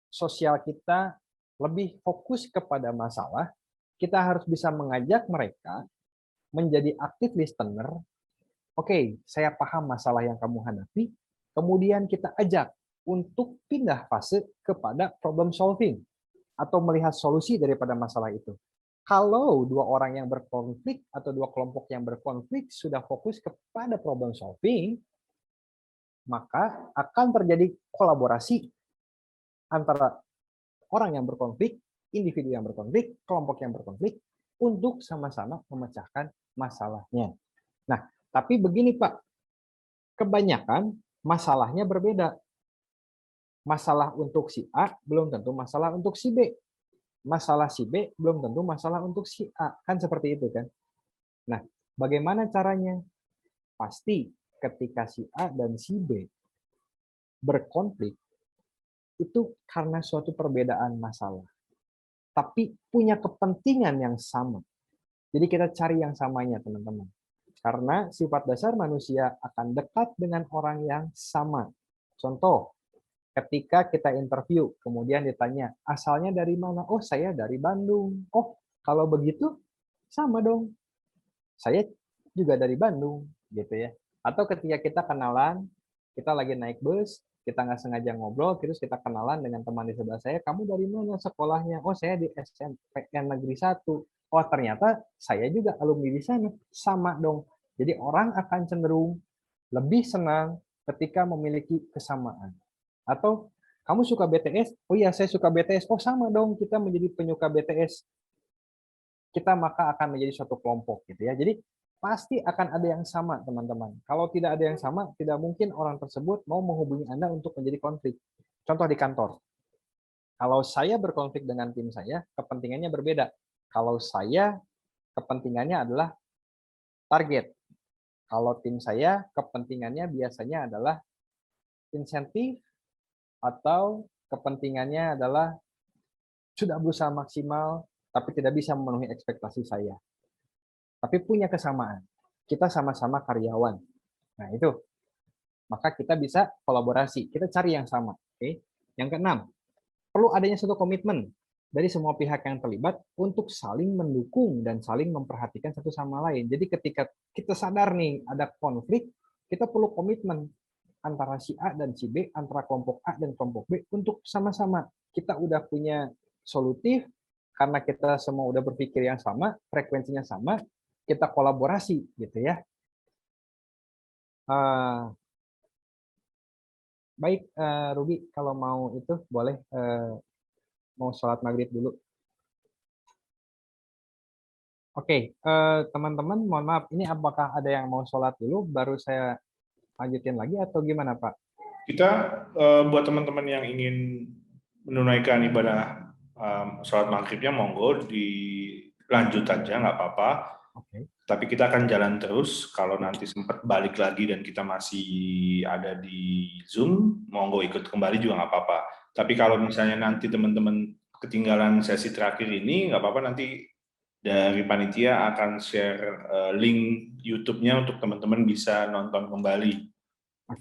sosial kita lebih fokus kepada masalah, kita harus bisa mengajak mereka menjadi active listener. Oke, saya paham masalah yang kamu hadapi, kemudian kita ajak untuk pindah fase kepada problem solving atau melihat solusi daripada masalah itu. Kalau dua orang yang berkonflik atau dua kelompok yang berkonflik sudah fokus kepada problem solving, maka akan terjadi kolaborasi antara orang yang berkonflik, individu yang berkonflik, kelompok yang berkonflik, untuk sama-sama memecahkan masalahnya. Nah, tapi begini Pak, kebanyakan masalahnya berbeda. Masalah untuk si A belum tentu masalah untuk si B. Masalah si B belum tentu masalah untuk si A. Kan seperti itu kan? Nah, bagaimana caranya? Pasti ketika si A dan si B berkonflik, itu karena suatu perbedaan masalah. Tapi punya kepentingan yang sama. Jadi kita cari yang samanya, teman-teman. Karena sifat dasar manusia akan dekat dengan orang yang sama. Contoh, ketika kita interview, kemudian ditanya, asalnya dari mana? Oh, saya dari Bandung. Oh, kalau begitu, sama dong. Saya juga dari Bandung, gitu ya. Atau ketika kita kenalan, kita lagi naik bus, kita nggak sengaja ngobrol, terus kita kenalan dengan teman di sebelah saya, kamu dari mana sekolahnya? Oh, saya di SMPN Negeri 1. Oh, ternyata saya juga alumni di sana. Sama dong. Jadi orang akan cenderung lebih senang ketika memiliki kesamaan. Atau kamu suka BTS? Oh iya, saya suka BTS. Oh, sama dong, kita menjadi penyuka BTS. Kita maka akan menjadi suatu kelompok gitu ya. Jadi pasti akan ada yang sama, teman-teman. Kalau tidak ada yang sama, tidak mungkin orang tersebut mau menghubungi Anda untuk menjadi konflik. Contoh di kantor. Kalau saya berkonflik dengan tim saya, kepentingannya berbeda. Kalau saya, kepentingannya adalah target. Kalau tim saya, kepentingannya biasanya adalah insentif, atau kepentingannya adalah sudah berusaha maksimal, tapi tidak bisa memenuhi ekspektasi saya. Tapi punya kesamaan. Kita sama-sama karyawan. Nah, itu. Maka kita bisa kolaborasi. Kita cari yang sama. Oke. Yang keenam, perlu adanya satu komitmen dari semua pihak yang terlibat untuk saling mendukung dan saling memperhatikan satu sama lain. Jadi ketika kita sadar nih ada konflik, kita perlu komitmen antara si A dan si B, antara kelompok A dan kelompok B untuk sama-sama. Kita udah punya solutif, karena kita semua udah berpikir yang sama, frekuensinya sama, kita kolaborasi gitu ya. Baik, Ruby, kalau mau itu boleh mau sholat maghrib dulu. Oke, teman-teman, mohon maaf, ini apakah ada yang mau sholat dulu, baru saya lanjutin lagi, atau gimana, Pak? Kita, buat teman-teman yang ingin menunaikan ibadah sholat maghribnya, monggo dilanjut aja, nggak apa-apa. Oke. Tapi kita akan jalan terus, kalau nanti sempat balik lagi dan kita masih ada di Zoom, monggo ikut kembali juga nggak apa-apa. Tapi kalau misalnya nanti teman-teman ketinggalan sesi terakhir ini, nggak apa-apa, nanti dari panitia akan share link YouTube-nya untuk teman-teman bisa nonton kembali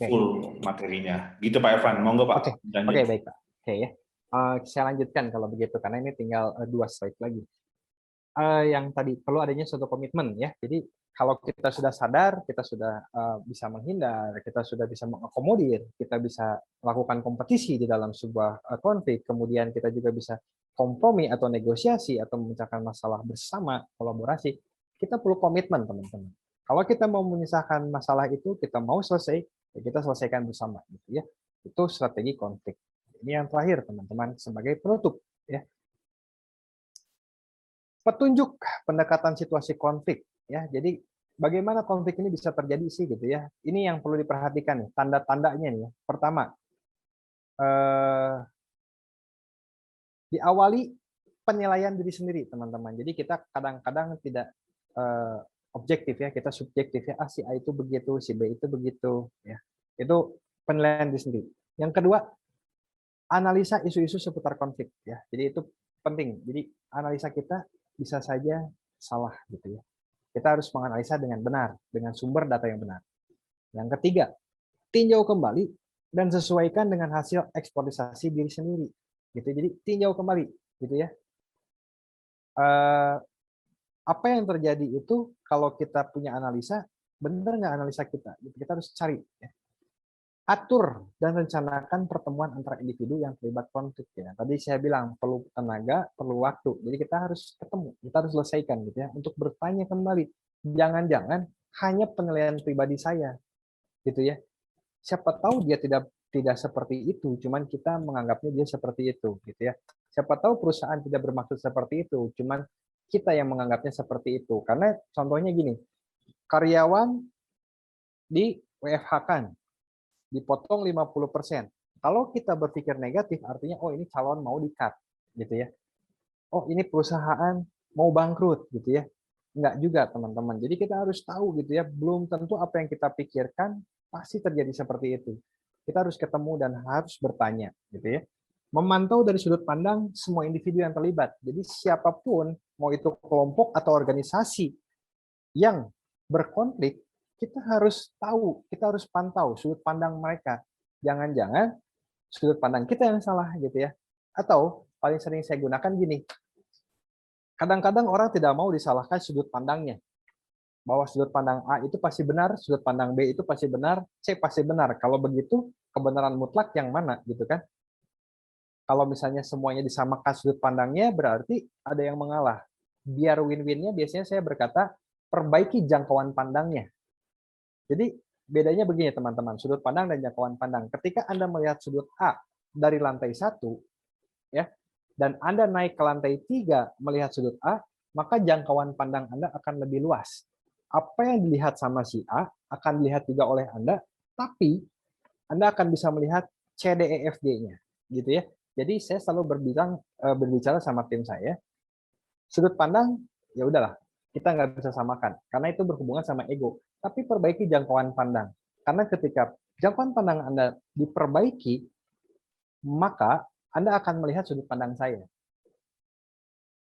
full materinya. Gitu Pak Evan, monggo Pak. Oke, baik Pak. Oke ya. Saya lanjutkan kalau begitu, karena ini tinggal 2 slide lagi. Yang tadi perlu adanya suatu komitmen ya. Jadi kalau kita sudah sadar, kita sudah bisa menghindar, kita sudah bisa mengakomodir, kita bisa melakukan kompetisi di dalam sebuah konflik, kemudian kita juga bisa kompromi atau negosiasi atau memecahkan masalah bersama, kolaborasi, kita perlu komitmen, teman-teman. Kalau kita mau menyelesaikan masalah itu, kita mau selesai, ya kita selesaikan bersama gitu ya. Itu strategi konflik. Ini yang terakhir, teman-teman, sebagai penutup ya. Petunjuk pendekatan situasi konflik ya. Jadi bagaimana konflik ini bisa terjadi sih gitu ya. Ini yang perlu diperhatikan nih, tanda-tandanya nih ya. Pertama, diawali penilaian diri sendiri, teman-teman. Jadi kita kadang-kadang tidak objektif ya, kita subjektif ya. Si A itu begitu, si B itu begitu ya. Itu penilaian diri sendiri. Yang kedua, analisa isu-isu seputar konflik ya. Jadi itu penting. Jadi analisa kita bisa saja salah gitu ya. Kita harus menganalisa dengan benar, dengan sumber data yang benar. Yang ketiga, tinjau kembali dan sesuaikan dengan hasil eksploitasi diri sendiri. Gitu. Jadi tinjau kembali gitu ya. Apa yang terjadi itu kalau kita punya analisa, benar nggak analisa kita? Kita harus cari. Ya. Atur dan rencanakan pertemuan antara individu yang terlibat konflik. Ya. Tadi saya bilang perlu tenaga, perlu waktu. Jadi kita harus ketemu, kita harus selesaikan gitu ya, untuk bertanya kembali. Jangan-jangan hanya penilaian pribadi saya, gitu ya. Siapa tahu dia tidak seperti itu, cuman kita menganggapnya dia seperti itu, gitu ya. Siapa tahu perusahaan tidak bermaksud seperti itu, cuman kita yang menganggapnya seperti itu. Karena contohnya gini, karyawan di WFH-kan, dipotong 50%. Kalau kita berpikir negatif, artinya oh ini calon mau di-cut, gitu ya. Oh ini perusahaan mau bangkrut, gitu ya. Enggak juga teman-teman. Jadi kita harus tahu gitu ya, belum tentu apa yang kita pikirkan pasti terjadi seperti itu. Kita harus ketemu dan harus bertanya, gitu ya. Memantau dari sudut pandang semua individu yang terlibat. Jadi siapapun, mau itu kelompok atau organisasi yang berkonflik, kita harus tahu, kita harus pantau sudut pandang mereka. Jangan-jangan sudut pandang kita yang salah gitu ya. Atau paling sering saya gunakan gini. Kadang-kadang orang tidak mau disalahkan sudut pandangnya. Bahwa sudut pandang A itu pasti benar, sudut pandang B itu pasti benar, C pasti benar. Kalau begitu, kebenaran mutlak yang mana gitu kan? Kalau misalnya semuanya disamakan sudut pandangnya, berarti ada yang mengalah. Biar win-winnya biasanya saya berkata, perbaiki jangkauan pandangnya. Jadi bedanya begini teman-teman, sudut pandang dan jangkauan pandang. Ketika Anda melihat sudut A dari lantai 1, ya, dan Anda naik ke lantai 3 melihat sudut A, maka jangkauan pandang Anda akan lebih luas. Apa yang dilihat sama si A akan dilihat juga oleh Anda, tapi Anda akan bisa melihat C, D, E, F, G-nya, gitu ya. Jadi saya selalu berbicara sama tim saya, sudut pandang ya udahlah, kita nggak bisa samakan, karena itu berhubungan sama ego. Tapi perbaiki jangkauan pandang. Karena ketika jangkauan pandang Anda diperbaiki, maka Anda akan melihat sudut pandang saya.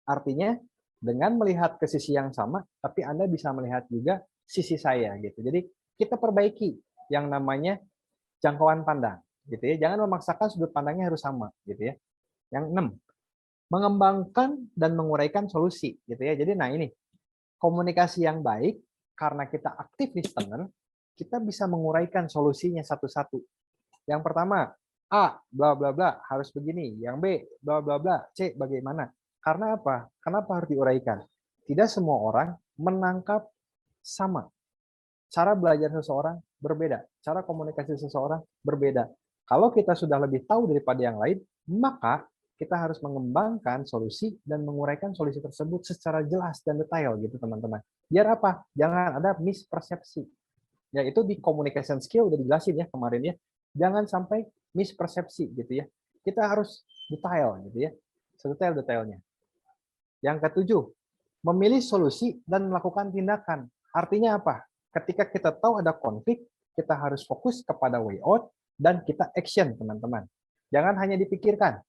Artinya, dengan melihat ke sisi yang sama, tapi Anda bisa melihat juga sisi saya. Gitu. Jadi, kita perbaiki yang namanya jangkauan pandang. Gitu ya. Jangan memaksakan sudut pandangnya harus sama. Gitu ya. Yang 6, mengembangkan dan menguraikan solusi. Gitu ya. Jadi, nah ini, komunikasi yang baik, karena kita aktif listener, kita bisa menguraikan solusinya satu-satu. Yang pertama, A, bla bla bla, harus begini. Yang B, bla bla bla, C, bagaimana? Karena apa? Kenapa harus diuraikan? Tidak semua orang menangkap sama. Cara belajar seseorang berbeda. Cara komunikasi seseorang berbeda. Kalau kita sudah lebih tahu daripada yang lain, maka kita harus mengembangkan solusi dan menguraikan solusi tersebut secara jelas dan detail gitu teman-teman. Biar apa? Jangan ada mispersepsi. Ya itu di communication skill udah dijelasin ya kemarin ya. Jangan sampai mispersepsi gitu ya. Kita harus detail gitu ya. Sedetail-detailnya. Yang ketujuh, memilih solusi dan melakukan tindakan. Artinya apa? Ketika kita tahu ada konflik, kita harus fokus kepada way out dan kita action teman-teman. Jangan hanya dipikirkan.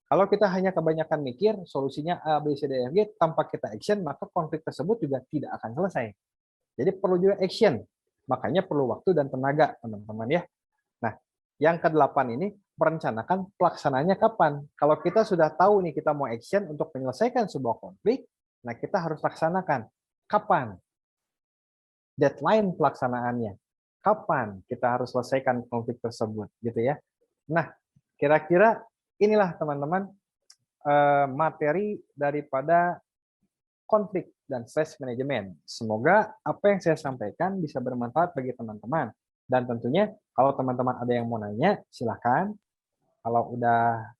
Kalau kita hanya kebanyakan mikir, solusinya A, B, C, D, F, G, tanpa kita action, maka konflik tersebut juga tidak akan selesai. Jadi perlu juga action. Makanya perlu waktu dan tenaga, teman-teman ya. Nah, yang ke-8 ini, merencanakan pelaksananya kapan. Kalau kita sudah tahu nih kita mau action untuk menyelesaikan sebuah konflik, nah kita harus laksanakan. Kapan? Deadline pelaksanaannya. Kapan kita harus selesaikan konflik tersebut, gitu ya. Nah, kira-kira inilah teman-teman materi daripada konflik dan stress management. Semoga apa yang saya sampaikan bisa bermanfaat bagi teman-teman. Dan tentunya kalau teman-teman ada yang mau nanya, silahkan. Kalau udah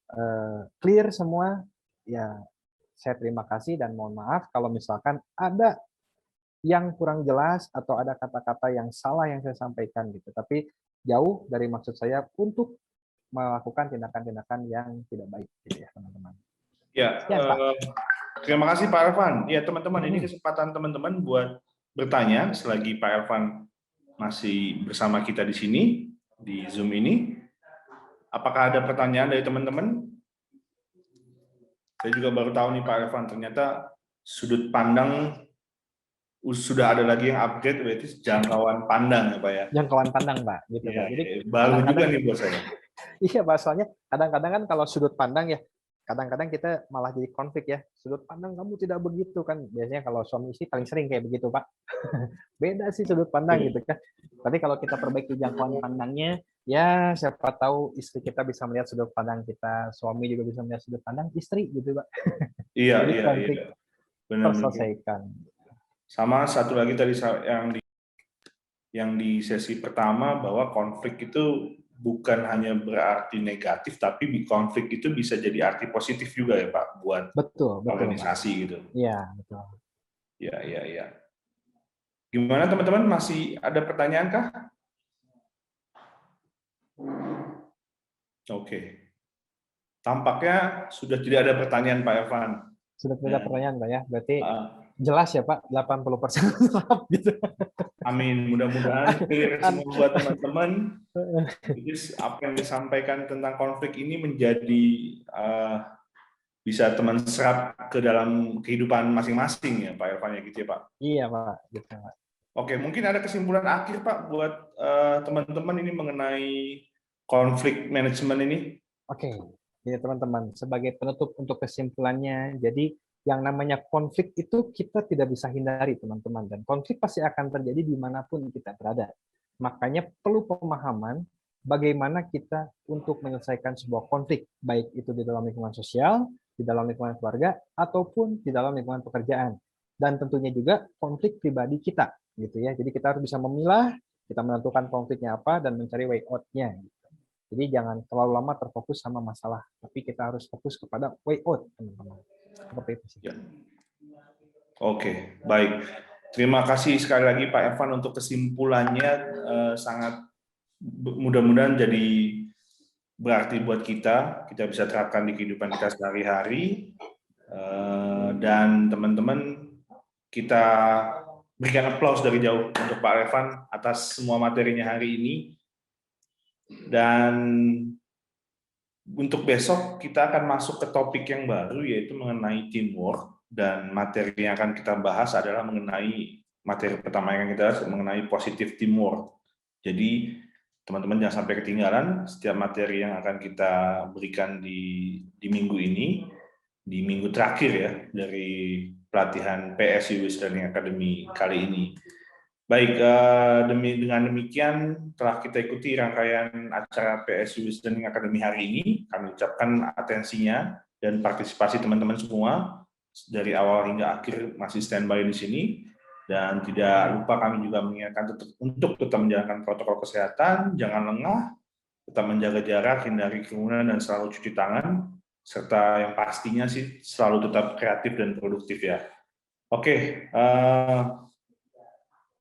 clear semua, ya saya terima kasih dan mohon maaf kalau misalkan ada yang kurang jelas atau ada kata-kata yang salah yang saya sampaikan gitu. Tapi jauh dari maksud saya untuk melakukan tindakan-tindakan yang tidak baik, gitu ya teman-teman. Ya, terima kasih Pak Elvan. Ya teman-teman, ini kesempatan teman-teman buat bertanya selagi Pak Elvan masih bersama kita di sini di Zoom ini. Apakah ada pertanyaan dari teman-teman? Saya juga baru tahu nih Pak Evan, ternyata sudut pandang sudah ada lagi yang upgrade, berarti jangkauan pandang ya Pak ya. Jangkauan pandang, Pak, gitu Iya, Pak. Jadi baru juga kadang-kadang nih buat saya. iya, Pak, soalnya kadang-kadang kan kalau sudut pandang ya, kadang-kadang kita malah jadi konflik ya. Sudut pandang kamu tidak begitu kan. Biasanya kalau suami istri paling sering kayak begitu, Pak. Beda sih sudut pandang gitu kan. Tapi kalau kita perbaiki jangkauan pandangnya, ya siapa tahu istri kita bisa melihat sudut pandang kita, suami juga bisa melihat sudut pandang istri gitu, Pak. Iya, Jadi iya, konflik iya. Benar-benar. terselesaikan. Sama satu lagi tadi yang di sesi pertama, bahwa konflik itu bukan hanya berarti negatif, tapi konflik itu bisa jadi arti positif juga ya Pak, buat Betul, betul, Pak. organisasi gitu. Iya, betul. Ya, ya, ya. Gimana teman-teman, masih ada pertanyaan kah? Oke. Tampaknya sudah tidak ada pertanyaan Pak Evan. Sudah tidak ada Ya. pertanyaan, Pak ya. Berarti Ah, jelas ya, Pak, 80% lengkap gitu. amin. Mudah-mudahan clear semua buat teman-teman. Jadi apa yang disampaikan tentang konflik ini menjadi bisa teman serap ke dalam kehidupan masing-masing ya Pak Irfan ya gitu ya Pak. Iya, Pak, gitu, Pak. Oke, mungkin ada kesimpulan akhir Pak buat teman-teman ini mengenai konflik manajemen ini. Oke, ya teman-teman, sebagai penutup untuk kesimpulannya, jadi yang namanya konflik itu kita tidak bisa hindari, teman-teman. Dan konflik pasti akan terjadi dimanapun kita berada. Makanya perlu pemahaman bagaimana kita untuk menyelesaikan sebuah konflik, baik itu di dalam lingkungan sosial, di dalam lingkungan keluarga, ataupun di dalam lingkungan pekerjaan. Dan tentunya juga konflik pribadi kita, gitu ya. Jadi kita harus bisa memilah, kita menentukan konfliknya apa, dan mencari way out-nya. Jadi jangan terlalu lama terfokus sama masalah, tapi kita harus fokus kepada way out, teman-teman. Seperti itu sih. Ya. Oke, baik. Terima kasih sekali lagi Pak Evan untuk kesimpulannya, sangat mudah-mudahan jadi berarti buat kita bisa terapkan di kehidupan kita sehari-hari, dan teman-teman kita berikan aplaus dari jauh untuk Pak Evan atas semua materinya hari ini. Dan untuk besok kita akan masuk ke topik yang baru, yaitu mengenai teamwork, dan materi yang akan kita bahas adalah mengenai materi pertama yang kita bahas mengenai positive teamwork. Jadi teman-teman jangan sampai ketinggalan setiap materi yang akan kita berikan di minggu ini, di minggu terakhir ya dari pelatihan PSU Youth Learning Academy kali ini. Baik, dengan demikian telah kita ikuti rangkaian acara PSU Youth Learning Academy hari ini. Kami ucapkan atensinya dan partisipasi teman-teman semua dari awal hingga akhir masih standby di sini. Dan tidak lupa kami juga mengingatkan untuk tetap menjalankan protokol kesehatan, jangan lengah, tetap menjaga jarak, hindari kerumunan, dan selalu cuci tangan, serta yang pastinya sih selalu tetap kreatif dan produktif ya. Oke,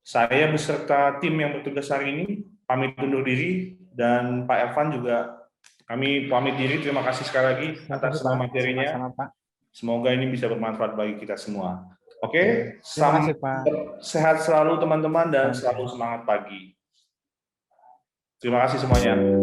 saya beserta tim yang bertugas hari ini pamit undur diri, dan Pak Evan juga kami pamit diri. Terima kasih sekali lagi atas semua materinya. Sama-sama, Pak. Semoga ini bisa bermanfaat bagi kita semua. Oke, Terima kasih, Pak. sehat selalu teman-teman dan selalu semangat pagi. Terima kasih semuanya.